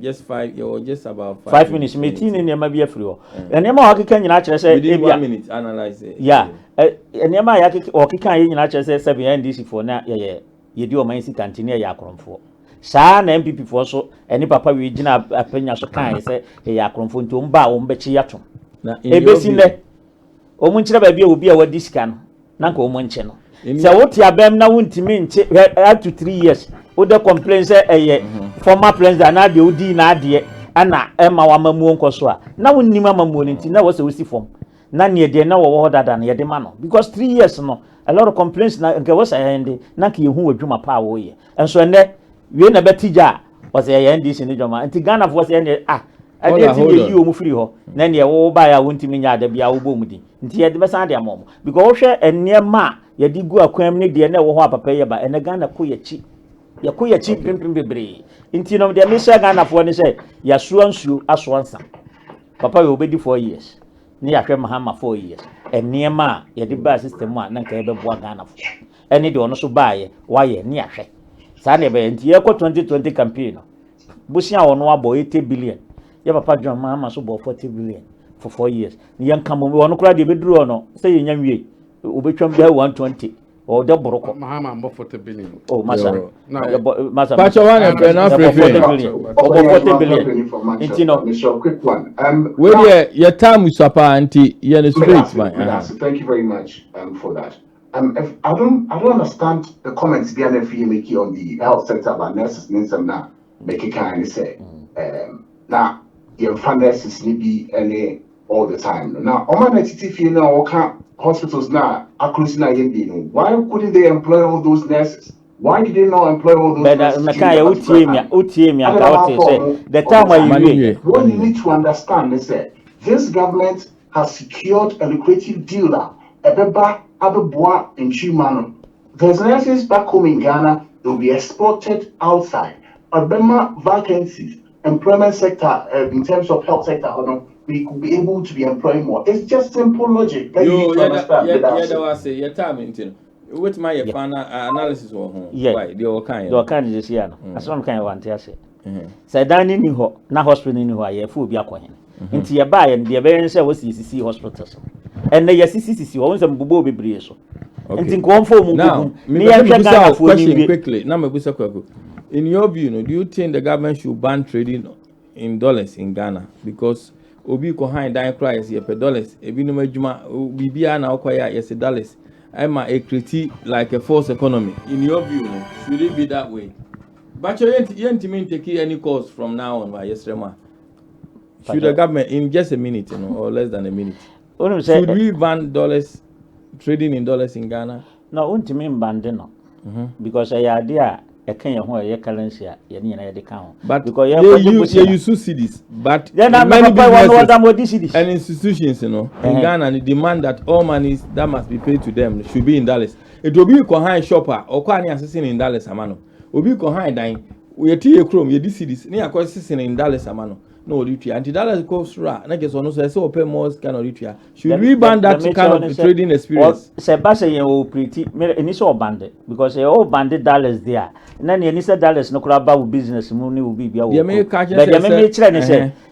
just 5 or just about 5 minutes. Meeting in Yama be free. And Yama Haki in actually say 1 minute analyze it. Yeah. And Yama Yaki or Kikan in actually say 7 NDC for now. Yeah, you do a main continue Yakron for. San MPP for so any papa we did a penya so kind say a Yakron for to Umba Umbechiatum. A basine Omunchina baby will be our discan. Nanko Muncheno. So what ya bem na won't mean up to 3 years. Other complaints former president na de odi na ade ana ema wa mamu nkoso a na wonni mamu nti na wo se wosi form na ne de na wo dada na ye de ma no because 3 years no a lot of complaints na nke wo say ende na ka yehu adwuma pa wo ye enso ene wie na betija was ye NDC ni dwuma nti Ghana for say ene ade ti ye o mu free ho na ne wo ba ya wonti mi nya da bia wo bo mu di nti ye de be san de amom because wo hwe ene ma ye di gu akwam ni de na wo ho apapa ye ba ene Ghana ko ye chi yakuya chi pimpim bebre inti no de mesha Ghana for ni say ya suansu aswansa papa we obedi 4 years ni ya hwe Mahama 4 years eniema ye de ba system a nanka ye beboa Ghana for eni de ono so baaye waye ni ya hwe sa na be nti ye ko 2020 campaign no busia ono abo 80 billion ye papa John Mahama so bo 40 billion for 4 years ni yan kam ono kura de beduru ono say ye nyanwie obetwam bia 120 or the Boroko. Mahama mbo 40 billion. Oh, Masa. Masa. Pacho one and enough 40 billion. It's a quick one. Well, your time with Sapa Auntie, you're straight, man. Thank you very much for that. I don't understand the comments behind the fee making on the health sector about nurses and some now make it kind of say now your nurses need be any all the time. Now on my fee now hospitals now are closing again. Why couldn't they employ all those nurses? Why did they not employ all those nurses? The time what you need to understand is that this government has secured a lucrative deal. There's nurses back home in Ghana, they will be exported outside. Abema vacancies, employment sector, in terms of health sector, we could be able to be employing more. It's just simple logic that you need to understand. What my final analysis or home? Why the kind is here. As one kind of want to say. Say dining in ho, na hospital in ho, ye fu bi akwahin. Nti ye buy and the very say was CCC hospitals. And the CCC owns some bubo bebre so. Nti nko mu now, me question quickly. Now me busa kwako. In your view, do you think the government should ban trading in dollars in Ghana? Because obi ko hand dan cry is per dollars. Ebi no adwuma bibia na okoya yes dollars. I'm a critique like a false economy. In your view, should it be that way? But you ain't mean take any course from now on by yesterday. Should the government in just a minute, or less than a minute? Should we ban dollars, trading in dollars in Ghana? No, won't mean ban no. Because I idea a Kenya who currency but because you use cities, but many businesses and institutions, in Ghana, they demand that all money that must be paid to them should be in dollars. It will be a high shopper or quite assassin in dollars amano. Will be a high dine. We are tea chrome, you cities near assassin in dollars amano. No retreat. Anti-dollars goes right. I guess on so pay more kind of retreat. Should we ban that kind of trading experience? Sebastian, you will pretty initial banded because they all banded dollars there. And then you need dollars no crab about business money will be your way. But the many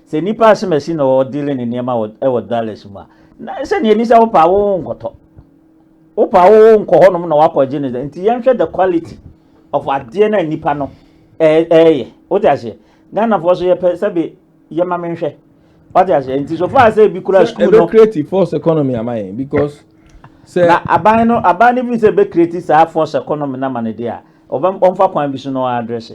say Nipa machine or dealing in Yama or dollars. I said you need our power on got Opa won kohonum na wako gene nti yenhwe the quality of adie na nipa no what I say Ghana for so ye sabe ye ma menhwe what I say nti so far say bi kura school no create force economy am I because say na aban bi say be create sa force economy na man dey a omfa kwan bi so no address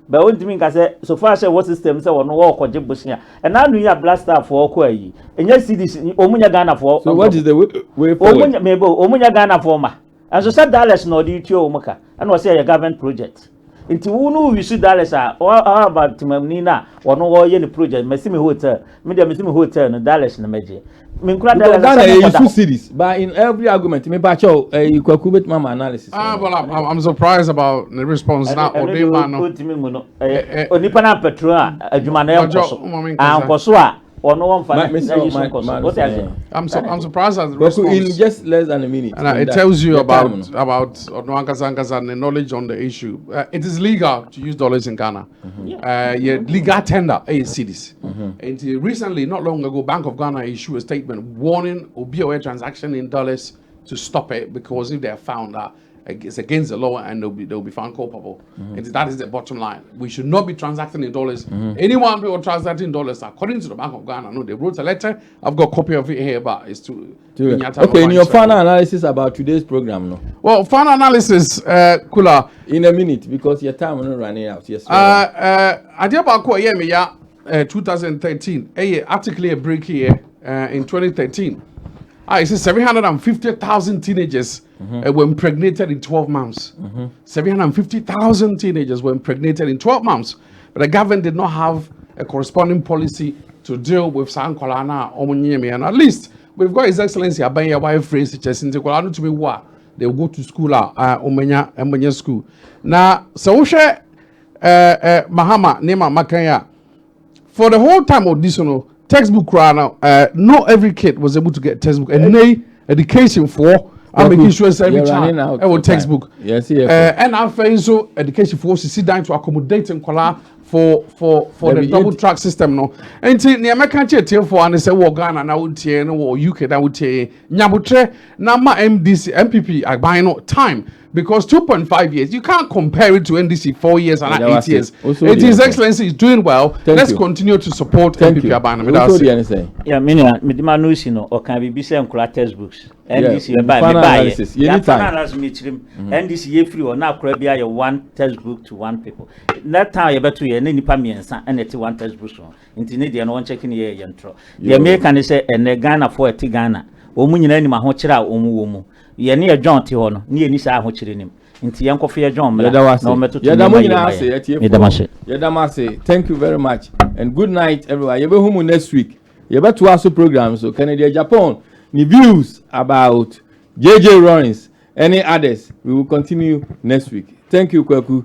but won't mean say so far say what system say wono wo okoje bosia and now you blaster for okwa yi enya CDs omunya Ghana for so what is the way forward omunya Ghana for ma and so said dollars no di tio omuka and was say a government project into who we see dollars how about timamnina wono wo ye ni project mesimi hotel me dem mesimi hotel no dollars na meje me nkura dollars Ghana you cities but in every argument me ba cho you kubet mama analysis well I'm surprised about the response now or dey man no onipa na petrol adwuma na enkoso ankoso a ono won fa what I'm surprised at the response in just less than a minute and it tells you about Onwankasa and the knowledge on the issue. It is legal to use dollars in Ghana. Legal tender cities. And recently, not long ago, Bank of Ghana issued a statement warning OBOA transaction in dollars to stop it because if they are found that it's against the law and they'll be found culpable. And that is the bottom line. We should not be transacting in dollars. Anyone who are transacting in dollars, according to the Bank of Ghana, no, they wrote a letter. I've got a copy of it here, but it's to okay, in your final analysis about today's program, no? Well, final analysis, Kula. In a minute, because your time is not running out. Yes, Idea about 2013, article a break here in 2013. It says 750,000 teenagers were impregnated in 12 months. 750,000 teenagers were impregnated in 12 months. But the government did not have a corresponding policy to deal with Sankolana or Munyemi. And at least we've got His Excellency Abanya wife phrase, which is to me what they will go to school Omenya school. Now, so Mahama Nema Makanya for the whole time of this textbook now, not every kid was able to get textbook and education for I'm making sure every child have textbook. Yes, and I so education for sit down to accommodate and for the double track system no. And the American tell for and say Ghana na would no or UK that would say Nyabutre na ma MDC MPP are buying no time Because 2.5 years, you can't compare it to NDC 4 years and 8 years. His Excellency is doing well. Let's continue to support MPP Abana. Yeah, Medimanus, you know, or can be sent textbooks. NDC by analysis. NDC ye free or now crabby one textbook to one people. That time you better any pamians and it's one textbook. Internet one checking here yantro. The American say and the Ghana for a Tigana. Omunyina ni mahochira omuwomu. Ye ne John ti ho no, ne ni sa ahochire nim. Nti yen kofa John mla. Na ometoto. Yedamase. Thank you very much. And good night everyone. Yebe humu next week. Yebe to also program so Canada Japan. Ni views about JJ Lawrence, any others. We will continue next week. Thank you, Kweku.